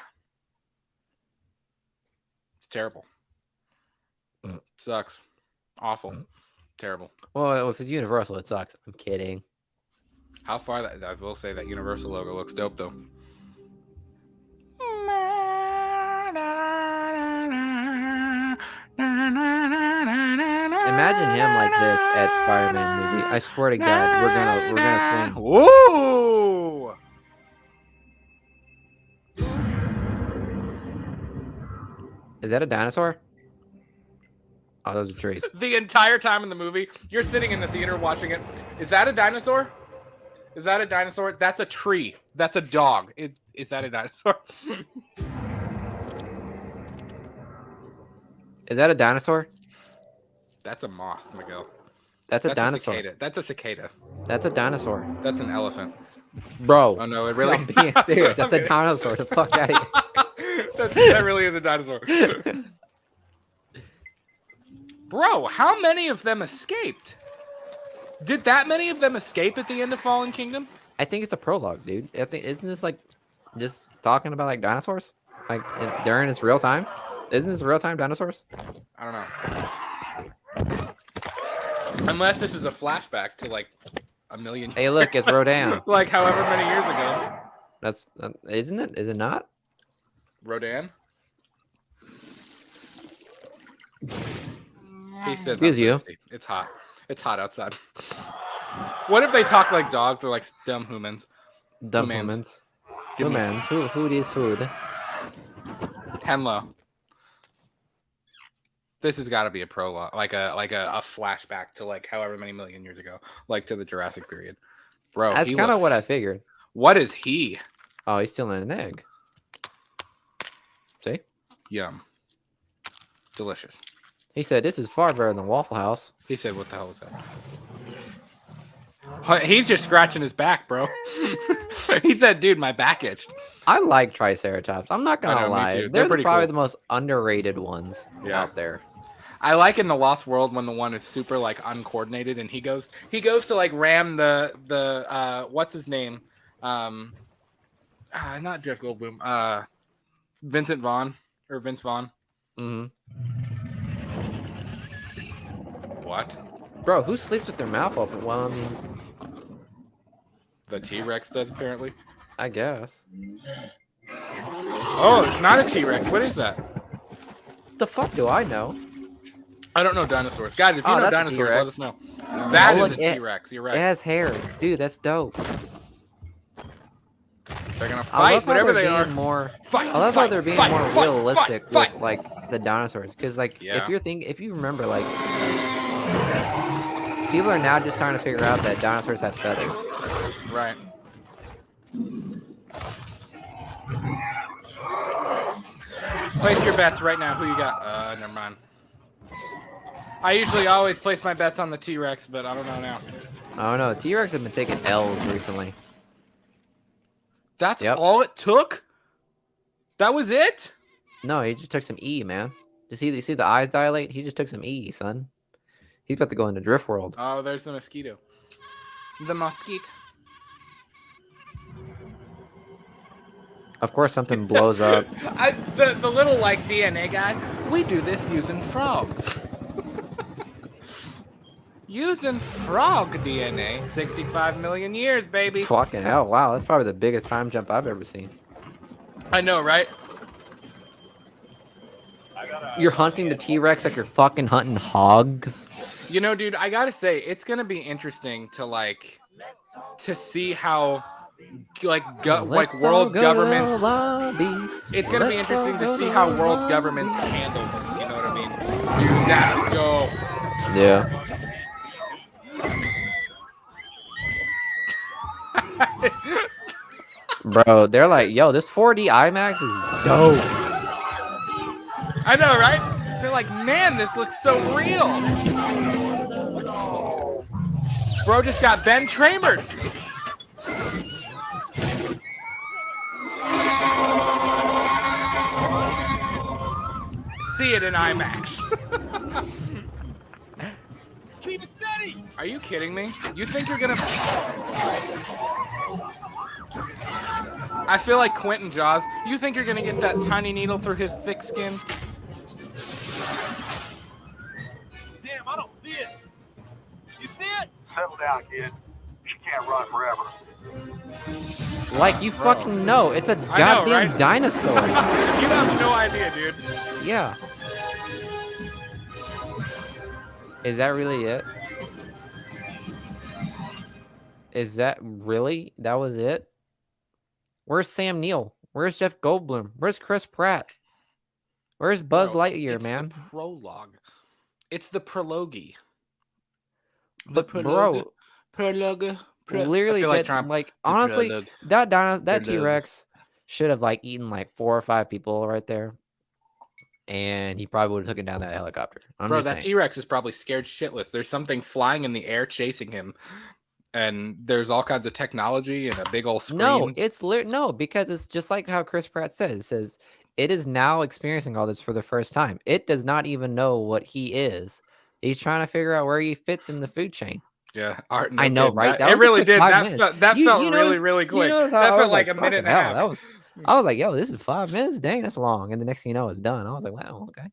It's terrible. Sucks. Awful. Terrible. Well, if it's Universal, it sucks. I'm kidding. How far that I will say that Universal logo looks dope though. Imagine him like this at Spider-Man movie. I swear to God, we're gonna swing. Woo! Is that a dinosaur? Oh, those are trees. The entire time in the movie, you're sitting in the theater watching it. Is that a dinosaur? Is that a dinosaur? That's a tree. That's a dog. Is that a dinosaur? Is that a dinosaur? That's a moth, Miguel. That's a dinosaur. That's a cicada. That's a dinosaur. That's an elephant. Bro. Oh, no, it really... I'm being serious. That's a dinosaur. The fuck out of here. That really is a dinosaur. Bro, how many of them escaped? Did that many of them escape at the end of Fallen Kingdom? I think it's a prologue, dude. Isn't this like just talking about like dinosaurs? Like during its real time? Isn't this real time dinosaurs? I don't know. Unless this is a flashback to like a million. Hey, look, it's Rodan. Like however many years ago. That's isn't it? Is it not? Rodan. He says, excuse you. It's hot. It's hot outside. What if they talk like dogs or like dumb humans? Dumb humans. Humans. Who needs food? Henlo. This has got to be a prologue, like a flashback to like however many million years ago, like to the Jurassic period. Bro, that's kind of what I figured. What is he? Oh, he's still in an egg. See? Yum. Delicious. He said, "This is far better than Waffle House." He said, "What the hell was that?" He's just scratching his back, bro. He said, "Dude, my back itched." I like Triceratops. I'm not gonna lie. They're probably the most underrated ones out there. I like in the Lost World when the one is super like uncoordinated and he goes to like ram the what's his name? Not Jeff Goldblum. Vince Vaughn. Mm-hmm. What? Bro, who sleeps with their mouth open? Well, I mean, the T-Rex does apparently. I guess. Oh, it's not a T-Rex. What is that? The fuck do I know? I don't know dinosaurs. Guys, if you know dinosaurs, let us know. That is a T-Rex. You're right. It has hair. Dude, that's dope. They're gonna fight, whatever they are. I love how they're being more realistic with like the dinosaurs, because like if you remember, like people are now just trying to figure out that dinosaurs have feathers. Right. Place your bets right now. Who you got? Never mind. I usually always place my bets on the T-Rex, but I don't know now. I don't know. T-Rex have been taking L's recently. That's all it took? That was it? No, he just took some E, man. You see the eyes dilate? He just took some E, son. He's about to go into Drift World. Oh, there's the mosquito. The mosquito. Of course, something blows up. The little like DNA guy. We do this using frogs. Using frog DNA. 65 million years, baby. Fucking hell! Wow, that's probably the biggest time jump I've ever seen. I know, right? You're hunting the T-Rex like you're fucking hunting hogs. You know, dude, I gotta say, it's gonna be interesting to see how world governments. It's gonna be interesting to see how world governments handle this. You know what I mean? Dude, that's dope. Yeah. Bro, they're like, yo, this 4D IMAX is dope. I know, right? They're like, man, this looks so real. Bro just got Ben Tramered. See it in IMAX. Keep it steady. Are you kidding me? You think you're gonna... I feel like Quentin Jaws. You think you're gonna get that tiny needle through his thick skin? Damn, I don't see it. You see it? Settle down, kid. She can't run forever. Like you fucking know, it's a goddamn dinosaur. You have no idea, dude. Yeah. Is that really it? Is that really? That was it? Where's Sam Neill? Where's Jeff Goldblum? Where's Chris Pratt? Where's Buzz Lightyear, man? The prologue. It's the prologue. But bro, prologue. Literally, like honestly, that T-Rex should have like eaten like 4 or 5 people right there, and he probably would have taken down that helicopter. Bro, that T-Rex is probably scared shitless. There's something flying in the air chasing him, and there's all kinds of technology and a big old screen. No, no, because it's just like how Chris Pratt says. It says it is now experiencing all this for the first time. It does not even know what he is. He's trying to figure out where he fits in the food chain. Yeah, I know, right? It really did. That felt really quick. That felt like a minute and a half. I was like, yo, this is 5 minutes. Dang, that's long. And the next thing you know, it's done. I was like, wow, okay.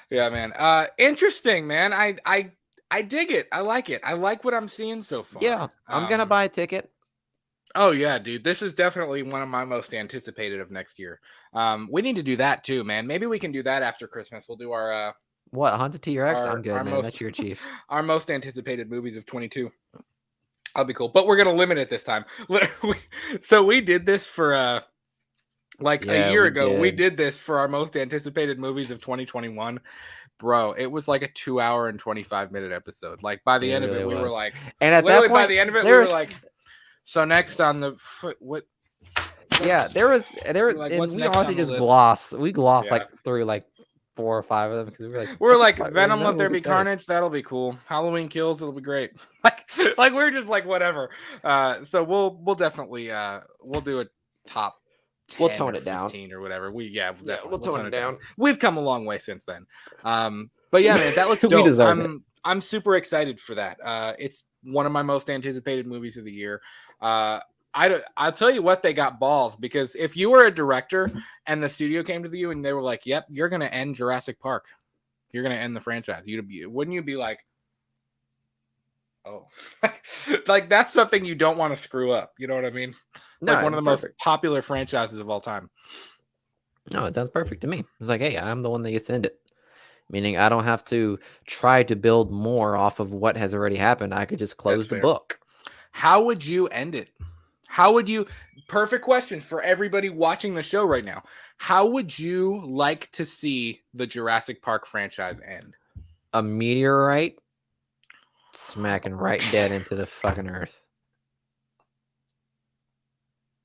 Yeah, man. Interesting, man. I dig it. I like it. I like what I'm seeing so far. Yeah, I'm gonna buy a ticket. Oh yeah, dude. This is definitely one of my most anticipated of next year. We need to do that too, man. Maybe we can do that after Christmas. We'll do our what, Haunted T-Rex? I'm good, man. That's your chief. Our most anticipated movies of 22. That'll be cool. But we're gonna limit it this time. So we did this for a year ago. We did this for our most anticipated movies of 2021. Bro, it was like a 2 hour and 25-minute episode. Like by the end of it, we were like, and at literally that point, by the end of it, we were like, so next on the what? Yeah, there was, Like, and what's we next honestly on the just list? glossed. We glossed Yeah. like through like 4 or 5 of them because we were like, We were what the like, fuck? Venom, There's Let There nothing we Be could say. Carnage. That'll be cool. Halloween Kills. It'll be great. Like we're just like whatever. So we'll definitely we'll do a top 10 We'll tone or it down. 15 or whatever. We'll tone it down. We've come a long way since then. But yeah, man, that looks We dope. deserve it. I'm super excited for that. It's one of my most anticipated movies of the year. I'll tell you what, they got balls, because if you were a director and the studio came to you and they were like, "Yep, you're gonna end Jurassic Park. You're gonna end the franchise." Wouldn't you be like, "Oh," like that's something you don't want to screw up. You know what I mean? It's like one of the most popular franchises of all time. No, it sounds perfect to me. It's like, hey, I'm the one that gets to end it. Meaning I don't have to try to build more off of what has already happened. I could just close the book. How would you end it? How would you? Perfect question for everybody watching the show right now. How would you like to see the Jurassic Park franchise end? A meteorite smacking right dead into the fucking earth.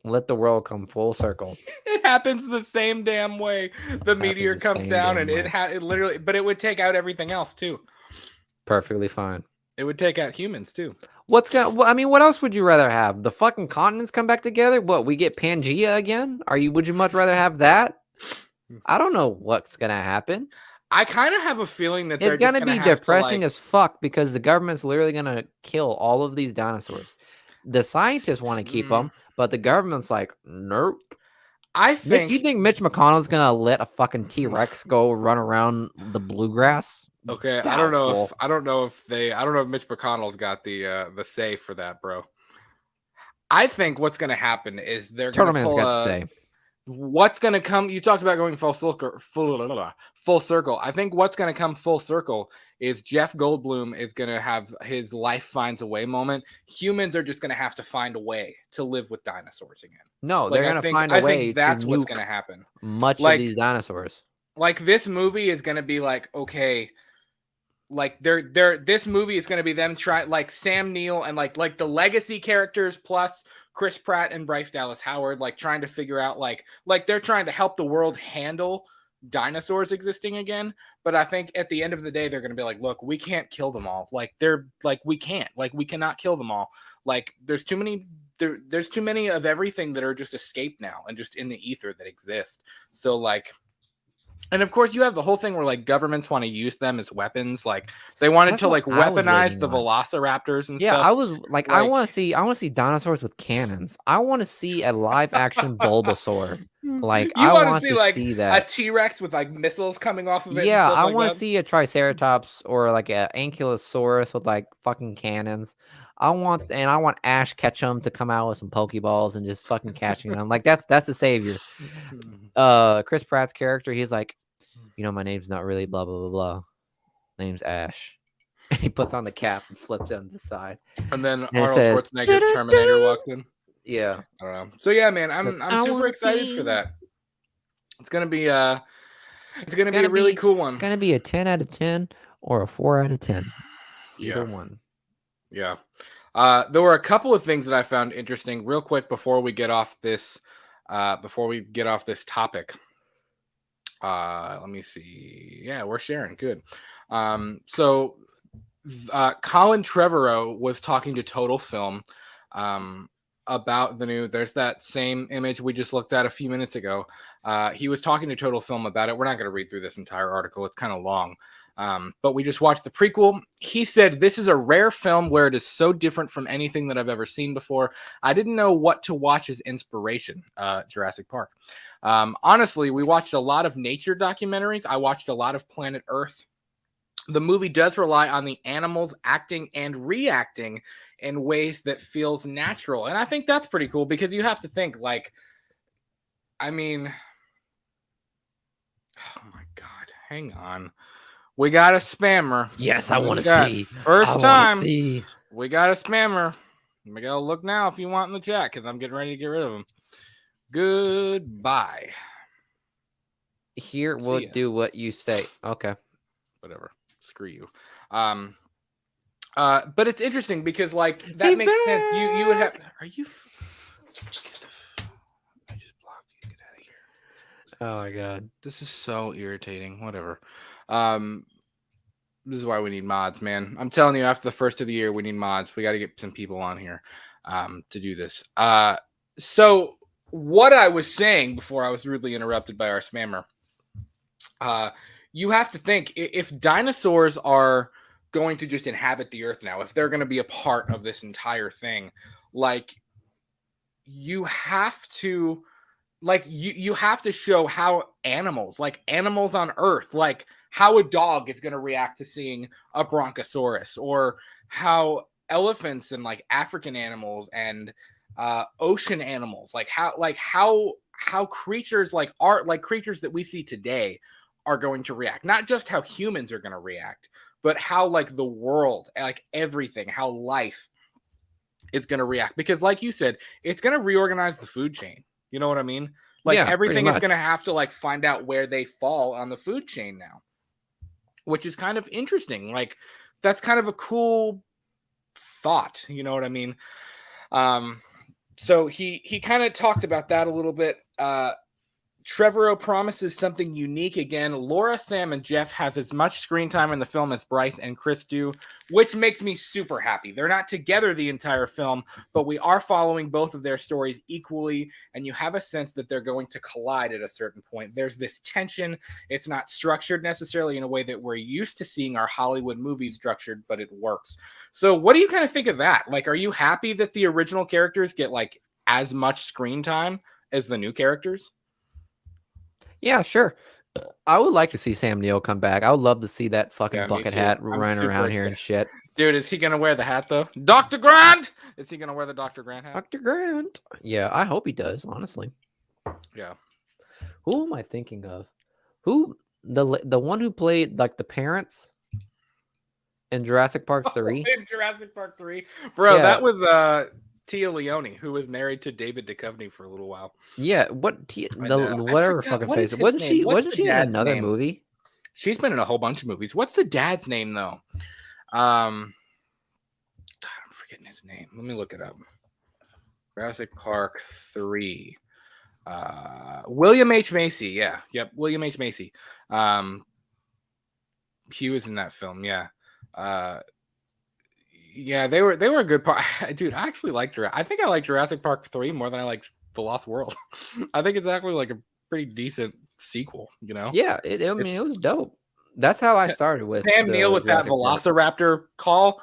Let the world come full circle. It happens the same damn way. The meteor comes down and it literally, but it would take out everything else too. Perfectly fine. It would take out humans too. What else would you rather have? The fucking continents come back together? What, we get Pangea again? Would you much rather have that? I don't know what's gonna happen. I kind of have a feeling that it's gonna be depressing as fuck, because the government's literally gonna kill all of these dinosaurs. The scientists want to keep them, but the government's like, nope. Do you think Mitch McConnell's gonna let a fucking T-Rex go run around the bluegrass? Okay, Doubtful. I don't know if Mitch McConnell's got the say for that, bro. I think what's gonna happen is they're gonna pull got the say. What's gonna come? You talked about going full circle. I think what's gonna come full circle is Jeff Goldblum is gonna have his life finds a way moment. Humans are just gonna have to find a way to live with dinosaurs again. No, they're gonna find a way. I think that's what's gonna happen. Much of these dinosaurs. Like this movie is gonna be like, okay, like this movie is gonna be them trying, like Sam Neill and like the legacy characters plus Chris Pratt and Bryce Dallas Howard, like trying to figure out like they're trying to help the world handle dinosaurs existing again. But I think at the end of the day, they're going to be like, look, we can't kill them all. Like we cannot kill them all. Like there's too many of everything that are just escaped now and just in the ether that exist. So like, and of course you have the whole thing where like governments want to use them as weapons. Like they wanted to like weaponize the velociraptors and stuff. Yeah, I was like, I want to see dinosaurs with cannons. I want to see a live action Bulbasaur. Like I want to see like a T-Rex with like missiles coming off of it. Yeah, I want to see a Triceratops or like a Ankylosaurus with like fucking cannons. I want Ash Ketchum to come out with some Pokeballs and just fucking catching them. Like that's the savior. Chris Pratt's character, he's like, my name's not really blah blah blah blah. Name's Ash. And he puts on the cap and flips it on the side. And then Arnold Schwarzenegger's Terminator walks in. Yeah. I don't know. So yeah, man, I'm super excited for that. It's gonna be a really cool one. Gonna be a 10 out of 10 or a 4 out of 10. Either one. Yeah. There were a couple of things that I found interesting real quick before we get off this topic. Let me see. Yeah, we're sharing. Good. So Colin Trevorrow was talking to Total Film about the new, there's that same image we just looked at a few minutes ago. He was talking to Total Film about it. We're not going to read through this entire article. It's kind of long. But we just watched the prequel. He said, this is a rare film where it is so different from anything that I've ever seen before. I didn't know what to watch as inspiration, Jurassic Park. Honestly, we watched a lot of nature documentaries. I watched a lot of Planet Earth. The movie does rely on the animals acting and reacting in ways that feels natural. And I think that's pretty cool because you have to think like, I mean, oh my God, hang on. We got a spammer. Yes, I want to see. First time. We got a spammer. We got to look now if you want in the chat because I'm getting ready to get rid of him. Goodbye. Here, we'll do what you say. Okay. whatever. Screw you. But it's interesting because like that makes sense. You would have. Are you? I just blocked you. Get out of here. Oh my god, this is so irritating. Whatever. This is why we need mods, man. I'm telling you, after the first of the year, we need mods. We got to get some people on here to do this. So what I was saying before I was rudely interrupted by our spammer, you have to think if dinosaurs are going to just inhabit the earth now, if they're going to be a part of this entire thing, like you have to you have to show how animals on earth, like how a dog is going to react to seeing a bronchosaurus, or how elephants and like African animals and ocean animals, how creatures creatures that we see today are going to react. Not just how humans are going to react, but how like the world, like everything, how life is going to react. Because like you said, it's going to reorganize the food chain. You know what I mean? Like everything is going to have to like find out where they fall on the food chain now, which is kind of interesting. Like that's kind of a cool thought. You know what I mean? So he kind of talked about that a little bit. Trevorrow promises something unique again. Laura, Sam, and Jeff have as much screen time in the film as Bryce and Chris do, which makes me super happy. They're not together the entire film, but we are following both of their stories equally, and you have a sense that they're going to collide at a certain point. There's this tension. It's not structured necessarily in a way that we're used to seeing our Hollywood movies structured, but it works. So what do you kind of think of that? Like, are you happy that the original characters get like as much screen time as the new characters? Yeah, sure. I would like to see Sam Neill come back. I would love to see that fucking bucket hat running around here and shit. Dude, is he going to wear the hat, though? Dr. Grant! Is he going to wear the Dr. Grant hat? Dr. Grant. Yeah, I hope he does, honestly. Yeah. Who am I thinking of? Who? The one who played, like, the parents in Jurassic Park 3? In Jurassic Park 3? Bro, yeah. That was Tia Leone, who was married to David Duchovny for a little while. Yeah, whatever fucking face. Wasn't she in another movie? She's been in a whole bunch of movies. What's the dad's name though? I'm forgetting his name. Let me look it up. Jurassic Park 3. William H. Macy. Yeah. Yep. William H. Macy. He was in that film. Yeah. Yeah, they were a good part. Dude, I actually liked I think I like Jurassic Park 3 more than I like The Lost World. I think it's actually like a pretty decent sequel, you know? Yeah, it was dope. That's how I started with Sam Neill with Jurassic that Velociraptor call.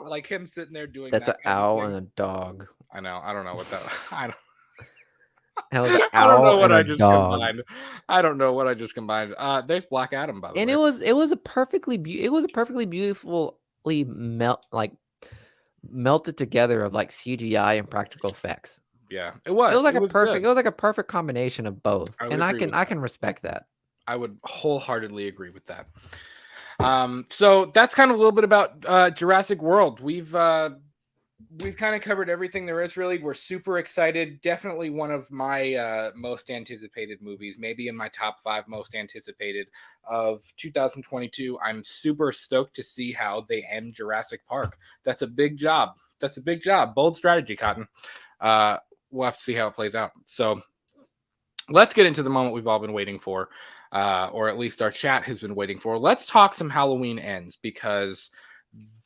Like him sitting there doing that's that. That's an owl and a dog. I know. I don't know what that That was an owl I don't know what I just combined. I don't know what I just combined. There's Black Adam, by the way. And it was a perfectly beautifully melted together of like CGI and practical effects. Yeah, it was. It was like a perfect combination of both, and I can respect that. I would wholeheartedly agree with that. So that's kind of a little bit about Jurassic World. We've kind of covered everything there is, really. We're super excited. Definitely one of my most anticipated movies, maybe in my top 5 most anticipated of 2022. I'm super stoked to see how they end Jurassic Park. That's a big job. Bold strategy, Cotton. We'll have to see how it plays out. So let's get into the moment we've all been waiting for, or at least our chat has been waiting for. Let's talk some Halloween Ends, because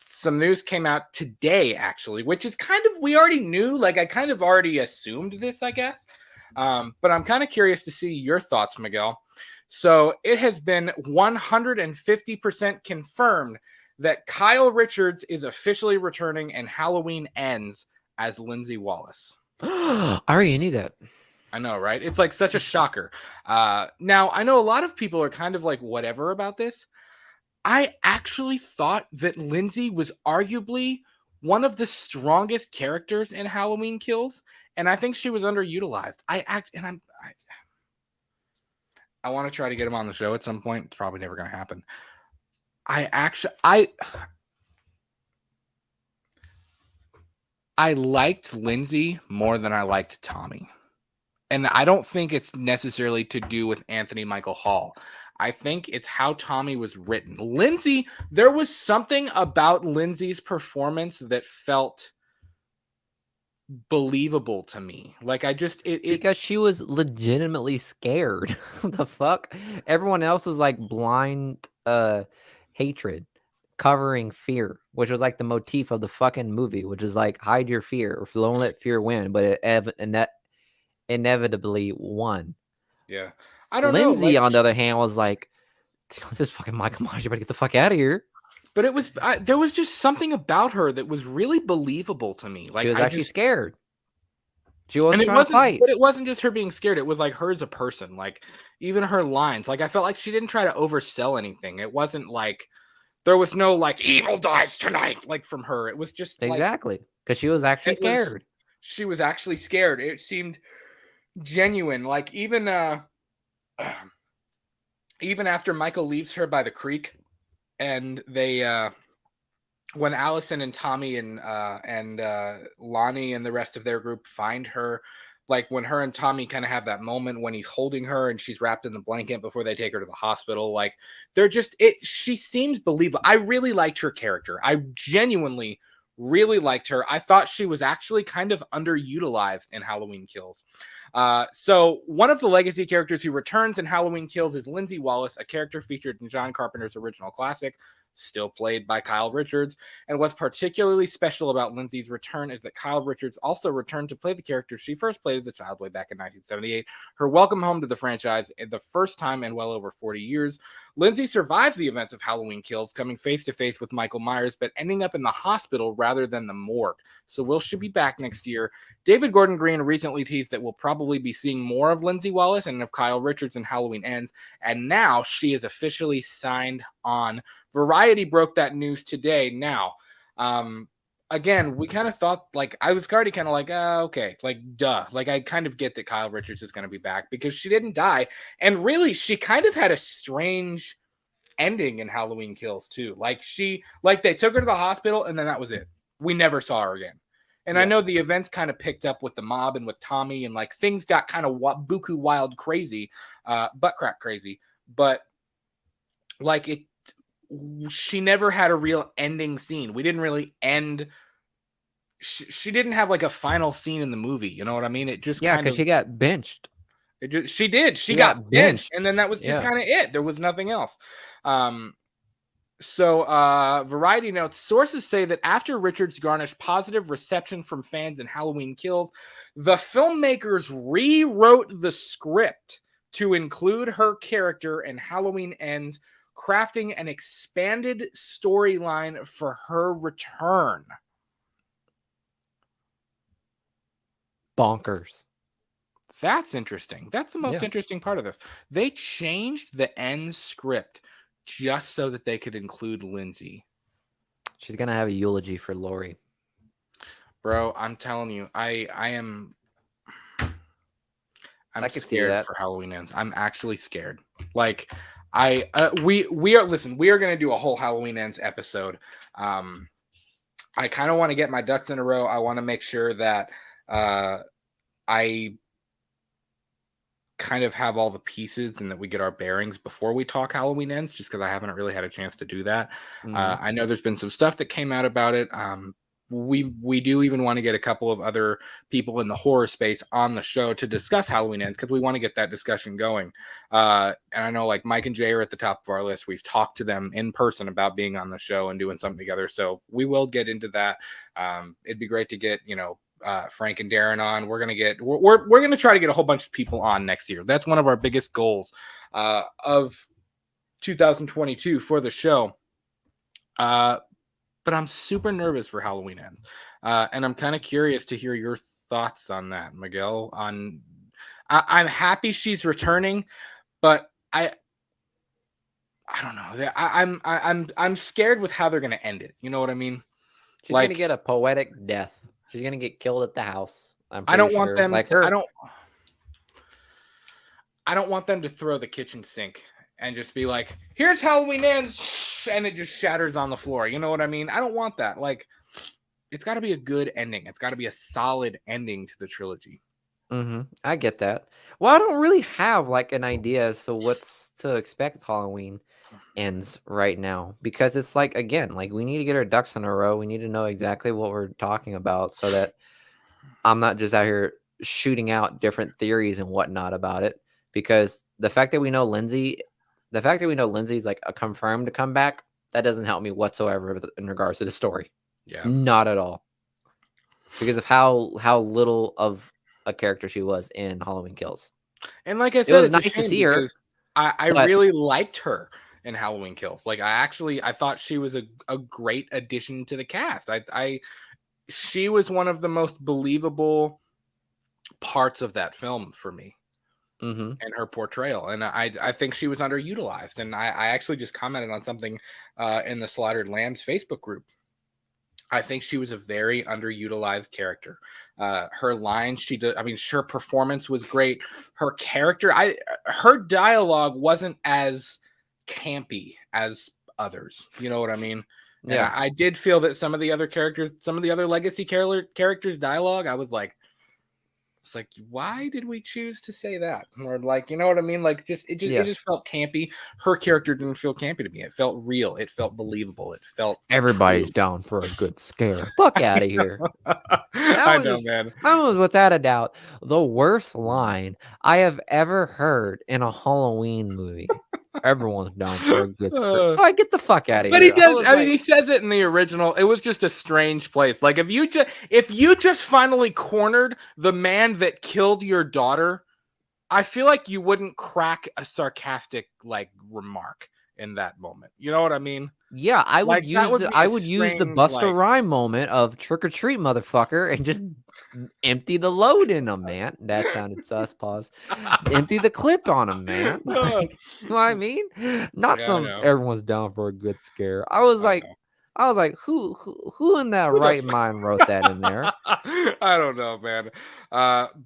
some news came out today, actually, which is kind of, we already knew, like I kind of already assumed this, I guess. But I'm kind of curious to see your thoughts, Miguel. So it has been 150% confirmed that Kyle Richards is officially returning and Halloween Ends as Lindsey Wallace. I already knew that. I know, right? It's like such a shocker. Now, I know a lot of people are kind of like whatever about this. I actually thought that Lindsey was arguably one of the strongest characters in Halloween Kills, and I think she was underutilized. I want to try to get him on the show at some point. It's probably never going to happen. I liked Lindsey more than I liked Tommy. And I don't think it's necessarily to do with Anthony Michael Hall. I think it's how Tommy was written. Lindsey, there was something about Lindsey's performance that felt believable to me. Like I just because she was legitimately scared. The fuck? Everyone else was like blind hatred covering fear, which was like the motif of the fucking movie, which is like hide your fear or don't let fear win, but it inevitably won. Yeah. I don't know. Lindsey, on the other hand, was like, this fucking Michael Myers, you better get the fuck out of here. But it was there was just something about her that was really believable to me. Like she was actually scared. She wasn't trying to fight. But it wasn't just her being scared. It was like her as a person. Like even her lines. Like I felt like she didn't try to oversell anything. It wasn't like there was no like evil dies tonight like from her. It was just exactly because she was actually scared. She was actually scared. It seemed genuine. Like even after Michael leaves her by the creek, and they when Allison and Tommy and Lonnie and the rest of their group find her, like when her and Tommy kind of have that moment when he's holding her and she's wrapped in the blanket before they take her to the hospital, like they're just she seems believable. I really liked her character. I genuinely really liked her. I thought she was actually kind of underutilized in Halloween Kills. So one of the legacy characters who returns in Halloween Kills is Lindsey Wallace, a character featured in John Carpenter's original classic, still played by Kyle Richards. And what's particularly special about Lindsey's return is that Kyle Richards also returned to play the character she first played as a child way back in 1978, her welcome home to the franchise in the first time in well over 40 years. Lindsey survives the events of Halloween Kills, coming face to face with Michael Myers, but ending up in the hospital rather than the morgue. So will she be back next year? David Gordon Green recently teased that we'll probably be seeing more of Lindsey Wallace and of Kyle Richards in Halloween Ends, and now she is officially signed on. Variety broke that news today. Now, again, we kind of thought, like, I was already kind of like, okay, like, duh. Like, I kind of get that Kyle Richards is going to be back because she didn't die. And really, she kind of had a strange ending in Halloween Kills, too. Like, they took her to the hospital, and then that was it. We never saw her again. And I know the events kind of picked up with the mob and with Tommy, and, like, things got kind of buku wild crazy, butt crack crazy. But, like, she never had a real ending scene. We didn't really end. She didn't have like a final scene in the movie. You know what I mean? It just because she got benched. She did. She got benched, and then that was just kind of it. There was nothing else. So Variety notes, sources say that after Richards garnished positive reception from fans in Halloween Kills, the filmmakers rewrote the script to include her character in Halloween Ends, crafting an expanded storyline for her return. Bonkers. That's interesting. That's the most interesting part of this. They changed the end script just so that they could include Lindsey. She's gonna have a eulogy for Laurie. Bro, I'm telling you, I'm scared for Halloween Ends. I'm actually scared. Like we are going to do a whole Halloween Ends episode. I kind of want to get my ducks in a row. I want to make sure that I kind of have all the pieces and that we get our bearings before we talk Halloween Ends, just because I haven't really had a chance to do that. I know there's been some stuff that came out about it. We do even want to get a couple of other people in the horror space on the show to discuss Halloween Ends, because we want to get that discussion going. And I know like Mike and Jay are at the top of our list. We've talked to them in person about being on the show and doing something together. So we will get into that. It'd be great to get, Frank and Darren on. We're going to try to get a whole bunch of people on next year. That's one of our biggest goals of 2022 for the show. But I'm super nervous for Halloween Ends. And I'm kind of curious to hear your thoughts on that, Miguel. I'm happy she's returning, but I don't know. I'm scared with how they're going to end it. You know what I mean? She's going to get a poetic death. She's going to get killed at the house. I don't want them like her. I don't want them to throw the kitchen sink and just be like, here's Halloween Ends, and it just shatters on the floor. You know what I mean? I don't want that. Like, it's got to be a good ending. It's got to be a solid ending to the trilogy. I get that. Well, I don't really have like an idea as to what's to expect with Halloween ends right now, because it's like, again, like we need to get our ducks in a row. We need to know exactly what we're talking about so that I'm not just out here shooting out different theories and whatnot about it. Because the fact that we know Lindsey's like a confirmed comeback, that doesn't help me whatsoever in regards to the story. Yeah, not at all. Because of how little of a character she was in Halloween Kills. And like I said, it was it's nice to see her. I really liked her in Halloween Kills. Like I thought she was a great addition to the cast. She was one of the most believable parts of that film for me. And her portrayal, and I think she was underutilized. And I actually just commented on something in the Slaughtered Lambs Facebook group. I think she was a very underutilized character. Her lines, her performance was great. Her character, her dialogue wasn't as campy as others. You know what I mean? Yeah. And I did feel that some of the other legacy characters' dialogue, I was like, it's like, why did we choose to say that? Or like, you know what I mean? Like, it just felt campy. Her character didn't feel campy to me. It felt real. It felt believable. It felt everybody's down for a good scare. Fuck out of here. I know, man. That was without a doubt the worst line I have ever heard in a Halloween movie. Everyone's down for a good scare. Get the fuck out of here. But he does. I mean, he says it in the original. It was just a strange place. Like if you just finally cornered the man that killed your daughter, I feel like you wouldn't crack a sarcastic like remark in that moment. You know what I mean? Yeah, I would use the Busta Rhyme moment of trick or treat, motherfucker, and just empty the load in him, man. That sounded sus. Pause. Empty the clip on him, man. Like, you know what I mean? Everyone's down for a good scare. I was like, who in that right mind wrote that in there? I don't know, man.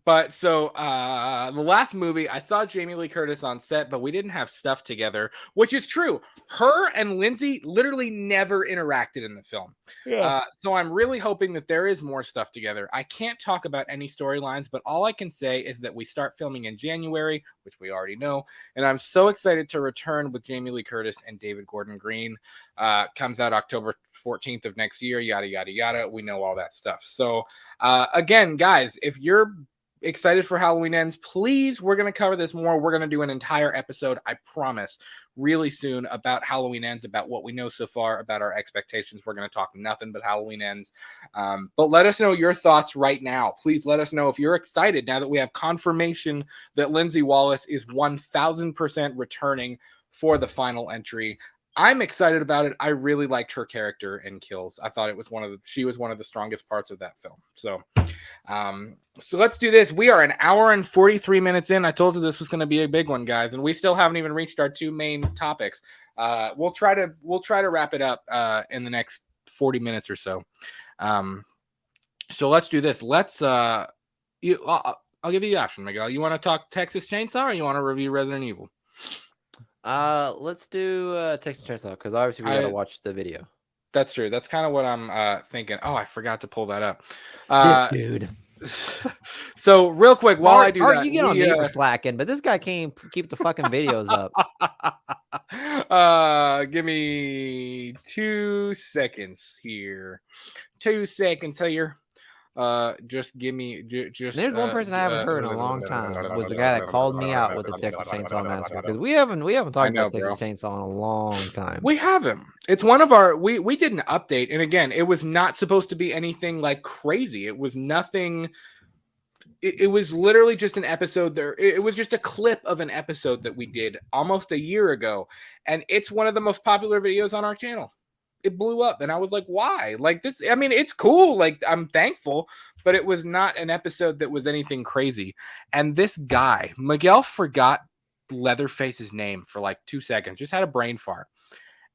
But so the last movie, I saw Jamie Lee Curtis on set, but we didn't have stuff together, which is true. Her and Lindsey literally never interacted in the film. Yeah. So I'm really hoping that there is more stuff together. I can't talk about any storylines, but all I can say is that we start filming in January, which we already know, and I'm so excited to return with Jamie Lee Curtis and David Gordon Green. Comes out October 14th of next year, yada, yada, yada. We know all that stuff. So again, guys, if you're excited for Halloween Ends, please, we're going to cover this more. We're going to do an entire episode, I promise, really soon about Halloween Ends, about what we know so far, about our expectations. We're going to talk nothing but Halloween Ends. But let us know your thoughts right now. Please let us know if you're excited now that we have confirmation that Lindsey Wallace is 1000% returning for the final entry. I'm excited about it. I really liked her character in Kills. I thought she was one of the strongest parts of that film. So let's do this. We are an hour and 43 minutes in. I told you this was going to be a big one, guys, and we still haven't even reached our two main topics. We'll try to wrap it up in the next 40 minutes or so. So let's do this. I'll give you the option, Miguel. You want to talk Texas Chainsaw or you want to review Resident Evil? Let's do Texas Chainsaw, because obviously we gotta watch the video. That's true. That's kind of what I'm thinking. Oh, I forgot to pull that up. This dude. So real quick, while I do that, you get on me for slacking, but this guy can't keep the fucking videos up. Give me 2 seconds here. 2 seconds here. Just give me just. There's one person I haven't heard in a long time. Was the guy that called me out with the Texas Chainsaw Massacre, because we haven't talked about Texas Chainsaw in a long time. We haven't. It's one of our. We did an update, and again, it was not supposed to be anything like crazy. It was nothing. It was literally just an episode there. It was just a clip of an episode that we did almost a year ago, and it's one of the most popular videos on our channel. It blew up, and I was like, why? Like this, I mean, it's cool, like I'm thankful, but it was not an episode that was anything crazy. And this guy, Miguel, forgot Leatherface's name for like 2 seconds, just had a brain fart,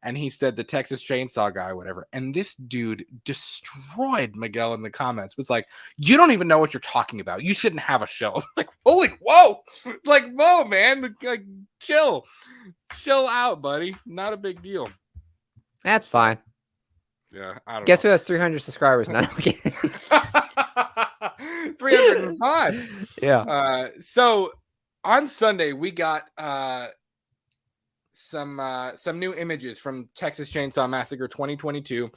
and he said the Texas Chainsaw guy or whatever, and this dude destroyed Miguel in the comments. Was like, you don't even know what you're talking about, you shouldn't have a show. Like, holy whoa, like, whoa, man, like chill out, buddy, not a big deal. That's fine. Yeah, I don't Guess who has 300 subscribers now? 305. Yeah. So on Sunday we got some new images from Texas Chainsaw Massacre 2022.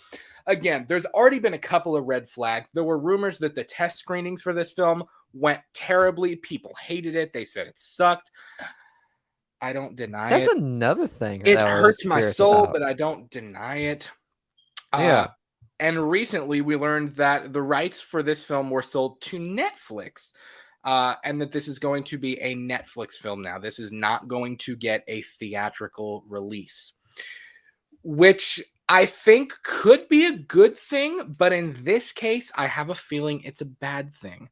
Again, there's already been a couple of red flags. There were rumors that the test screenings for this film went terribly. People hated it. They said it sucked. I don't deny it. That's another thing. It hurts my soul, but I don't deny it. Yeah. And recently we learned that the rights for this film were sold to Netflix. And that this is going to be a Netflix film now. This is not going to get a theatrical release, which I think could be a good thing. But in this case, I have a feeling it's a bad thing.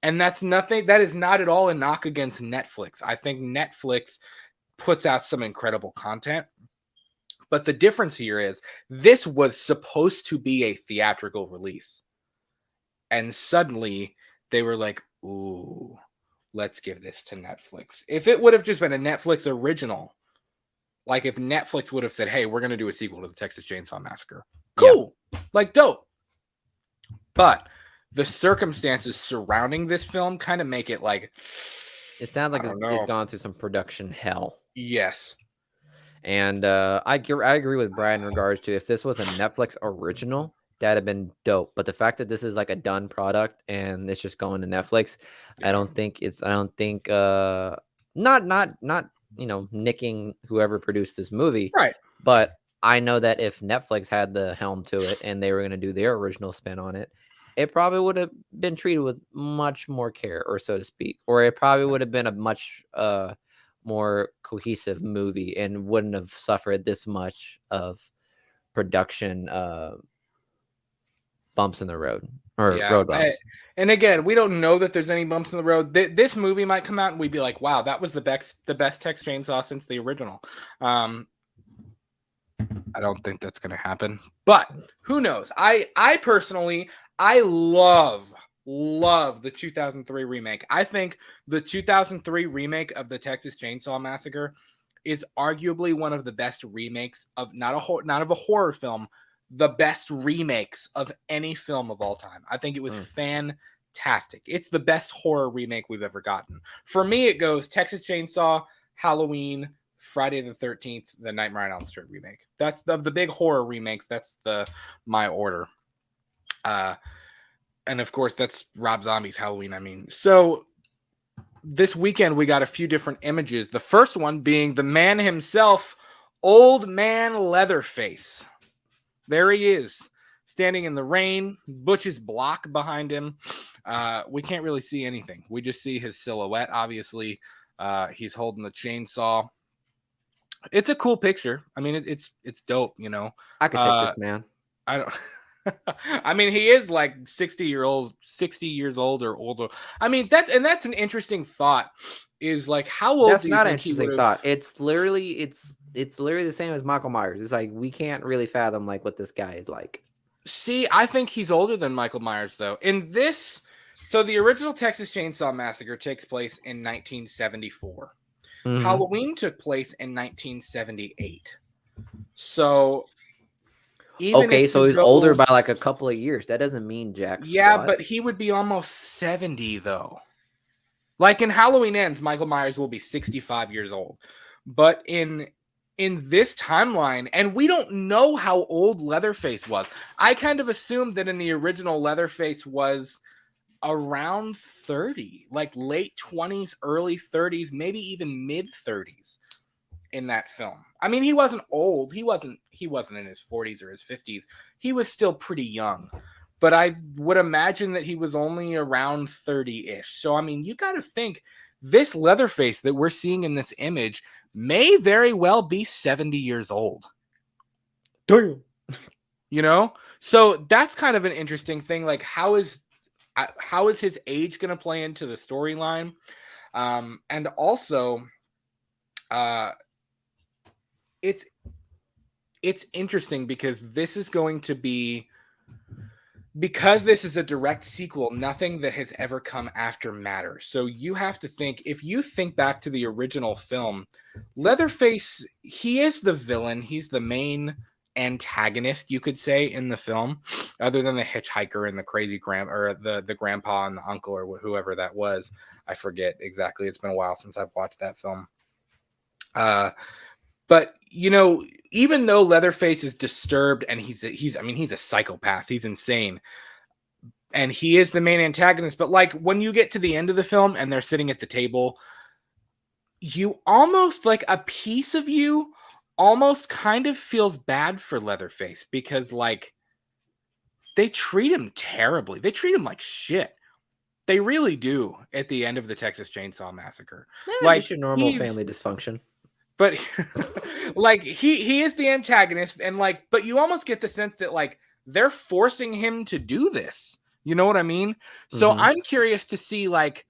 And that is not at all a knock against Netflix. I think Netflix puts out some incredible content. But the difference here is this was supposed to be a theatrical release. And suddenly they were like, ooh, let's give this to Netflix. If it would have just been a Netflix original, like if Netflix would have said, hey, we're going to do a sequel to the Texas Chainsaw Massacre. Cool. Yeah. Like, dope. But the circumstances surrounding this film kind of make it like... It sounds like it's gone through some production hell. Yes. And I agree with Brad in regards to if this was a Netflix original, that'd have been dope. But the fact that this is like a done product and it's just going to Netflix, yeah. I don't think not nicking whoever produced this movie. Right. But I know that if Netflix had the helm to it and they were going to do their original spin on it, it probably would have been treated with much more care, or so to speak, or it probably would have been a much more cohesive movie and wouldn't have suffered this much of production bumps in the road or road bumps. And again, we don't know that there's any bumps in the road. This movie might come out and we'd be like, wow, that was the best Texas Chainsaw since the original. I don't think that's going to happen, but who knows? I personally, I love the 2003 remake. I think the 2003 remake of the Texas Chainsaw Massacre is arguably one of the best remakes of not of a horror film, the best remakes of any film of all time. I think it was fantastic. It's the best horror remake we've ever gotten. For me, it goes Texas Chainsaw, Halloween, Friday the 13th, the Nightmare on Elm Street remake. That's the big horror remakes. That's my order. And of course, that's Rob Zombie's Halloween. I mean, so this weekend we got a few different images. The first one being the man himself, Old Man Leatherface. There he is, standing in the rain. Butch's block behind him. We can't really see anything. We just see his silhouette. Obviously, he's holding the chainsaw. It's a cool picture. I mean, it's dope. You know, I could take this man. I don't. I mean, he is like 60 years old or older. I mean, that's an interesting thought. Is like how old? That's not an interesting thought. It's literally the same as Michael Myers. It's like we can't really fathom like what this guy is like. See, I think he's older than Michael Myers though. In this, so the original Texas Chainsaw Massacre takes place in 1974. Mm-hmm. Halloween took place in 1978. So. So he's older by like a couple of years. That doesn't mean Jack. Yeah, but he would be almost 70 though. Like in Halloween Ends, Michael Myers will be 65 years old. But in this timeline, and we don't know how old Leatherface was. I kind of assumed that in the original Leatherface was around 30, like late 20s, early 30s, maybe even mid 30s. In that film. I mean, he wasn't old. He wasn't in his 40s or his 50s. He was still pretty young. But I would imagine that he was only around 30-ish. So, I mean, you got to think this Leatherface that we're seeing in this image may very well be 70 years old. Damn. You know? So, that's kind of an interesting thing. Like, how is his age going to play into the storyline? And also, it's interesting because this is going to be, because this is a direct sequel, nothing that has ever come after matters. So you have to think, if you think back to the original film, Leatherface, he is the villain. He's the main antagonist, you could say, in the film, other than the hitchhiker and the crazy the grandpa and the uncle or whoever that was. I forget exactly. It's been a while since I've watched that film. But you know, even though Leatherface is disturbed and he's a psychopath, he's insane, and he is the main antagonist. But like when you get to the end of the film and they're sitting at the table, you almost like a piece of you almost kind of feels bad for Leatherface because like they treat him terribly. They treat him like shit. They really do at the end of the Texas Chainsaw Massacre. Like just your normal family dysfunction. But like he is the antagonist, and like, but you almost get the sense that like they're forcing him to do this. You know what I mean? So I'm curious to see, like,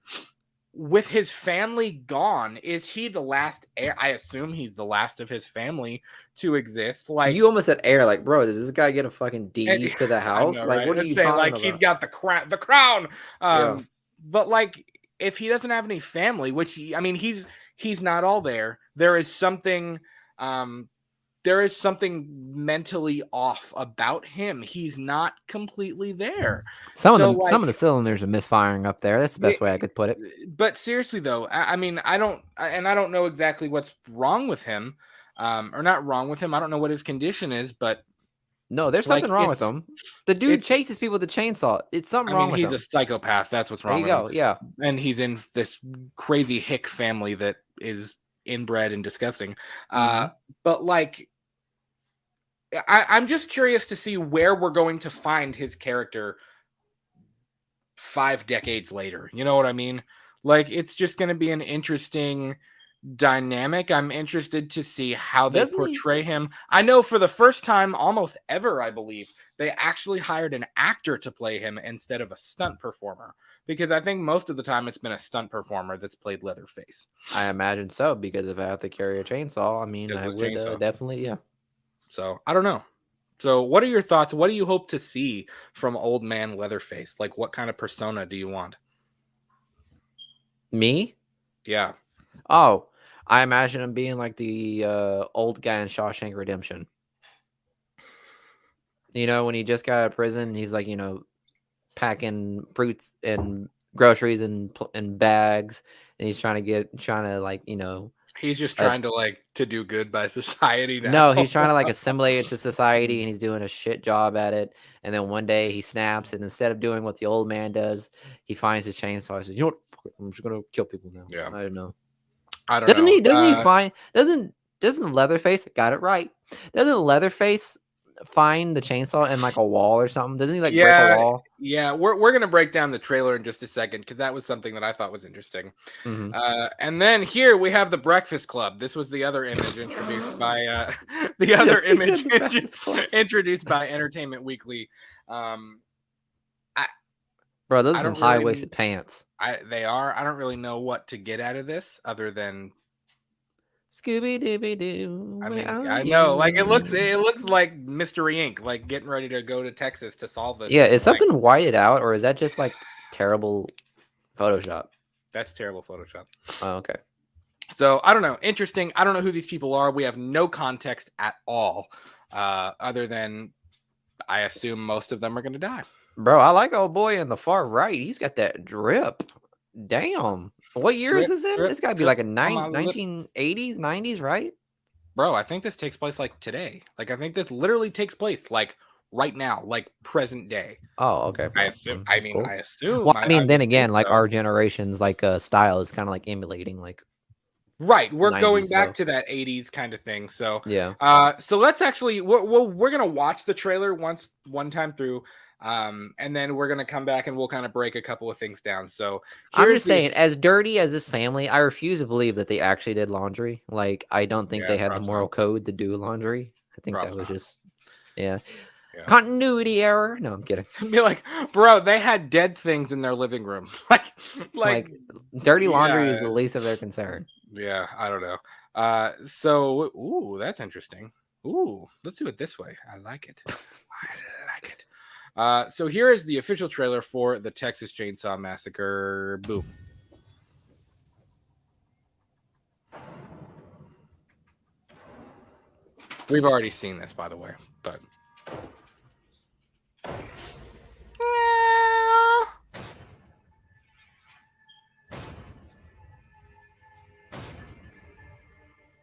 with his family gone, is he the last heir? I assume he's the last of his family to exist. Like, you almost said heir, like, bro, does this guy get a fucking deed to the house? Know, like, right? what are you talking like, about? He's got the crown. But like, if he doesn't have any family, which he's not all there. There is something mentally off about him. He's not completely there. Some of the cylinders are misfiring up there. That's the best way I could put it. But seriously though, I don't know exactly what's wrong with him. Or not wrong with him. I don't know what his condition is, but no, there's something wrong with him. The dude chases people with a chainsaw. It's something wrong with him. He's a psychopath. That's what's wrong with him. Yeah. And he's in this crazy hick family that is inbred and disgusting. But like, I'm just curious to see where we're going to find his character 5 decades later. You know what I mean? Like, it's just going to be an interesting dynamic. I'm interested to see how they portray him. I know for the first time almost ever, I believe, they actually hired an actor to play him instead of a stunt performer, because I think most of the time it's been a stunt performer that's played Leatherface. I imagine so, because if I have to carry a chainsaw, I mean, I would definitely, yeah. So I don't know. So what are your thoughts? What do you hope to see from old man Leatherface? Like, what kind of persona do you want? Me? Yeah. Oh, I imagine him being like the old guy in Shawshank Redemption. You know, when he just got out of prison, he's like, you know, packing fruits and groceries in bags, and he's trying to like, you know, he's just trying to do good by society now. No, he's trying to like assimilate it to society, and he's doing a shit job at it. And then one day he snaps, and instead of doing what the old man does, he finds his chainsaw. He says, "You know what? I'm just gonna kill people now." Yeah. I don't know. Doesn't he doesn't Leatherface got it right? Doesn't Leatherface find the chainsaw in like a wall or something? Doesn't he like break a wall? Yeah, we're gonna break down the trailer in just a second, because that was something that I thought was interesting. And then here we have the Breakfast Club. This was the other image introduced by introduced by Entertainment Weekly. Bro, those are some high-waisted pants. They are. I don't really know what to get out of this other than Scooby Dooby Doo. I mean, I know, like it looks like Mystery Inc., like getting ready to go to Texas to solve this. Yeah, is something whited out, or is that just like terrible Photoshop? That's terrible Photoshop. Oh, okay. So I don't know. Interesting. I don't know who these people are. We have no context at all, other than I assume most of them are going to die. Bro, I like old boy in the far right. He's got that drip. Damn. What year is this in? It's got to be like a 1980s, 90s, right? Bro, I think this takes place like today. Like, I think this literally takes place like right now, like present day. Oh, okay. I assume. I mean, cool. I assume. Well, I mean, then again, like our generation's like style is kind of like emulating like. Right, we're 90s, going back to that 80s kind of thing. So yeah. So let's actually we're gonna watch the trailer one time through. And then we're gonna come back and we'll kind of break a couple of things down. So I'm just saying, as dirty as this family, I refuse to believe that they actually did laundry. Like, I don't think they had the moral code to do laundry. I think that was just continuity error. No, I'm kidding. Be like, bro, they had dead things in their living room. like dirty laundry is the least of their concern. Yeah, I don't know. So ooh, that's interesting. Ooh, let's do it this way. I like it. I like it. So here is the official trailer for the Texas Chainsaw Massacre. Boom. We've already seen this, by the way. but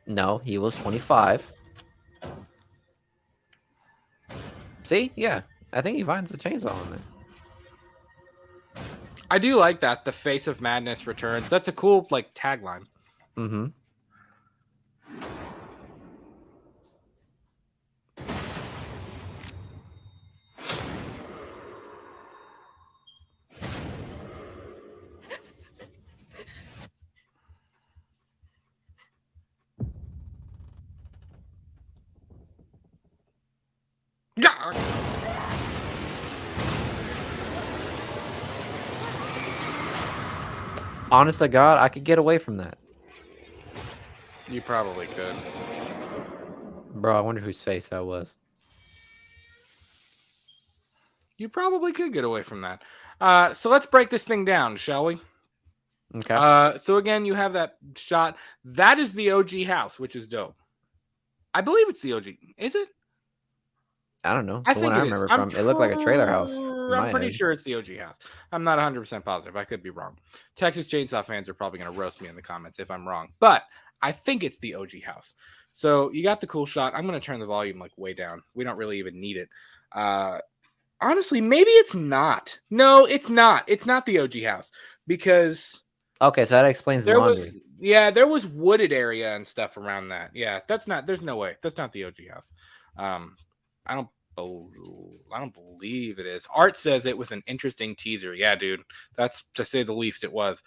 No, he was 25. See? Yeah. I think he finds the chainsaw in there. I do like that. The face of madness returns. That's a cool like tagline. Mm-hmm. Yeah. Honest to God, I could get away from that. You probably could. Bro, I wonder whose face that was. You probably could get away from that. So let's break this thing down, shall we? Okay. So again, you have that shot. That is the OG house, which is dope. I believe it's the OG. Is it? I don't know. I The think one I it is. remember from, it looked like a trailer house. I'm pretty sure it's the OG house. I'm not 100% positive. I could be wrong. Texas Chainsaw fans are probably going to roast me in the comments if I'm wrong. But I think it's the OG house. So you got the cool shot. I'm going to turn the volume like way down. We don't really even need it. Honestly, maybe it's not. No, it's not. It's not the OG house because... Okay, so that explains the laundry. There was wooded area and stuff around that. Yeah, that's not. There's no way. That's not the OG house. I don't believe it is. Art says it was an interesting teaser. Yeah, dude. That's to say the least. It was.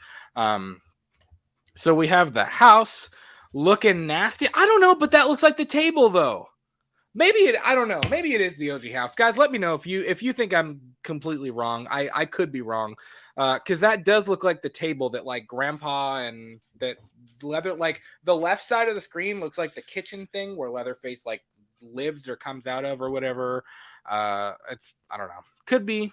So we have the house looking nasty. I don't know, but that looks like the table though. I don't know. Maybe it is the OG house. Guys, let me know if you think I'm completely wrong. I could be wrong. Because that does look like the table that like Grandpa and that Leather, like the left side of the screen looks like the kitchen thing where Leatherface like lives or comes out of or whatever. I don't know. Could be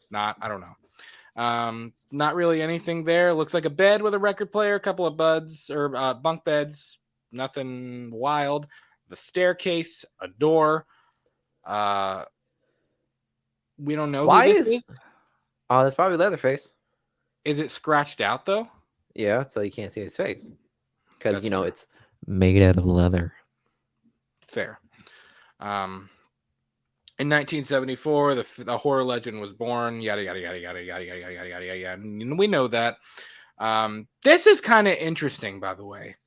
not. I don't know. Not really anything there. Looks like a bed with a record player, a couple of bunk beds. Nothing wild. The staircase, a door. We don't know who this is. Oh, that's probably Leatherface. Is it scratched out though? Yeah, so you can't see his face because it's made out of leather. Fair. In 1974, the horror legend was born. Yada yada yada yada yada yada yada yada yada. And we know that. This is kind of interesting, by the way.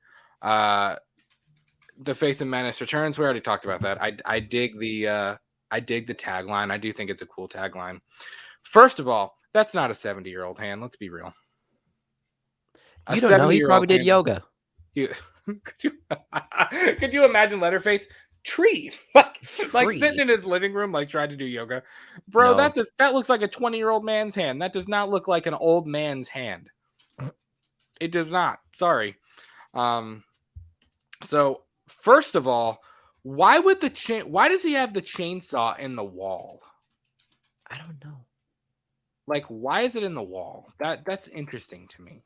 The Face of Menace returns. We already talked about that. I dig the tagline. I do think it's a cool tagline. First of all, that's not a 70-year-old hand. Let's be real. You don't know. He probably did yoga. Could you imagine Leatherface? Tree. Like sitting in his living room, like trying to do yoga. Bro, no. That looks like a 20-year-old man's hand. That does not look like an old man's hand. It does not. Sorry. So first of all, why does he have the chainsaw in the wall? I don't know. Like, why is it in the wall? That's interesting to me.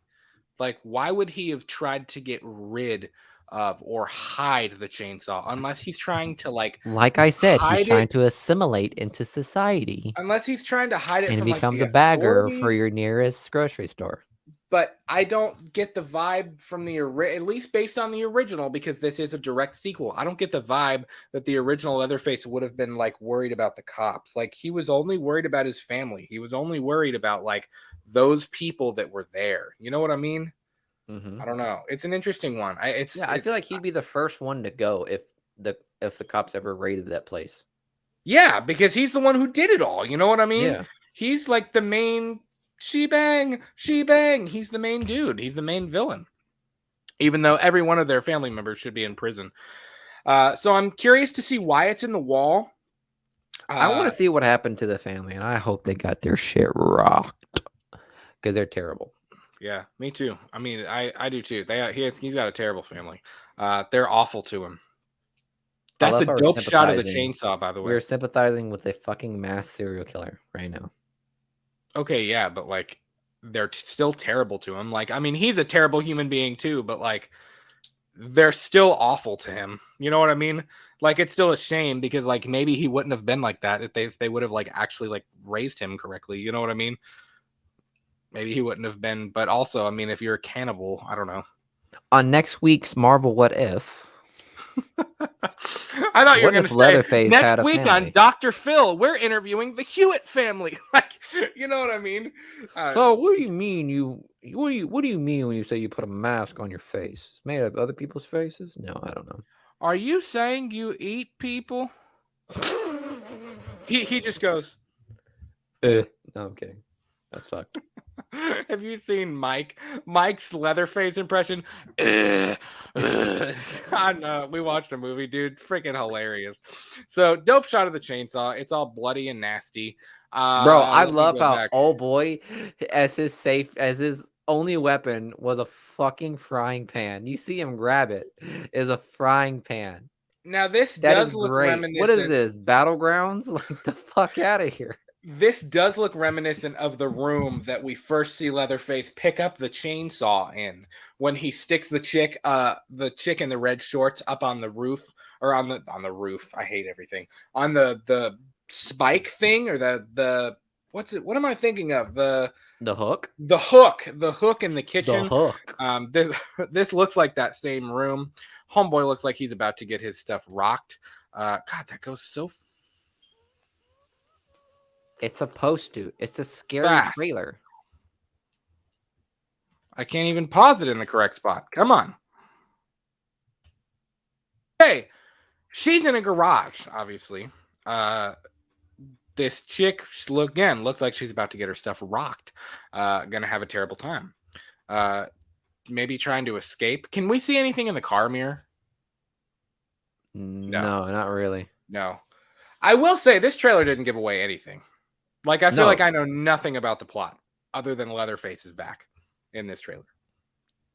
Like, why would he have tried to get rid of or hide the chainsaw unless he's trying to like I said, he's trying to assimilate into society. Unless he's trying to hide it and from becomes like, a bagger for your nearest grocery store. But I don't get the vibe from at least based on the original, because this is a direct sequel. I don't get the vibe that the original Leatherface would have been like worried about the cops. Like, he was only worried about his family. He was only worried about like those people that were there. You know what I mean? Mm-hmm. I don't know. It's an interesting one. I feel like he'd be the first one to go if the cops ever raided that place. Yeah, because he's the one who did it all. You know what I mean? Yeah. He's like the main she-bang. He's the main dude. He's the main villain. Even though every one of their family members should be in prison. So I'm curious to see why it's in the wall. I want to see what happened to the family, and I hope they got their shit rocked because they're terrible. Yeah, me too. I mean, I do too. He's got a terrible family. They're awful to him. That's a dope shot of the chainsaw, by the way. We're sympathizing with a fucking mass serial killer right now. Okay, yeah, but like they're still terrible to him. Like, I mean, he's a terrible human being too, but like they're still awful to him. You know what I mean? Like, it's still a shame because, like, maybe he wouldn't have been like that if they would have, like, actually, like, raised him correctly. You know what I mean? Maybe he wouldn't have been. But also, I mean, if you're a cannibal, I don't know. On next week's Marvel What If. I thought you were going to say Leatherface next week on Dr. Phil, we're interviewing the Hewitt family. Like, you know what I mean? So what do you mean what do you mean when you say you put a mask on your face? It's made of other people's faces? No, I don't know. Are you saying you eat people? he just goes. No, I'm kidding. That's fucked. Have you seen Mike's Leatherface impression? I know. We watched a movie, dude. Freaking hilarious. So, dope shot of the chainsaw. It's all bloody and nasty. Bro, I love how old boy as his only weapon was a fucking frying pan. You see him grab it. Is a frying pan. Now this does look great. reminiscent. What is this? Battlegrounds? Like the fuck out of here. This does look reminiscent of the room that we first see Leatherface pick up the chainsaw in when he sticks the chick in the red shorts up on the roof or on the roof. I hate everything. On the spike thing or the what am I thinking of? The hook? The hook in the kitchen. The hook. This looks like that same room. Homeboy looks like he's about to get his stuff rocked. God, that goes so It's supposed to. It's a scary trailer. I can't even pause it in the correct spot. Come on. Hey, she's in a garage, obviously. This chick, looks like she's about to get her stuff rocked. Gonna have a terrible time. Maybe trying to escape. Can we see anything in the car mirror? No, not really. No. I will say this trailer didn't give away anything. Like, I feel like I know nothing about the plot other than Leatherface is back in this trailer.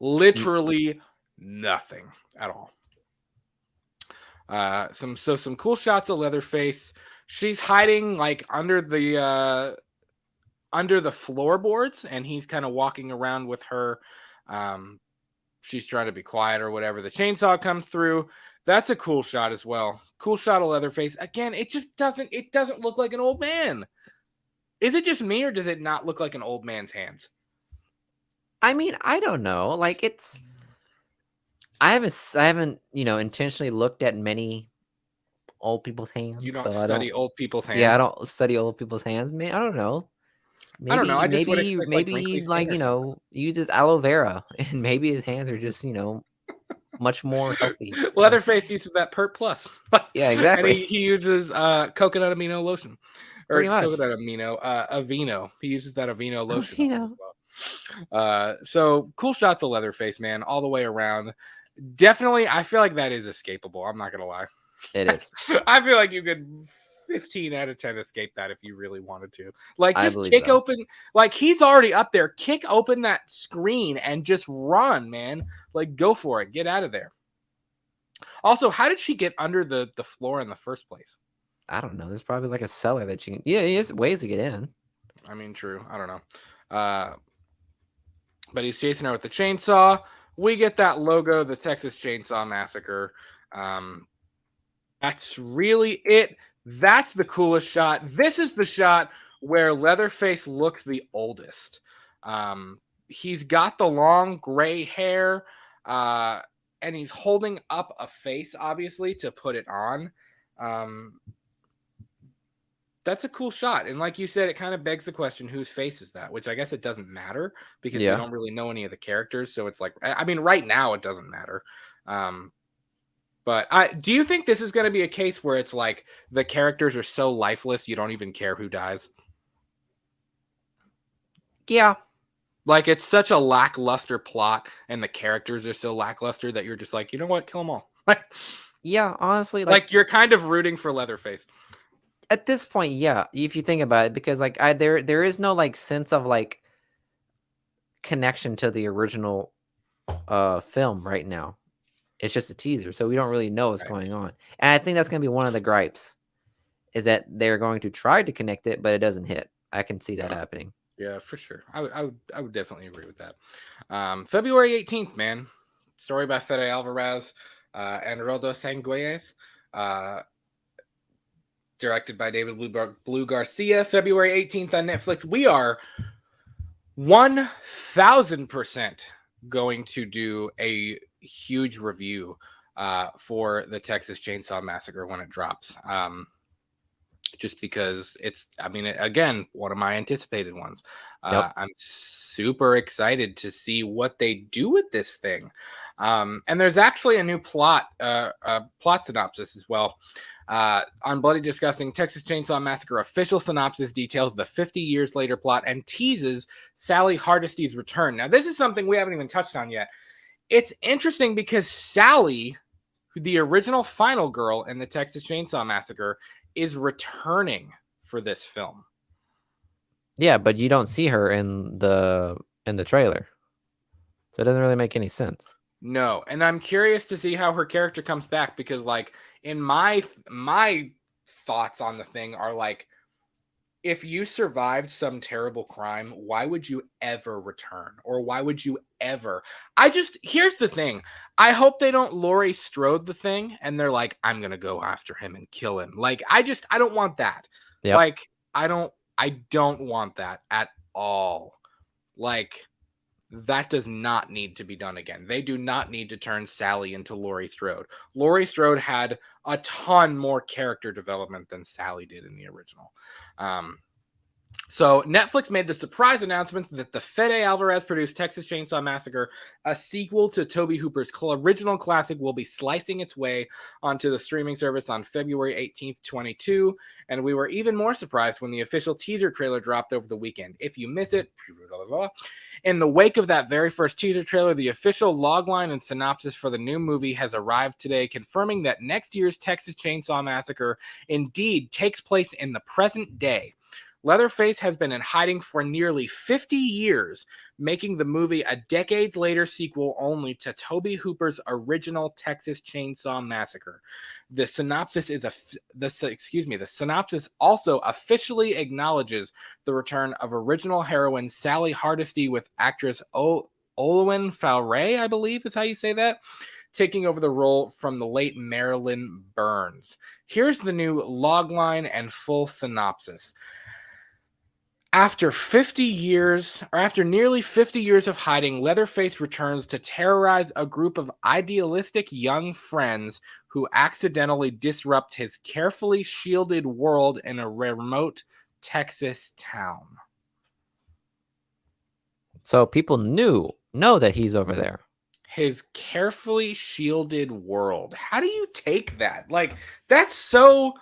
Literally nothing at all. Some cool shots of Leatherface. She's hiding like under the floorboards, and he's kind of walking around with her. She's trying to be quiet or whatever. The chainsaw comes through. That's a cool shot as well. Cool shot of Leatherface. Again, it doesn't look like an old man. Is it just me, or does it not look like an old man's hands? I mean, I don't know. Like I haven't, intentionally looked at many old people's hands. You don't study old people's hands. Yeah, I don't study old people's hands. Man, I don't know. Maybe, I don't know. Maybe he uses aloe vera, and maybe his hands are just much more healthy. Leatherface uses that Pert Plus. Yeah, exactly. And he uses coconut amino lotion. Or coconut amino, Aveeno. He uses that Aveeno lotion. So cool shots of Leatherface, man, all the way around. Definitely, I feel like that is escapable. I'm not gonna lie. It is. I feel like you could 15 out of 10 escape that if you really wanted to. Like, just kick open. Like, he's already up there. Kick open that screen and just run, man. Like, go for it. Get out of there. Also, how did she get under the floor in the first place? I don't know. There's probably like a cellar that you can. Yeah, there's ways to get in. I mean, true. I don't know. But he's chasing her with the chainsaw. We get that logo, the Texas Chainsaw Massacre. That's really it. That's the coolest shot. This is the shot where Leatherface looks the oldest. He's got the long gray hair, and he's holding up a face, obviously, to put it on. That's a cool shot. And like you said, it kind of begs the question, whose face is that? Which I guess it doesn't matter because we don't really know any of the characters. So it's like, I mean, right now it doesn't matter. But do you think this is going to be a case where it's like the characters are so lifeless you don't even care who dies? Yeah. Like, it's such a lackluster plot and the characters are so lackluster that you're just like, you know what? Kill them all. Yeah, honestly. Like you're kind of rooting for Leatherface. At this point, yeah, if you think about it, because like there is no like sense of like connection to the original film right now. It's just a teaser, so we don't really know what's going on. And I think that's going to be one of the gripes, is that they're going to try to connect it, but it doesn't hit. I can see that happening. Yeah, for sure. I would definitely agree with that. February 18th, man. Story by Fede Alvarez and Rodo Sanguez. directed by David Blue Garcia, February 18th on Netflix. We are 1,000% going to do a huge review for the Texas Chainsaw Massacre when it drops. Just because it's, I mean, again, one of my anticipated ones. I'm super excited to see what they do with this thing. And there's actually a new plot synopsis as well. On Bloody Disgusting, Texas Chainsaw Massacre official synopsis details the 50 years later plot and teases Sally Hardisty's return. Now, this is something we haven't even touched on yet. It's interesting because Sally, the original final girl in the Texas Chainsaw Massacre, is returning for this film. Yeah, but you don't see her in the trailer. So it doesn't really make any sense. No, and I'm curious to see how her character comes back because, like, in my thoughts on the thing are like, if you survived some terrible crime, why would you ever return? Or why would you ever? Here's the thing. I hope they don't Laurie Strode the thing and they're like, I'm going to go after him and kill him. Like, I don't want that. Yep. Like, I don't want that at all. Like, that does not need to be done again. They do not need to turn Sally into Laurie Strode. Laurie Strode had a ton more character development than Sally did in the original. So Netflix made the surprise announcement that the Fede Alvarez-produced Texas Chainsaw Massacre, a sequel to Tobe Hooper's original classic, will be slicing its way onto the streaming service on February 18th, 2022. And we were even more surprised when the official teaser trailer dropped over the weekend. If you miss it, in the wake of that very first teaser trailer, the official logline and synopsis for the new movie has arrived today, confirming that next year's Texas Chainsaw Massacre indeed takes place in the present day. Leatherface has been in hiding for nearly 50 years, making the movie a decades later sequel only to Tobe Hooper's original Texas Chainsaw Massacre. The synopsis also officially acknowledges the return of original heroine Sally Hardesty with actress Olwen Fowray, I believe is how you say that, taking over the role from the late Marilyn Burns. Here's the new logline and full synopsis. After nearly 50 years of hiding, Leatherface returns to terrorize a group of idealistic young friends who accidentally disrupt his carefully shielded world in a remote Texas town. So people know that he's over there. His carefully shielded world. How do you take that? Like, that's so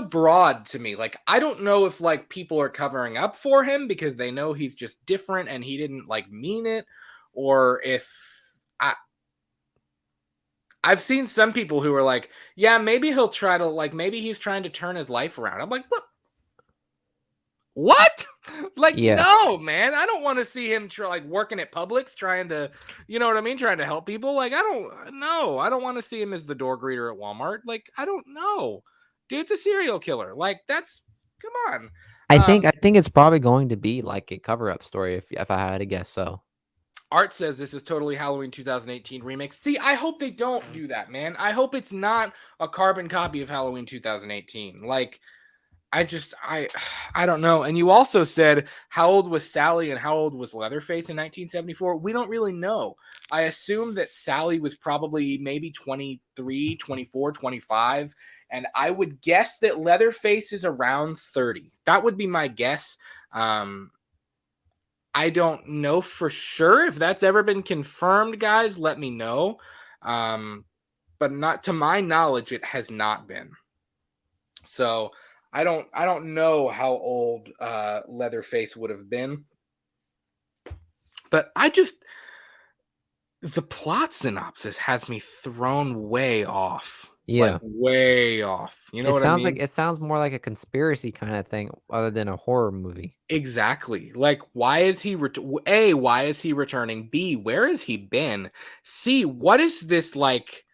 broad to me. Like, I don't know if like people are covering up for him because they know he's just different and he didn't like mean it, or if I've seen some people who are like, yeah, maybe he'll try to like, maybe he's trying to turn his life around. I'm like, what? Like, yeah. No, man, I don't want to see him working at Publix, trying to, you know what I mean? Trying to help people. Like, I don't want to see him as the door greeter at Walmart. Like, I don't know. Dude's a serial killer. Like, come on. I think it's probably going to be like a cover-up story if I had to guess so. Art says this is totally Halloween 2018 remake. See, I hope they don't do that, man. I hope it's not a carbon copy of Halloween 2018. Like, I don't know. And you also said, how old was Sally and how old was Leatherface in 1974? We don't really know. I assume that Sally was probably maybe 23, 24, 25. And I would guess that Leatherface is around 30. That would be my guess. I don't know for sure. If that's ever been confirmed, guys, let me know. But not to my knowledge, it has not been. So I don't know how old Leatherface would have been. But the plot synopsis has me thrown way off. Yeah, like, way off. You know what I mean? It sounds more like a conspiracy kind of thing other than a horror movie. Exactly. Like, why is he why is he returning? B, where has he been? C, what is this like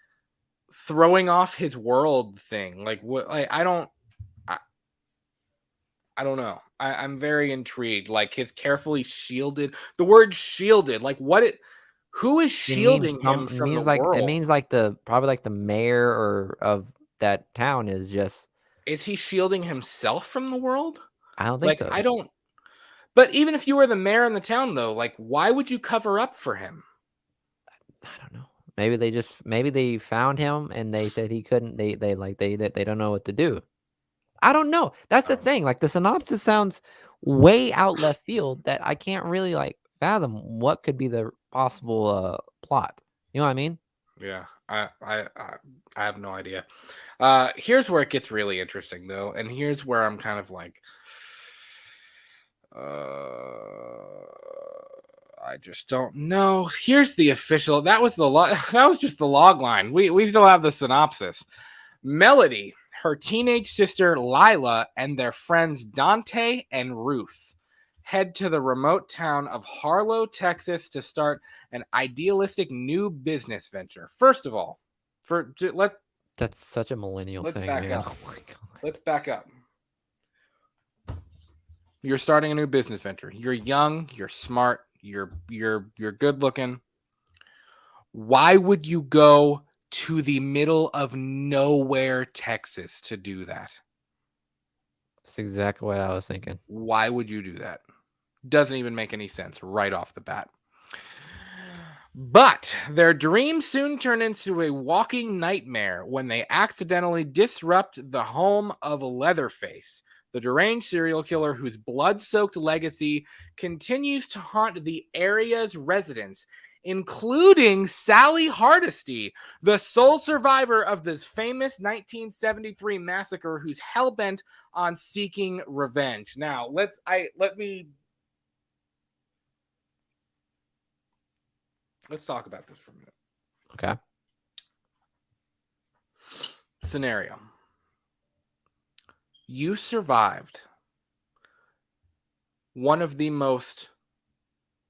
throwing off his world thing? Like, what? Like, I don't know. I'm very intrigued. Like, his carefully shielded. The word shielded. Like, Who is shielding him It from the means like world? it means like probably like the mayor or of that town is just. Is he shielding himself from the world? I don't think Like, so. I don't. But even if you were the mayor in the town, though, like, why would you cover up for him? I don't know. Maybe they found him and they said he couldn't. They don't know what to do. I don't know. That's the Oh. thing. Like the synopsis sounds way out left field that I can't really like fathom what could be the possible plot. You know what I mean? Yeah, I have no idea. Here's where it gets really interesting, though, and here's where I'm kind of like, I just don't know. Here's the official. That was the that was just the log line. We still have the synopsis. Melody, her teenage sister Lila, and their friends Dante and Ruth head to the remote town of Harlow, Texas, to start an idealistic new business venture. First of all, That's such a millennial let's thing, back man. up. Oh my god. Let's back up. You're starting a new business venture. You're young, you're smart, you're good looking. Why would you go to the middle of nowhere, Texas, to do that? That's exactly what I was thinking. Why would you do that? Doesn't even make any sense right off the bat. But their dream soon turn into a walking nightmare when they accidentally disrupt the home of Leatherface, the deranged serial killer whose blood-soaked legacy continues to haunt the area's residents, including Sally Hardesty, the sole survivor of this famous 1973 massacre who's hell-bent on seeking revenge. Now, let's talk about this for a minute. Okay. Scenario. You survived one of the most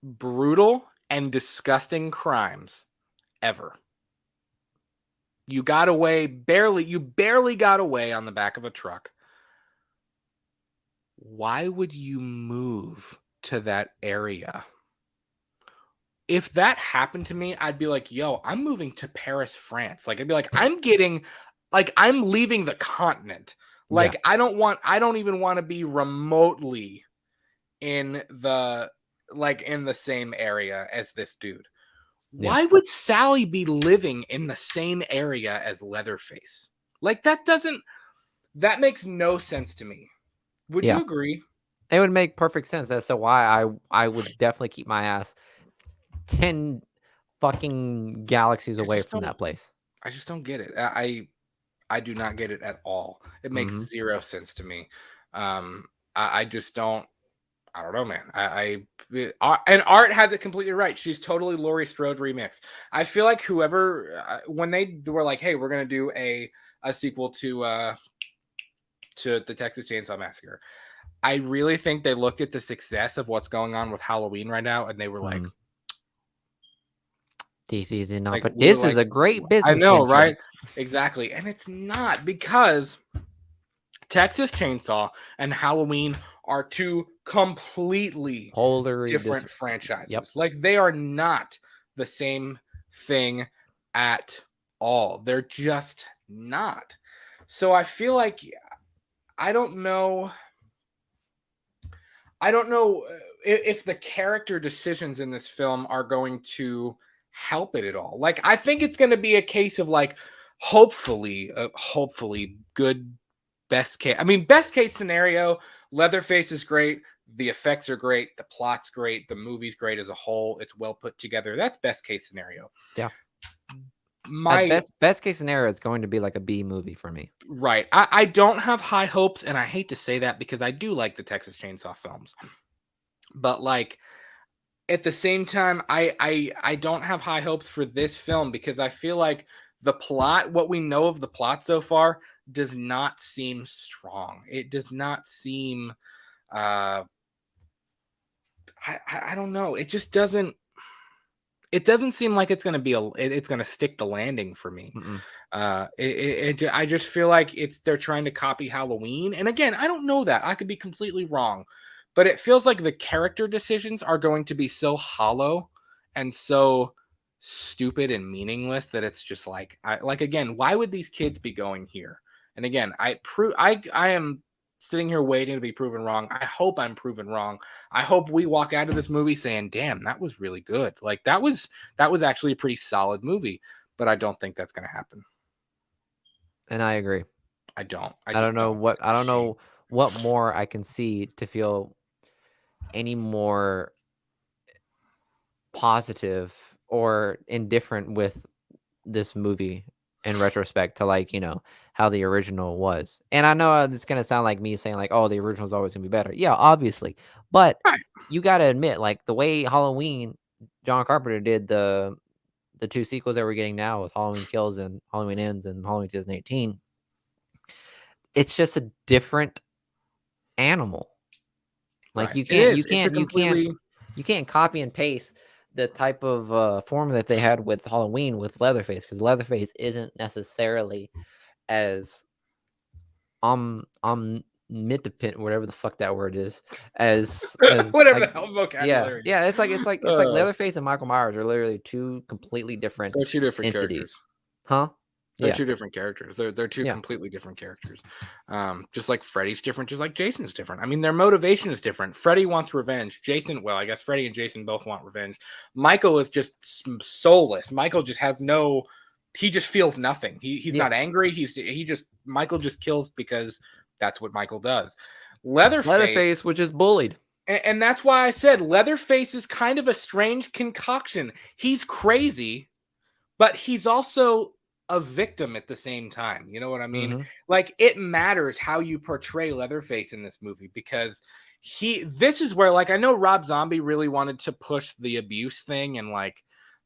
brutal and disgusting crimes ever. You got away you barely got away on the back of a truck. Why would you move to that area? If that happened to me, I'd be like, yo, I'm moving to Paris, France. Like, I'd be like, I'm leaving the continent. Like, Yeah. I don't even want to be remotely in the same area as this dude. Yeah. Why would Sally be living in the same area as Leatherface? Like, that makes no sense to me. Would you agree? It would make perfect sense. That's why I would definitely keep my ass 10 fucking galaxies away from that place. I just don't get it. I do not get it at all. It makes zero sense to me. I just don't. I don't know, man. And Art has it completely right. She's totally Laurie Strode remix. I feel like whoever when they were like, "Hey, we're gonna do a sequel to the Texas Chainsaw Massacre," I really think they looked at the success of what's going on with Halloween right now, and they were like, "This is not, but this is a great business." I know, venture. right? Exactly, and it's not, because Texas Chainsaw and Halloween are two completely different franchises. Yep. Like, they are not the same thing at all. They're just not. So I feel like I don't know if the character decisions in this film are going to help it at all. Like, I think it's going to be a case of, like, hopefully good best case scenario, Leatherface is great, the effects are great, the plot's great, the movie's great as a whole, it's well put together. That's best case scenario. Yeah. My best case scenario is going to be like a B movie for me. Right. I don't have high hopes, and I hate to say that because I do like the Texas Chainsaw films. But, like, at the same time, I don't have high hopes for this film because I feel like the plot, what we know of the plot so far, does not seem strong. It does not seem I don't know. It just doesn't seem like it's going to it's going to stick the landing for me. I just feel like they're trying to copy Halloween. And again, I don't know that. I could be completely wrong. But it feels like the character decisions are going to be so hollow and so stupid and meaningless that it's just like, again, why would these kids be going here? And again, I am sitting here waiting to be proven wrong. I hope I'm proven wrong. I hope we walk out of this movie saying, damn, that was really good. Like that was actually a pretty solid movie, but I don't think that's going to happen. And I agree. I don't. I don't know what more I can see to feel any more positive or indifferent with this movie in retrospect to, like, you know, how the original was. And I know it's going to sound like me saying like, oh, the original is always going to be better. Yeah, obviously. But Right. you got to admit, like, the way Halloween, John Carpenter did the 2 sequels that we're getting now with Halloween Kills and Halloween Ends and Halloween 2018, it's just a different animal. Like, Right. you can't copy and paste the type of formula that they had with Halloween with Leatherface, because Leatherface isn't necessarily as omnipotent, whatever the fuck that word is, as whatever like, the hell vocabulary. yeah, it's like Leatherface and Michael Myers are literally two completely different entities. Characters. Huh? They're two different characters. They're two completely different characters. Just like Freddy's different, just like Jason's different. I mean, their motivation is different. Freddy wants revenge. Jason, well, I guess Freddy and Jason both want revenge. Michael is just soulless. Michael just has no. He just feels nothing. He's not angry. Michael just kills because that's what Michael does. Leatherface, which is bullied. And that's why I said Leatherface is kind of a strange concoction. He's crazy, but he's also a victim at the same time. You know what I mean? Mm-hmm. Like, it matters how you portray Leatherface in this movie, because this is where, like, I know Rob Zombie really wanted to push the abuse thing and like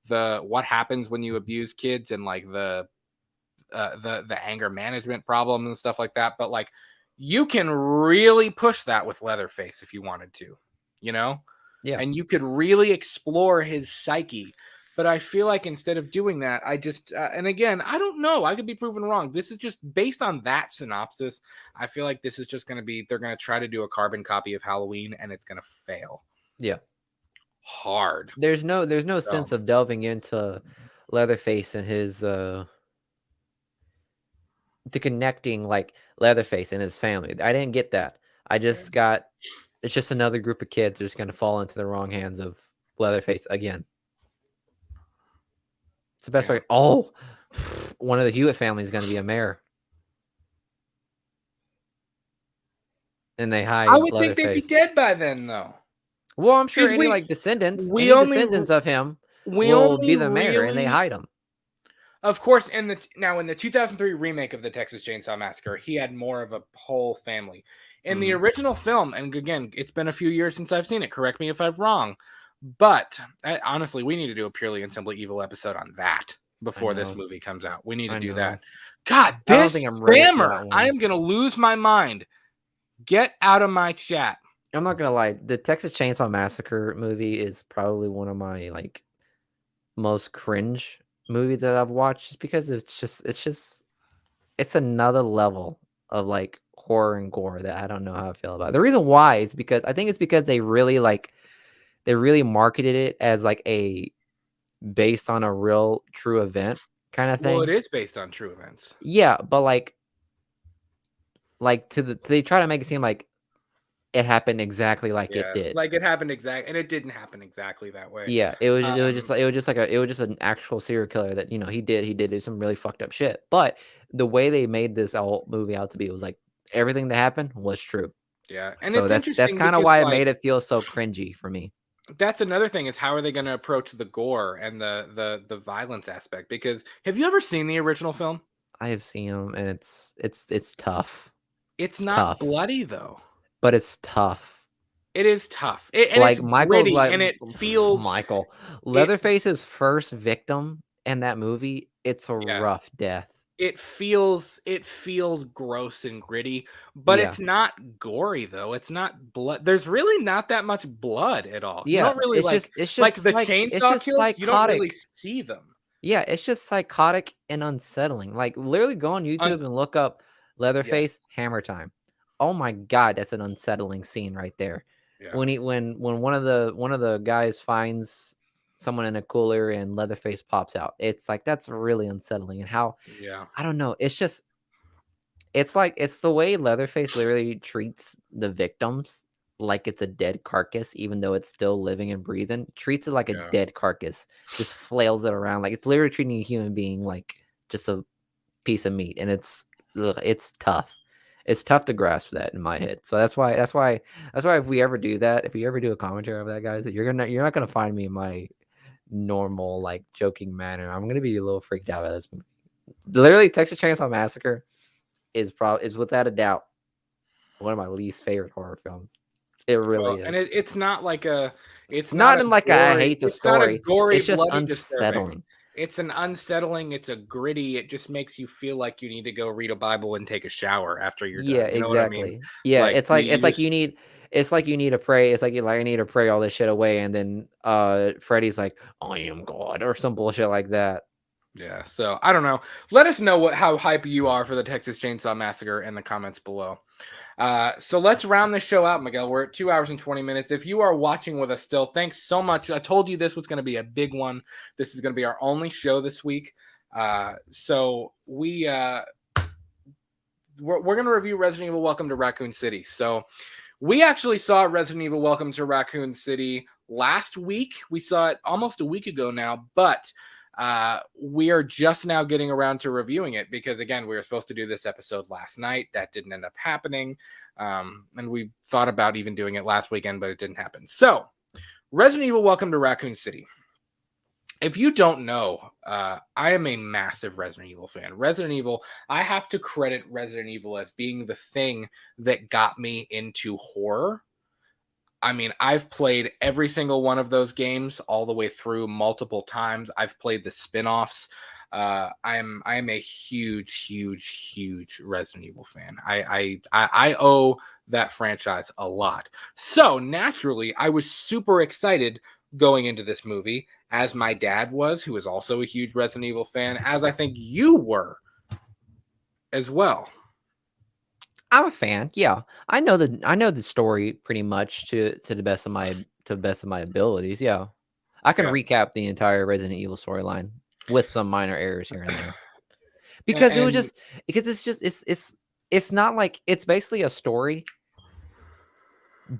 what happens when you abuse kids and like the anger management problem and stuff like that. But like, you can really push that with Leatherface if you wanted to, you know? Yeah. And you could really explore his psyche. But I feel like instead of doing that, I just, and again, I don't know, I could be proven wrong. This is just based on that synopsis. I feel like this is just going to be, they're going to try to do a carbon copy of Halloween and it's going to fail. Yeah. Hard. There's no sense of delving into Leatherface and his, the connecting like Leatherface and his family. I didn't get that. I just got, it's just another group of kids that's going to fall into the wrong hands of Leatherface again. It's the best way. Oh, one of the Hewitt family is going to be a mayor. And they hide I would Leatherface. think they'd be dead by then, though. Well, I'm sure any descendants of him will be the mayor, and they hide him. Of course, in the 2003 remake of the Texas Chainsaw Massacre, he had more of a whole family. In the original film, and again, it's been a few years since I've seen it. Correct me if I'm wrong. But honestly, we need to do a Purely and Simply Evil episode on that before this movie comes out. We need to do that. God, this spammer! I am going to lose my mind. Get out of my chat. I'm not going to lie. The Texas Chainsaw Massacre movie is probably one of my like most cringe movie that I've watched, just because it's another level of like horror and gore that I don't know how I feel about. The reason why is because I think it's because they really marketed it as like a based on a real true event kind of thing. Well, it is based on true events. Yeah, but they try to make it seem like it happened exactly like it did. Like it happened exactly, and it didn't happen exactly that way. Yeah, it was just an actual serial killer that, you know, he did some really fucked up shit. But the way they made this whole movie out to be was like everything that happened was true. Yeah, and so that's kind of why it made it feel so cringy for me. That's another thing, is how are they going to approach the gore and the violence aspect? Because have you ever seen the original film? I have seen them, and it's tough. It's not tough. Bloody though. But it's tough. It is tough. It's Michael's gritty, and it feels Leatherface's first victim in that movie. It's a rough death. It feels gross and gritty, but it's not gory though. It's not blood. There's really not that much blood at all. Yeah, you don't really it's just the chainsaw kills. Psychotic. You don't really see them. Yeah, it's just psychotic and unsettling. Like, literally go on YouTube and look up Leatherface Hammer Time. Oh my God, that's an unsettling scene right there. Yeah. When one of the guys finds someone in a cooler and Leatherface pops out. It's like that's really unsettling. And how I don't know. It's just it's the way Leatherface literally treats the victims like it's a dead carcass, even though it's still living and breathing. Treats it like a dead carcass, just flails it around like it's literally treating a human being like just a piece of meat, and it's tough. It's tough to grasp that in my head. So that's why if we ever do that, if we ever do a commentary of that, guys, you're not gonna find me in my normal like joking manner. I'm gonna be a little freaked out by this movie. Literally, Texas Chainsaw Massacre is without a doubt one of my least favorite horror films. It really is. And it's not like it's not in like gory, I hate the story. It's not a gory, it's just bloody, unsettling. Disturbing. It's an unsettling. It's a gritty. It just makes you feel like you need to go read a Bible and take a shower after you're done. You know exactly. What I mean? Yeah, like, it's like you need to pray. It's like I need to pray all this shit away, and then Freddy's like, I am God, or some bullshit like that. Yeah, so I don't know. Let us know how hype you are for the Texas Chainsaw Massacre in the comments below. So let's round this show out, Miguel. We're at 2 hours and 20 minutes. If you are watching with us still, thanks so much. I told you this was going to be a big one. This is going to be our only show this week. So we're going to review Resident Evil Welcome to Raccoon City. So we actually saw Resident Evil Welcome to Raccoon City last week. We saw it almost a week ago now, but we are just now getting around to reviewing it because, again, we were supposed to do this episode last night. That didn't end up happening. And we thought about even doing it last weekend, but it didn't happen. So Resident Evil Welcome to Raccoon City. If you don't know, I am a massive Resident Evil fan. Resident Evil, I have to credit Resident Evil as being the thing that got me into horror. I mean, I've played every single one of those games all the way through multiple times. I've played the spin-offs. I am a huge Resident Evil fan. I owe that franchise a lot. So naturally, I was super excited going into this movie, as my dad was, who is also a huge Resident Evil fan, as I think you were as well. I'm a fan. Yeah, I know the story pretty much to the best of my abilities. Yeah, I can recap the entire Resident Evil storyline with some minor errors here and there, because it's not like it's basically a story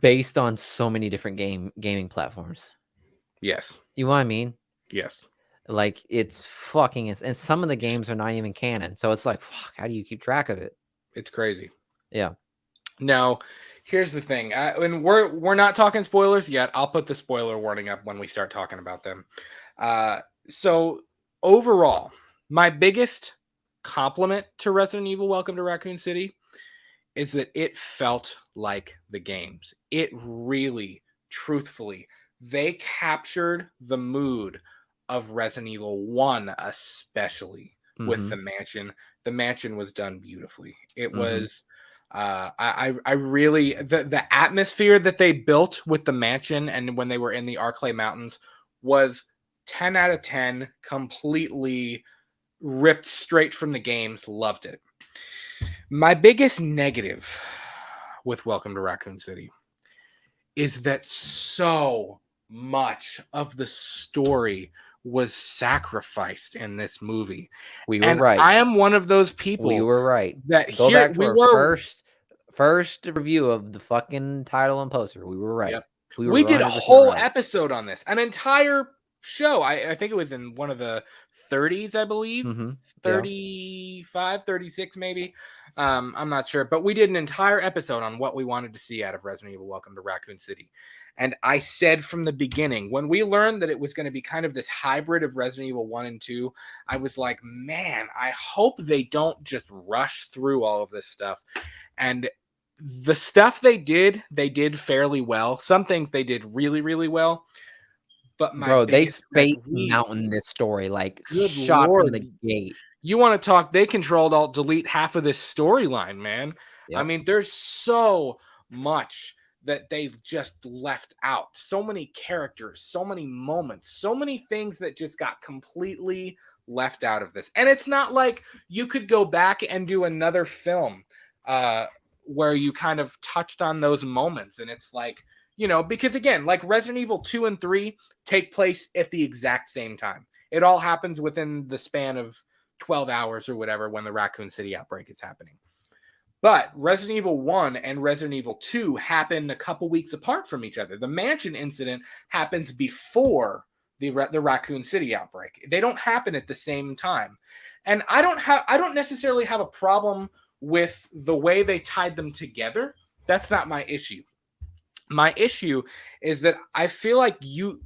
based on so many different gaming platforms. Yes, you know what I mean. Yes, like it's fucking, and some of the games are not even canon, so it's like, fuck, how do you keep track of it? It's crazy. Yeah. Now, here's the thing. And we're not talking spoilers yet. I'll put the spoiler warning up when we start talking about them. So overall, my biggest compliment to Resident Evil Welcome to Raccoon City is that it felt like the games. It really, truthfully, they captured the mood of Resident Evil 1, especially with the mansion. The mansion was done beautifully. It was I really the atmosphere that they built with the mansion and when they were in the Arclay Mountains was 10 out of 10, completely ripped straight from the games. Loved it. My biggest negative with Welcome to Raccoon City is that so much of the story was sacrificed in this movie. We were right. I am one of those people. We were right. That go back to our first review of the fucking title and poster. We were right. Yep. We did a whole episode on this, an entire show. I think it was in one of the 30s, I believe. 35, 36 maybe. I'm not sure, but we did an entire episode on what we wanted to see out of Resident Evil Welcome to Raccoon City. And I said from the beginning, when we learned that it was going to be kind of this hybrid of Resident Evil 1 and 2, I was like, man, I hope they don't just rush through all of this stuff. And the stuff they did fairly well. Some things they did really, really well. But they Space Mountain this story, like shot from the gate. You want to talk, they controlled alt delete half of this storyline, man. Yep. I mean, there's so much that they've just left out. So many characters, so many moments, so many things that just got completely left out of this. And it's not like you could go back and do another film where you kind of touched on those moments. And it's like, because again, like Resident Evil 2 and 3 take place at the exact same time. It all happens within the span of 12 hours or whatever when the Raccoon City outbreak is happening. But Resident Evil 1 and Resident Evil 2 happen a couple weeks apart from each other. The mansion incident happens before the Raccoon City outbreak. They don't happen at the same time. And I don't necessarily have a problem with the way they tied them together. That's not my issue. My issue is that I feel like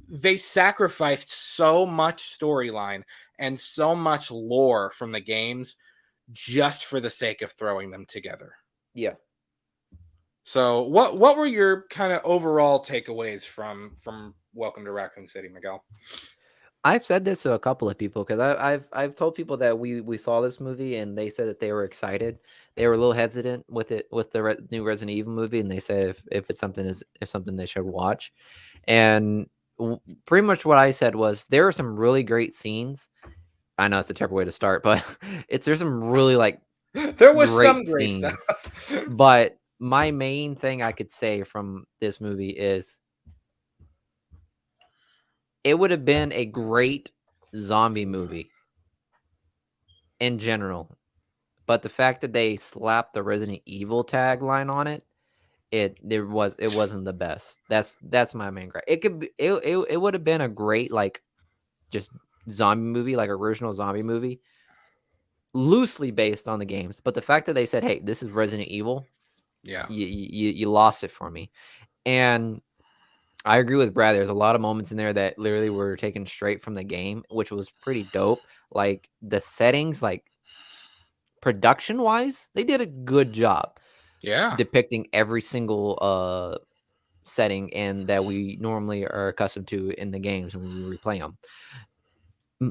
they sacrificed so much storyline and so much lore from the games just for the sake of throwing them together. Yeah. So what were your kind of overall takeaways from Welcome to Raccoon City, Miguel? I've said this to a couple of people because I've told people that we saw this movie and they said that they were excited. They were a little hesitant with the new Resident Evil movie, and they said if it's something they should watch. And pretty much what I said was there are some really great scenes. I know it's a terrible way to start, but there's some really there was some great stuff. But my main thing I could say from this movie is it would have been a great zombie movie in general, but the fact that they slapped the Resident Evil tagline on it, it wasn't the best. That's my main gripe. It would have been a great just zombie movie, like original zombie movie, loosely based on the games. But the fact that they said, "Hey, this is Resident Evil," yeah, you lost it for me. And I agree with Brad. There's a lot of moments in there that literally were taken straight from the game, which was pretty dope. Like the settings, like production wise, they did a good job. Yeah, depicting every single setting and that we normally are accustomed to in the games when we replay them.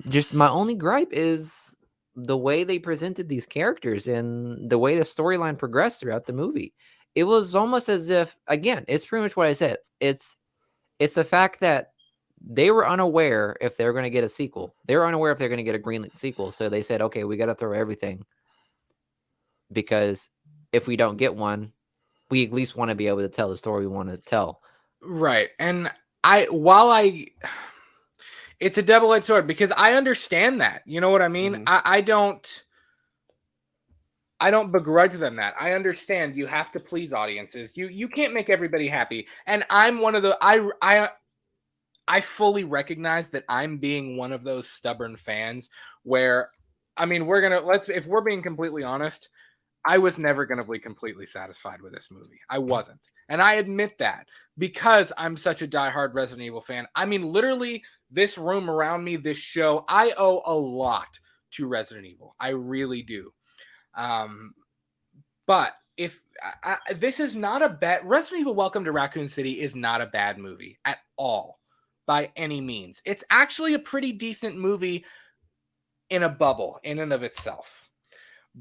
Just my only gripe is the way they presented these characters and the way the storyline progressed throughout the movie. It was almost as if, again, it's pretty much what I said. It's the fact that they were unaware if they were going to get a sequel. They were unaware if they're going to get a greenlit sequel. So they said, okay, we got to throw everything, because if we don't get one, we at least want to be able to tell the story we want to tell. Right. And it's a double-edged sword, because I understand that. You know what I mean? Mm-hmm. I don't begrudge them that. I understand you have to please audiences. You can't make everybody happy. And I'm one of the I fully recognize that I'm being one of those stubborn fans where, I mean, if we're being completely honest, I was never going to be completely satisfied with this movie. I wasn't. And I admit that because I'm such a diehard Resident Evil fan. I mean, literally, this room around me, this show, I owe a lot to Resident Evil. I really do. But if this is not a bad... Resident Evil Welcome to Raccoon City is not a bad movie at all, by any means. It's actually a pretty decent movie in a bubble, in and of itself.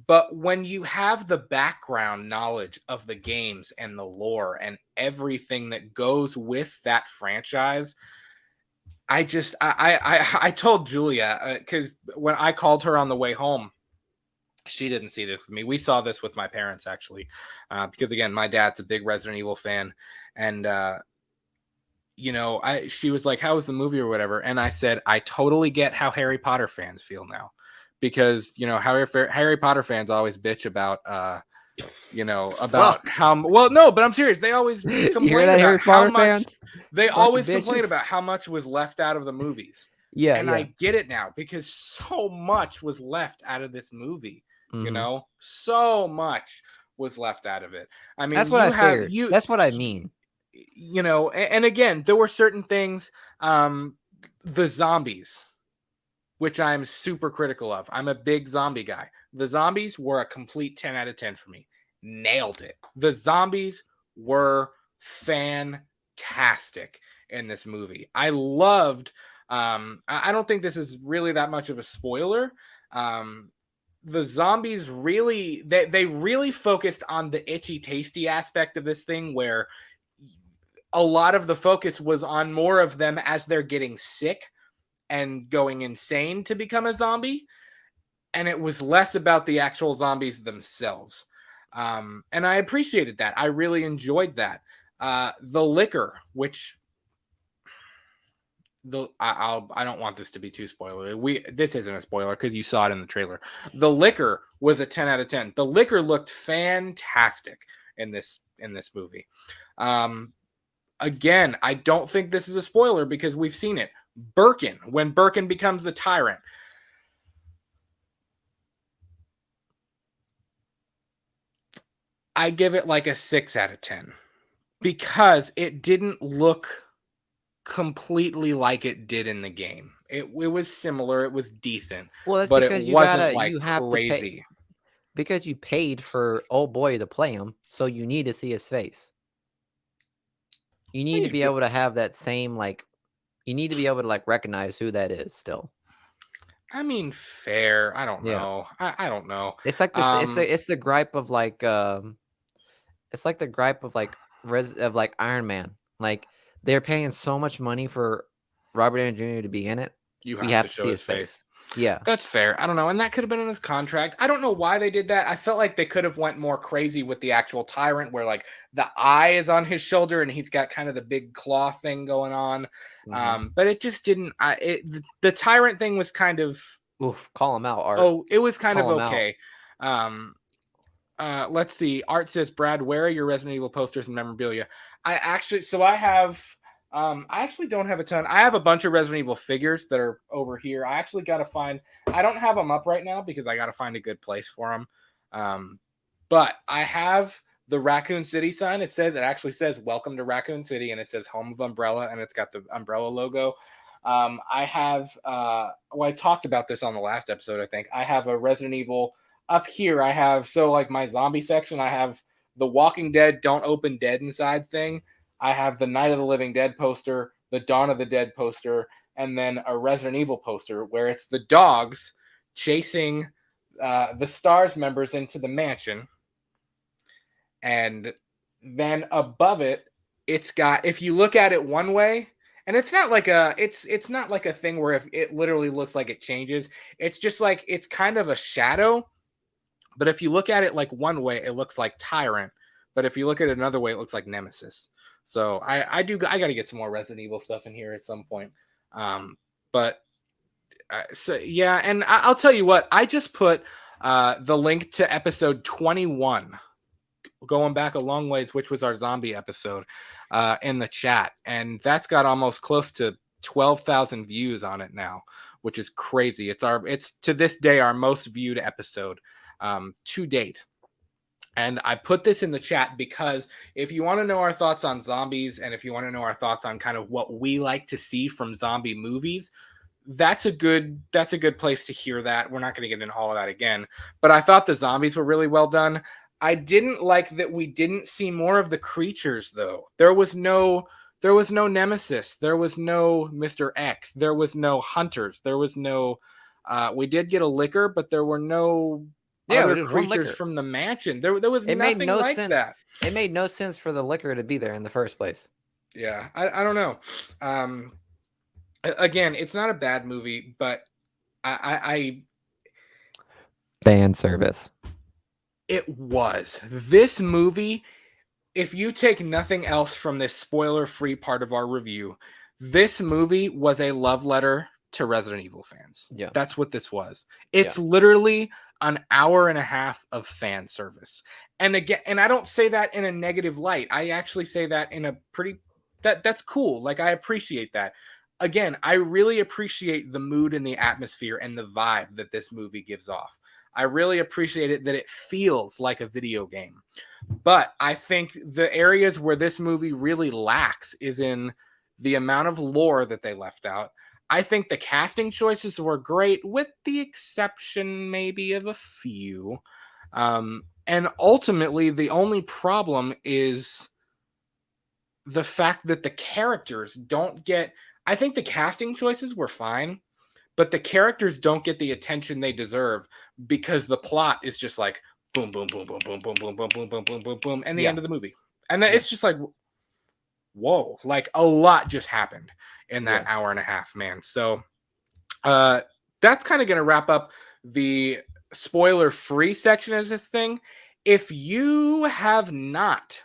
But when you have the background knowledge of the games and the lore and everything that goes with that franchise, I told Julia, because when I called her on the way home, she didn't see this with me. We saw this with my parents, actually, because, again, my dad's a big Resident Evil fan. And, she was like, how was the movie or whatever? And I said, I totally get how Harry Potter fans feel now. Because, Harry Potter fans always bitch about, about how... Well, no, but I'm serious. They always complain about how much... They always complain about how much was left out of the movies. Yeah, and I get it now, because so much was left out of this movie. Mm-hmm. So much was left out of it. I mean, that's what that's what I mean. And again, there were certain things, the zombies, which I'm super critical of. I'm a big zombie guy. The zombies were a complete 10 out of 10 for me. Nailed it. The zombies were fantastic in this movie. I loved, I don't think this is really that much of a spoiler. The zombies really, they really focused on the itchy tasty aspect of this thing, where a lot of the focus was on more of them as they're getting sick and going insane to become a zombie. And it was less about the actual zombies themselves. And I appreciated that. I really enjoyed that. The liquor, which I don't want this to be too spoilery. This isn't a spoiler because you saw it in the trailer. The liquor was a 10 out of 10. The liquor looked fantastic in this movie. Again, I don't think this is a spoiler because we've seen it. Birkin, when Birkin becomes the tyrant. I give it like a 6 out of 10 because it didn't look completely like it did in the game. It was similar. It was decent. Well, that's but because it wasn't you have crazy. to pay, because you paid for old boy to play him, so you need to see his face. You need to be able to have that same you need to be able to recognize who that is still. I mean, fair. I don't know. I don't know. It's like this. It's the gripe of it's like the gripe of Iron Man. Like they're paying so much money for Robert Downey Jr. to be in it. You have to see his face. Yeah, that's fair. I don't know, and that could have been in his contract. I don't know why they did that. I felt like they could have went more crazy with the actual tyrant, where like the eye is on his shoulder and he's got kind of the big claw thing going on. But it just didn't. The tyrant thing was kind of call him out, Art. Oh, it was kind of okay. Let's see. Art says, Brad, where are your Resident Evil posters and memorabilia? I actually don't have a ton. I have a bunch of Resident Evil figures that are over here. I actually got to find, I don't have them up right now because I got to find a good place for them. But I have the Raccoon City sign. It actually says, welcome to Raccoon City. And it says home of Umbrella. And it's got the Umbrella logo. I have, I talked about this on the last episode, I think. I have a Resident Evil up here. I have, my zombie section, I have the Walking Dead Don't Open Dead Inside thing. I have the Night of the Living Dead poster, the Dawn of the Dead poster, and then a Resident Evil poster where it's the dogs chasing the STARS members into the mansion. And then above it, it's got, if you look at it one way, and it's not like it's not like a thing where if it literally looks like it changes. It's just like it's kind of a shadow. But if you look at it like one way, it looks like Tyrant. But if you look at it another way, it looks like Nemesis. So I got to get some more Resident Evil stuff in here at some point. And I'll tell you what, I just put the link to episode 21, going back a long ways, which was our zombie episode, in the chat. And that's got almost close to 12,000 views on it now, which is crazy. It's to this day our most viewed episode to date. And I put this in the chat because if you want to know our thoughts on zombies and if you want to know our thoughts on kind of what we like to see from zombie movies, that's a good place to hear that. We're not going to get into all of that again, but I thought the zombies were really well done. I didn't like that we didn't see more of the creatures though. There was no Nemesis. There was no Mr. X. There was no hunters. There was no, we did get a liquor, but there were no other creatures from the mansion. There was nothing like that. It made no sense for the liquor to be there in the first place. Yeah, I don't know. Again, it's not a bad movie, but I fan service. It was. This movie, if you take nothing else from this spoiler-free part of our review, this movie was a love letter to Resident Evil fans. Yeah. That's what this was. It's literally an hour and a half of fan service. And again, and I don't say that in a negative light. I actually say that in a pretty, that's cool. Like, I appreciate that. Again, I really appreciate the mood and the atmosphere and the vibe that this movie gives off. I really appreciate it that it feels like a video game. But I think the areas where this movie really lacks is in the amount of lore that they left out. I think the casting choices were great, with the exception maybe of a few. And ultimately, the only problem is the fact that the characters don't get... I think the casting choices were fine, but the characters don't get the attention they deserve because the plot is just like boom, boom, boom, boom, boom, boom, boom, boom, boom, boom, boom, boom, boom, and the end of the movie. And then it's just like, whoa, like a lot just happened in that hour and a half, man. So that's kind of going to wrap up the spoiler-free section of this thing. If you have not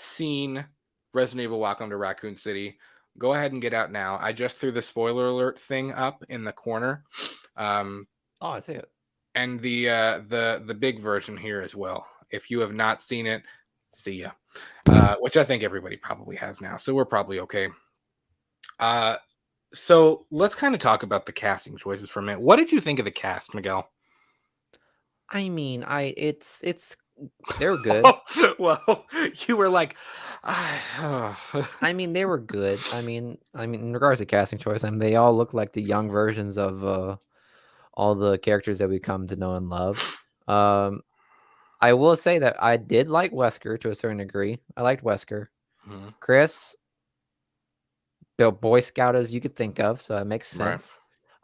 seen Resident Evil Welcome to Raccoon City, go ahead and get out now. I just threw the spoiler alert thing up in the corner. I see it. And the big version here as well. If you have not seen it, see ya. Which I think everybody probably has now, so we're probably okay. So let's kind of talk about the casting choices for a minute. What did you think of the cast, Miguel? I mean, it's they're good. Well, you were like, I mean, they were good. I mean, in regards to casting choice, they all look like the young versions of all the characters that we come to know and love. I will say that I did like Wesker to a certain degree. I liked Wesker. Chris, the Boy Scout as you could think of, so it makes sense.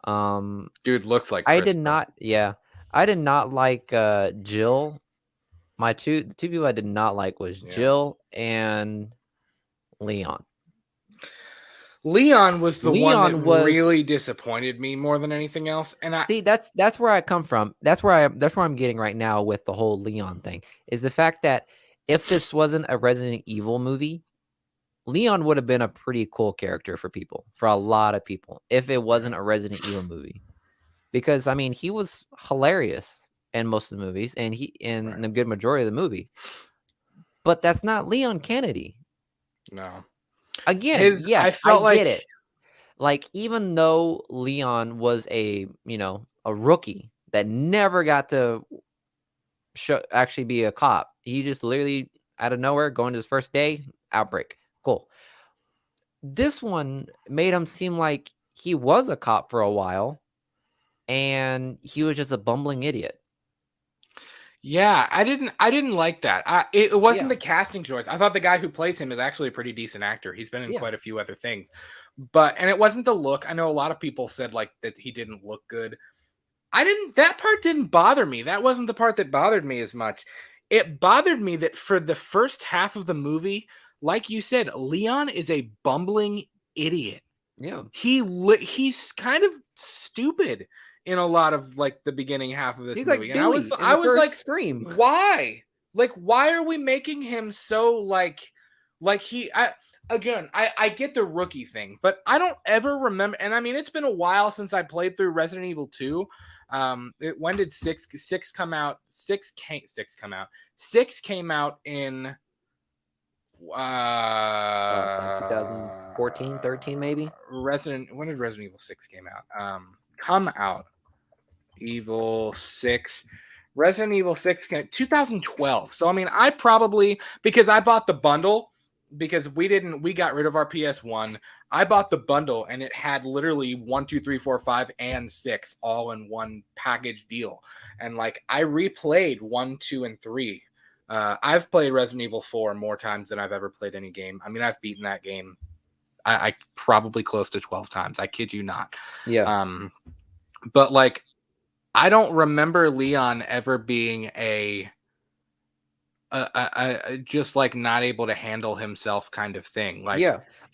Right. Dude looks like Chris, I did not. Yeah, I did not like Jill. The two people I did not like was Jill and Leon. Leon was the one that really disappointed me more than anything else. And I see that's where I come from. That's where I'm getting right now with the whole Leon thing. Is the fact that if this wasn't a Resident Evil movie, Leon would have been a pretty cool character for a lot of people, if it wasn't a Resident Evil movie. Because I mean, he was hilarious in most of the movies, and the good majority of the movie. But that's not Leon Kennedy. No. Again, yes, I get it. Like, even though Leon was a rookie that never got to actually be a cop, he just literally out of nowhere going to his first day, outbreak. Cool. This one made him seem like he was a cop for a while, and he was just a bumbling idiot. Yeah, I didn't like that. It wasn't the casting choice. I thought the guy who plays him is actually a pretty decent actor. He's been in quite a few other things. And it wasn't the look. I know a lot of people said like that he didn't look good. That part didn't bother me. That wasn't the part that bothered me as much. It bothered me that for the first half of the movie, like you said, Leon is a bumbling idiot. Yeah. He's kind of stupid in a lot of like the beginning half of this movie. Like Billy I was like, Scream. Why? Like, why are we making him so like he? I get the rookie thing, but I don't ever remember. And I mean, it's been a while since I played through Resident Evil 2. When did 6 come out? 6 came out. 6 came out in 2014, 13 maybe. When did Resident Evil 6 come out? Evil 6. Resident Evil 6 2012. So I mean, I probably, because I bought the bundle, because we got rid of our PS1. I bought the bundle and it had literally 1, 2, 3, 4, 5, and 6 all in one package deal. And like I replayed 1, 2, and 3. I've played Resident Evil 4 more times than I've ever played any game. I mean, I've beaten that game I probably close to 12 times. I kid you not. Yeah. But like, I don't remember Leon ever being a just like not able to handle himself kind of thing. Like,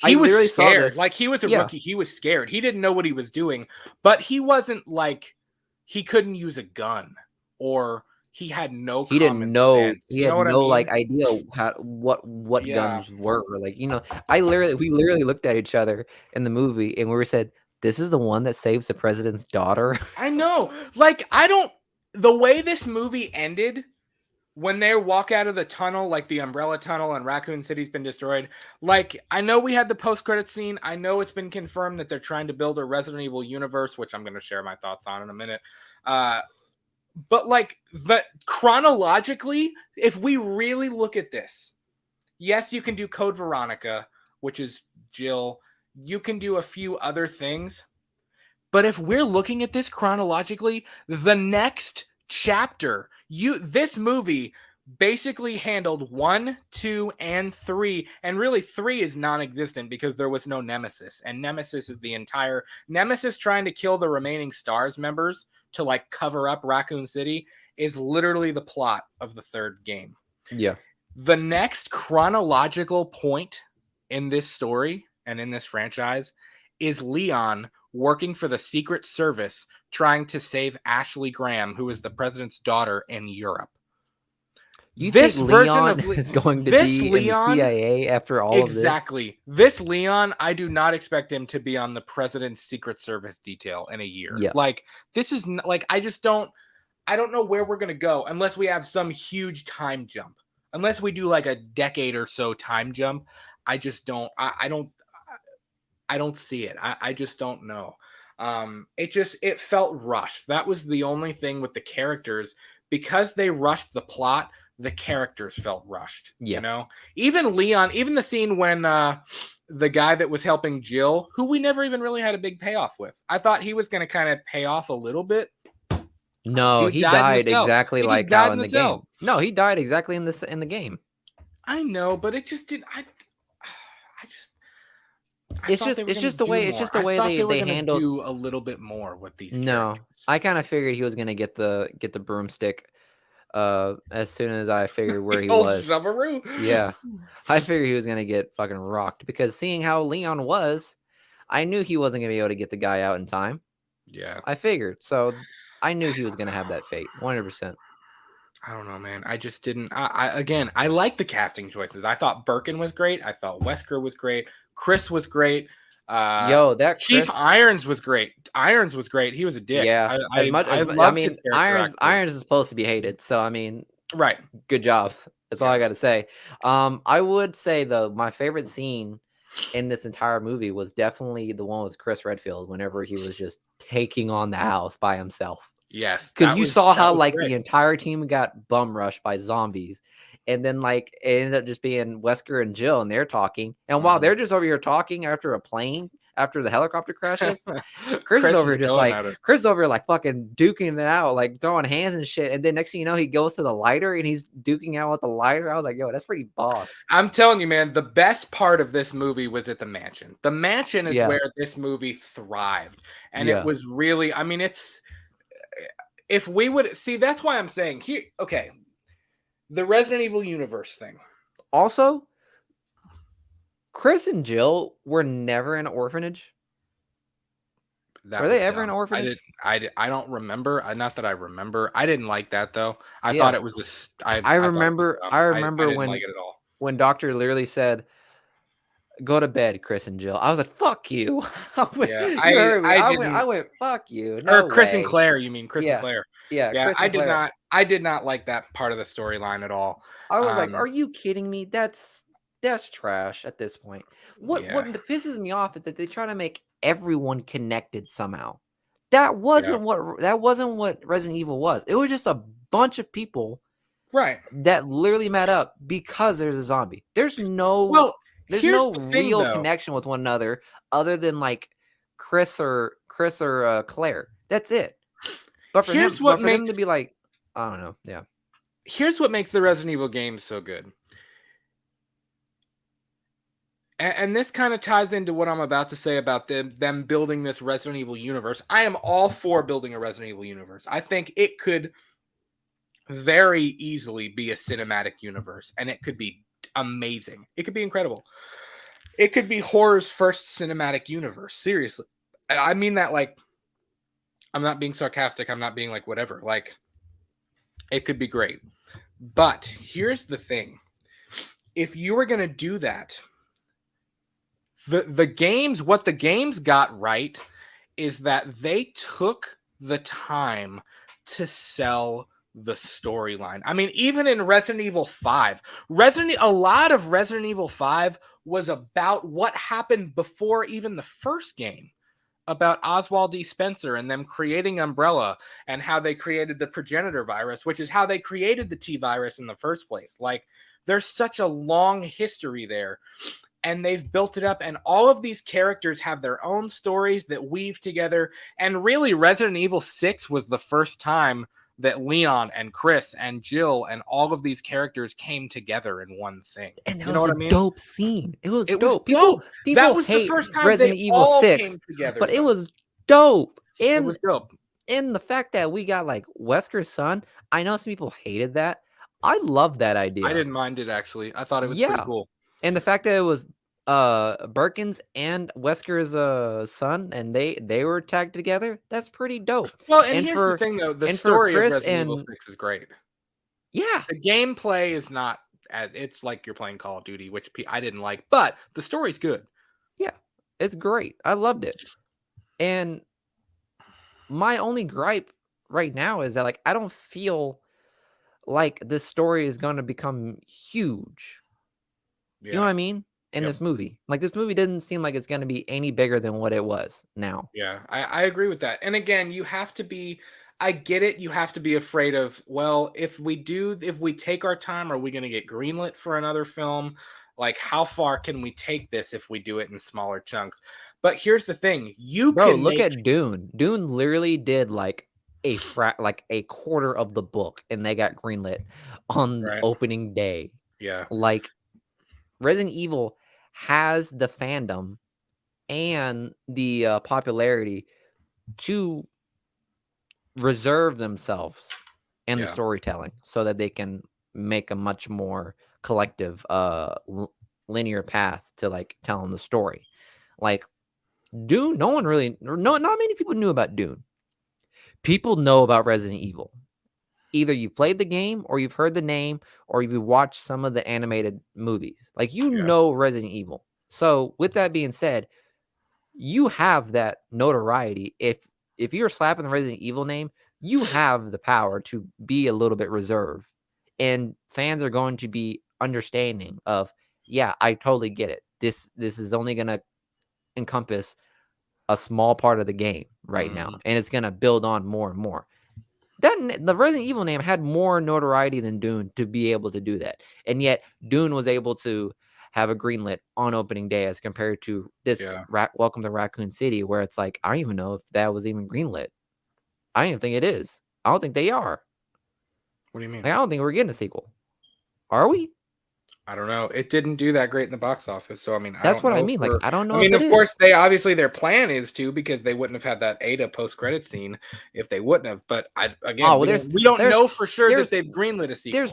he was scared. Like, he was a rookie. He was scared. He didn't know what he was doing, but he wasn't like he couldn't use a gun, or he had no. He didn't know. Sense. He had no like idea what guns were. Like, we literally looked at each other in the movie and we said, "This is the one that saves the president's daughter." I know. Like, the way this movie ended, when they walk out of the tunnel, like the Umbrella Tunnel and Raccoon City's been destroyed, like, I know we had the post-credit scene. I know it's been confirmed that they're trying to build a Resident Evil universe, which I'm going to share my thoughts on in a minute. But like, chronologically, if we really look at this, yes, you can do Code Veronica, which is Jill. You can do a few other things. But if we're looking at this chronologically, the next chapter, this movie basically handled 1, 2, and 3, and really 3 is non-existent because there was no Nemesis, and Nemesis is the entire Nemesis trying to kill the remaining STARS members to like cover up Raccoon City is literally the plot of the third game. Yeah. The next chronological point in this story and in this franchise is Leon working for the Secret Service, trying to save Ashley Graham, who is the president's daughter, in Europe. You this think version Leon of is going to this be Leon, in the CIA after all of this? Exactly. This Leon, I do not expect him to be on the president's Secret Service detail in a year. Yeah. Like, this is like, I don't know where we're going to go unless we have some huge time jump. Unless we do like a decade or so time jump, I just don't, I don't see it. I just don't know. It felt rushed. That was the only thing with the characters, because they rushed the plot. The characters felt rushed. Yeah. You know, even Leon, even the scene when the guy that was helping Jill, who we never even really had a big payoff with, I thought he was going to kind of pay off a little bit. No, he died exactly like how in the game. No, he died exactly in the game. I know, but it just didn't. It's just the way they handled. Do a little bit more with these. No, characters. I kind of figured he was gonna get the broomstick. As soon as I figured where he was. Yeah, I figured he was gonna get fucking rocked, because seeing how Leon was, I knew he wasn't gonna be able to get the guy out in time. Yeah, I figured. So I knew he was gonna have that fate, 100%. I don't know, man. I just didn't. I like the casting choices. I thought Birkin was great. I thought Wesker was great. Chris was great. That Chief Chris... Irons was great. Irons was great. He was a dick. Yeah, Irons is supposed to be hated. So I mean, right. Good job. That's all I got to say. I would say though, my favorite scene in this entire movie was definitely the one with Chris Redfield, whenever he was just taking on the house by himself. Yes, because you saw how like great. The entire team got bum rushed by zombies, and then like it ended up just being Wesker and Jill, and they're talking, and while they're just over here talking after the helicopter crashes, Chris is over just like Chris is over here like fucking duking it out, like throwing hands and shit, and then next thing you know, he goes to the lighter and he's duking out with the lighter. I was like, yo, that's pretty boss. I'm telling you, man, the best part of this movie was at the mansion. The mansion is where this movie thrived, and it was really, I mean, it's. If we would see, that's why I'm saying here. Okay, the Resident Evil universe thing. Also, Chris and Jill were never in an orphanage. Were they ever in an orphanage? I don't remember. Not that I remember. I didn't like that though. I thought it was I remember when like it at all. When Doctor literally said, "Go to bed, Chris and Jill." I was like, "Fuck you." I went, "Fuck you." No or Chris way. And Claire, you mean Chris and Claire? Yeah. Chris and Claire. I did not like that part of the storyline at all. I was like, "Are you kidding me? That's trash at this point." What pisses me off is that they try to make everyone connected somehow. That wasn't what Resident Evil was. It was just a bunch of people, right? That literally met up because there's a zombie. There's no real connection with one another other than like Chris or Claire. That's it. But for him to be like, I don't know. Yeah. Here's what makes the Resident Evil games so good. And this kind of ties into what I'm about to say about them building this Resident Evil universe. I am all for building a Resident Evil universe. I think it could very easily be a cinematic universe, and it could be amazing. It could be incredible. It could be horror's first cinematic universe. Seriously. I mean that like, I'm not being sarcastic. I'm not being like whatever. Like, it could be great. But here's the thing. If you were going to do that, what the games got right is that they took the time to sell the storyline. I mean, even in Resident Evil 5, a lot of Resident Evil 5 was about what happened before even the first game, about Oswald E. Spencer and them creating Umbrella and how they created the progenitor virus, which is how they created the T virus in the first place. Like, there's such a long history there, and they've built it up, and all of these characters have their own stories that weave together. And really, Resident Evil 6 was the first time that Leon and Chris and Jill and all of these characters came together in one thing. And that was a dope scene. It was dope. People that was hate the first time Resident Evil 6, but it was dope. And it was dope. And the fact that we got like Wesker's son, I know some people hated that. I love that idea. I didn't mind it, actually. I thought it was pretty cool. And the fact that it was Birkin's and Wesker's son, and they were tagged together, that's pretty dope. Well, and here's the thing though, the story of Resident Evil 6 is great. Yeah. The gameplay is not as it's like you're playing Call of Duty, which I didn't like, but the story's good. Yeah. It's great. I loved it. And my only gripe right now is that like I don't feel like this story is going to become huge. You know what I mean? In this movie. Like this movie doesn't seem like it's going to be any bigger than what it was now. Yeah, I agree with that. And again, you have to be, I get it. You have to be afraid of, well, if we take our time, are we going to get greenlit for another film? Like, how far can we take this if we do it in smaller chunks? But here's the thing. Look at Dune. Dune literally did like a quarter of the book and they got greenlit on opening day. Yeah. Like Resident Evil has the fandom and the popularity to reserve themselves in the storytelling so that they can make a much more collective linear path to like telling the story. Like Dune, not many people knew about Dune. People know about Resident Evil. Either you've played the game or you've heard the name or you've watched some of the animated movies. Like know Resident Evil. So with that being said, you have that notoriety. If you're slapping the Resident Evil name, you have the power to be a little bit reserved. And fans are going to be understanding of, yeah, I totally get it. This is only going to encompass a small part of the game right now. And it's going to build on more and more. The Resident Evil name had more notoriety than Dune to be able to do that. And yet Dune was able to have a greenlit on opening day as compared to this Welcome to Raccoon City, where it's like, I don't even know if that was even greenlit. I don't even think it is. I don't think they are. What do you mean? Like, I don't think we're getting a sequel. Are we? I don't know. It didn't do that great in the box office. So, I mean, that's what I mean. Like, I don't know. I mean, of course, their plan is to, because they wouldn't have had that Ada post-credit scene if they wouldn't have. But we don't know for sure that they've greenlit a sequel. There's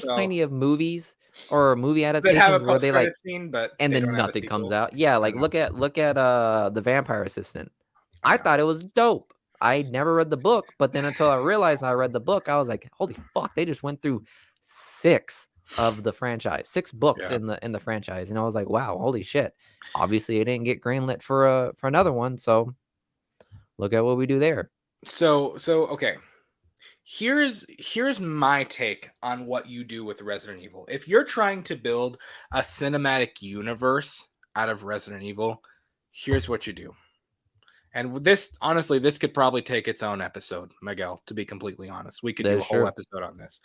plenty of movies or movie adaptations where they like scene, but and then nothing comes out. Yeah, like look at the Vampire Assistant. I thought it was dope. I never read the book, but then until I realized I read the book, I was like, holy fuck, they just went through 6 of the franchise, 6 books in the franchise, and I was like, wow, holy shit. Obviously it didn't get greenlit for another one, so look at what we do there. So okay, here's my take on what you do with Resident Evil. If you're trying to build a cinematic universe out of Resident Evil, here's what you do. And this, honestly, this could probably take its own episode, Miguel, to be completely honest. We could do a whole episode on this.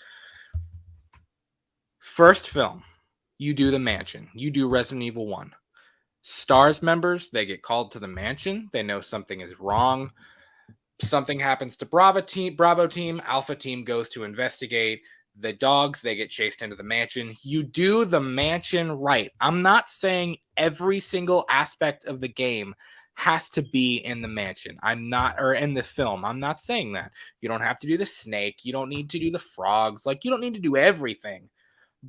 First film, you do the mansion. You do Resident Evil 1. STARS members, they get called to the mansion. They know something is wrong. Something happens to Bravo team. Alpha team goes to investigate. The dogs, they get chased into the mansion. You do the mansion right. I'm not saying every single aspect of the game has to be in the mansion. Or in the film. I'm not saying that. You don't have to do the snake. You don't need to do the frogs. Like, you don't need to do everything.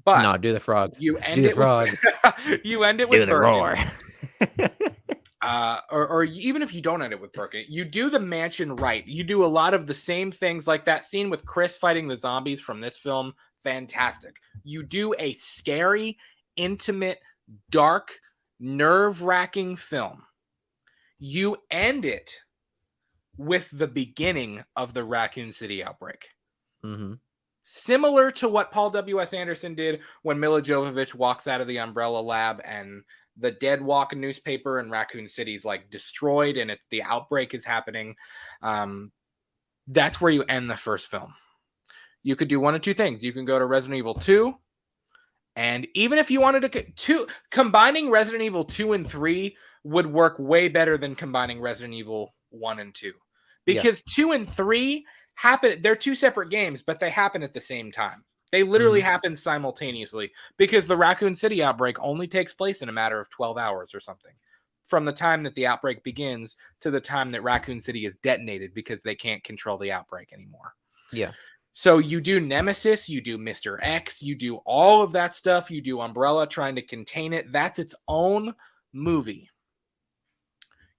But no, do the frogs. You end it with you end it with the roar. Or even if you don't end it with Birkin, you do the mansion right. You do a lot of the same things, like that scene with Chris fighting the zombies from this film. Fantastic. You do a scary, intimate, dark, nerve-wracking film. You end it with the beginning of the Raccoon City outbreak. Mm-hmm. Similar to what Paul W.S. Anderson did when Mila Jovovich walks out of the Umbrella Lab and the Dead Walk newspaper in Raccoon City's like destroyed and the outbreak is happening. That's where you end the first film. You could do one of two things. You can go to Resident Evil 2. And even if you wanted to combining Resident Evil 2 and 3 would work way better than combining Resident Evil 1 and 2. Because 2 and 3 happen, they're 2 separate games, but they happen at the same time. They literally happen simultaneously because the Raccoon City outbreak only takes place in a matter of 12 hours or something. From the time that the outbreak begins to the time that Raccoon City is detonated because they can't control the outbreak anymore. Yeah. So you do Nemesis, you do Mr. X, you do all of that stuff. You do Umbrella trying to contain it. That's its own movie.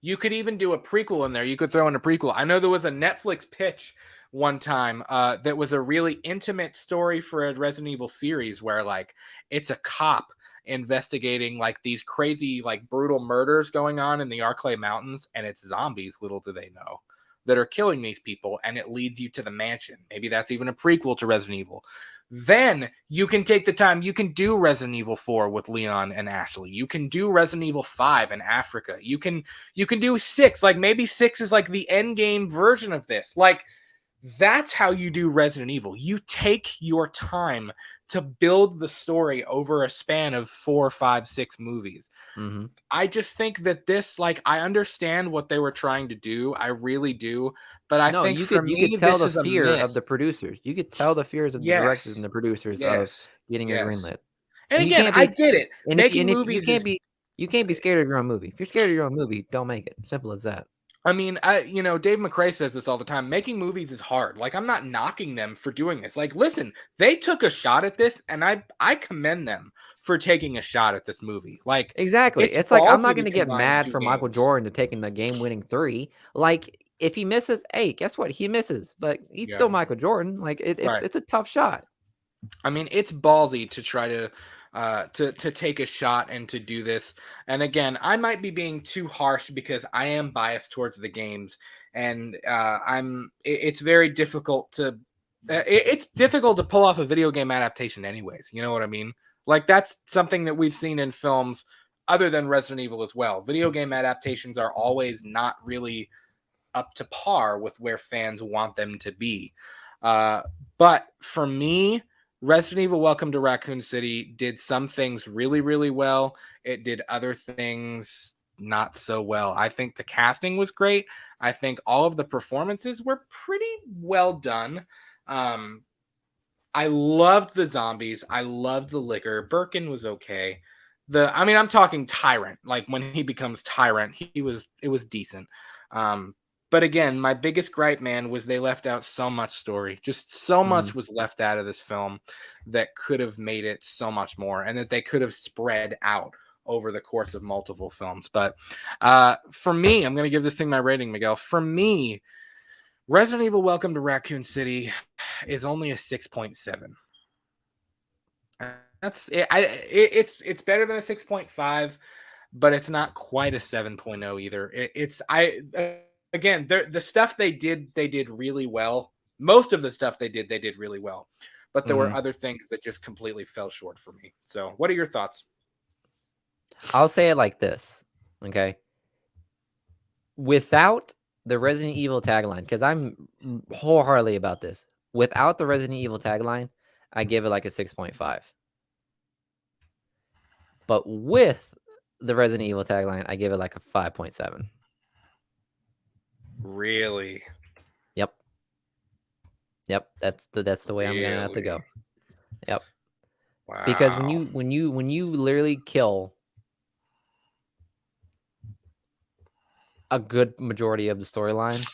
You could even do a prequel in there. You could throw in a prequel. I know there was a Netflix pitch one time that was a really intimate story for a Resident Evil series where like it's a cop investigating like these crazy like brutal murders going on in the Arklay Mountains, and it's zombies, little do they know, that are killing these people, and it leads you to the mansion. Maybe that's even a prequel to Resident Evil. Then you can take the time. You can do Resident Evil 4 with Leon and Ashley. You can do Resident Evil 5 in Africa. You can do 6. Like maybe 6 is like the end game version of this. Like that's how you do Resident Evil. You take your time to build the story over a span of 4, 5, 6 movies. Mm-hmm. I just think that this, like, I understand what they were trying to do. I really do. But I think you could tell the fear of the producers. You could tell the fears of the directors and the producers of getting a greenlit. And again, I get it. And making movies you can't be scared of your own movie. If you're scared of your own movie, don't make it. Simple as that. I mean, Dave McRae says this all the time. Making movies is hard. Like, I'm not knocking them for doing this. Like, listen, they took a shot at this, and I commend them for taking a shot at this movie. Like, exactly. It's like I'm not going to get mad for Michael Jordan to taking the game-winning 3. Like, if he misses, hey, guess what? He misses, but he's still Michael Jordan. Like, it's a tough shot. I mean, it's ballsy to try to take a shot and to do this. And again, I might be being too harsh because I am biased towards the games, and it's very difficult to it's difficult to pull off a video game adaptation anyways. You know what I mean? Like that's something that we've seen in films other than Resident Evil as well. Video game adaptations are always not really up to par with where fans want them to be. But for me, Resident Evil Welcome to Raccoon City did some things really, really well. It did other things not so well. I think the casting was great. I think all of the performances were pretty well done. I loved the zombies. I loved the liquor. Birkin was okay. I'm talking Tyrant. Like when he becomes Tyrant, it was decent. But again, my biggest gripe, man, was they left out so much story. Just so much was left out of this film that could have made it so much more, and that they could have spread out over the course of multiple films. But for me, I'm going to give this thing my rating, Miguel. For me, Resident Evil Welcome to Raccoon City is only a 6.7. That's it. It's better than a 6.5, but it's not quite a 7.0 either. Again, the stuff they did really well. Most of the stuff they did really well. But there were other things that just completely fell short for me. So what are your thoughts? I'll say it like this, okay? Without the Resident Evil tagline, because I'm wholeheartedly about this. Without the Resident Evil tagline, I give it like a 6.5. But with the Resident Evil tagline, I give it like a 5.7. Really? Yep. That's the way I'm gonna have to go. Yep. Wow. Because when you literally kill a good majority of the storyline,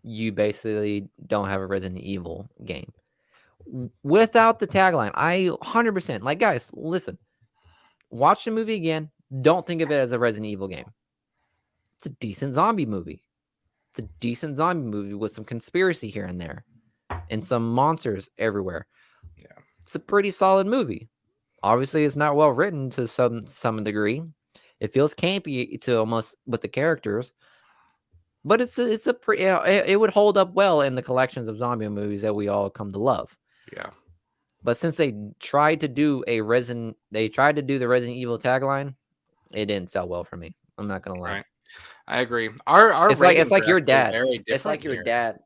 you basically don't have a Resident Evil game. Without the tagline, I 100%, like, guys, listen, watch the movie again. Don't think of it as a Resident Evil game. It's a decent zombie movie. It's a decent zombie movie with some conspiracy here and there and some monsters everywhere. Yeah. It's a pretty solid movie. Obviously, it's not well written to some degree. It feels campy to almost with the characters, but it's a pretty. It would hold up well in the collections of zombie movies that we all come to love. Yeah. But since they tried to do the Resident Evil tagline, it didn't sell well for me. I'm not gonna lie. Right. I agree. Our it's like your dad. It's like your dad.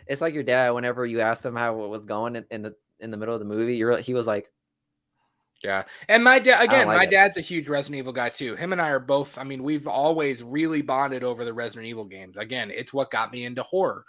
It's like your dad. Whenever you asked him how it was going in the middle of the movie, he was like, yeah. And my dad, again, my dad's a huge Resident Evil guy too. Him and I are both, we've always really bonded over the Resident Evil games. Again, it's what got me into horror.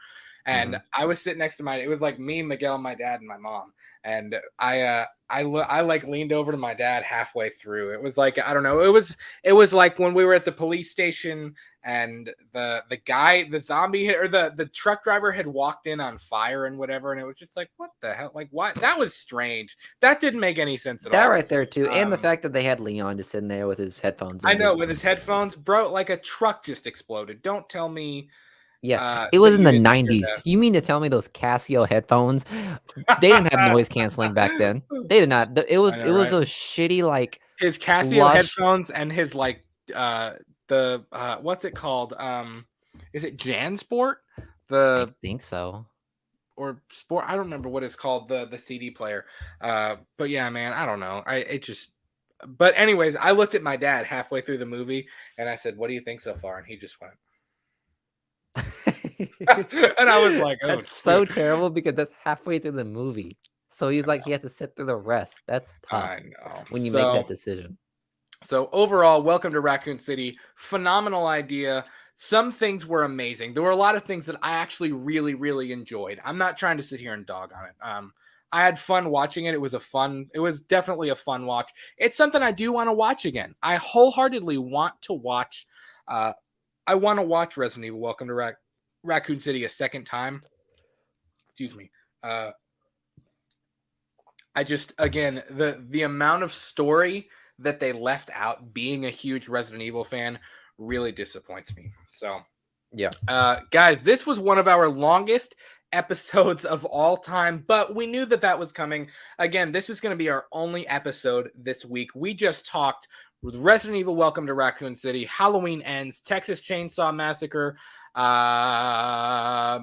And I was sitting next to it was like me, Miguel, my dad, and my mom. And I like leaned over to my dad halfway through. It was like, I don't know. It was like when we were at the police station and the guy, the zombie or the truck driver had walked in on fire and whatever. And it was just like, what the hell? Like, what? That was strange. That didn't make any sense at all. That right there too. And the fact that they had Leon just sitting there with his headphones. I know, with his headphones, bro, like a truck just exploded. Don't tell me Yeah, it was in the 90s. You mean to tell me those Casio headphones? They didn't have noise canceling back then. They did not. It was those shitty like his Casio headphones and his like what's it called? Is it JanSport? I think so. Or Sport? I don't remember what it's called. The CD player. But yeah, man, I don't know. But anyways, I looked at my dad halfway through the movie and I said, "What do you think so far?" And he just went. And I was like, "Oh, that's so terrible because that's halfway through the movie." So he's like, he has to sit through the rest. That's tough. I know. When you make that decision. So overall, welcome to Raccoon City. Phenomenal idea. Some things were amazing. There were a lot of things that I actually really, really enjoyed. I'm not trying to sit here and dog on it. I had fun watching it. It was definitely a fun watch. It's something I do want to watch again. I wholeheartedly want to watch. I want to watch Resident Evil Welcome to Raccoon City a second time. Excuse me. I just, again, the amount of story that they left out, being a huge Resident Evil fan, really disappoints me. So, yeah. Guys, this was one of our longest episodes of all time, but we knew that was coming. Again, this is going to be our only episode this week. We just talked with Resident Evil Welcome to Raccoon City, Halloween Ends, Texas Chainsaw Massacre, Marvel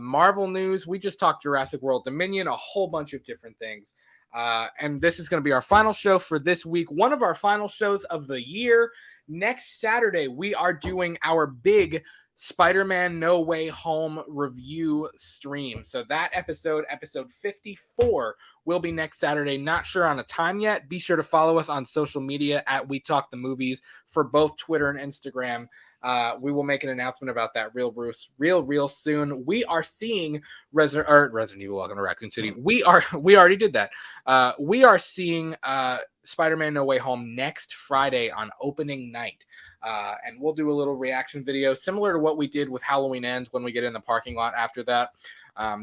news. We just talked Jurassic World Dominion, a whole bunch of different things. And this is going to be our final show for this week. One of our final shows of the year. Next Saturday, we are doing our big Spider-Man No Way Home review stream. So that episode 54, will be next Saturday. Not sure on a time yet. Be sure to follow us on social media at We Talk the Movies for both Twitter and Instagram. We will make an announcement about that real soon. We are seeing Resident Evil Welcome to Raccoon City. We already did that. We are seeing Spider-Man No Way Home next Friday on opening night. And we'll do a little reaction video similar to what we did with Halloween Ends when we get in the parking lot after that.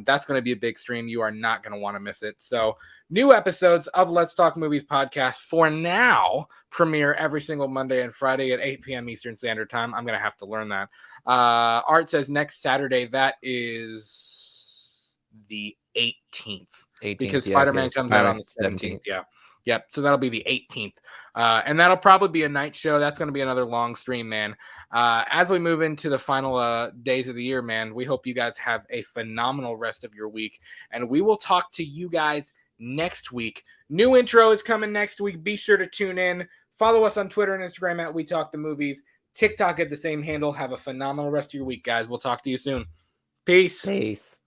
That's going to be a big stream. You are not going to want to miss it. So new episodes of Let's Talk Movies podcast for now premiere every single Monday and Friday at 8 p.m. Eastern Standard Time. I'm going to have to learn that. Art says next Saturday. That is the 18th. Because Spider-Man comes out on the 17th. Yeah. Yep. So that'll be the 18th. And that'll probably be a night show. That's going to be another long stream, man. As we move into the final days of the year, man, we hope you guys have a phenomenal rest of your week. And we will talk to you guys next week. New intro is coming next week. Be sure to tune in. Follow us on Twitter and Instagram at We Talk the Movies. TikTok at the same handle. Have a phenomenal rest of your week, guys. We'll talk to you soon. Peace. Peace.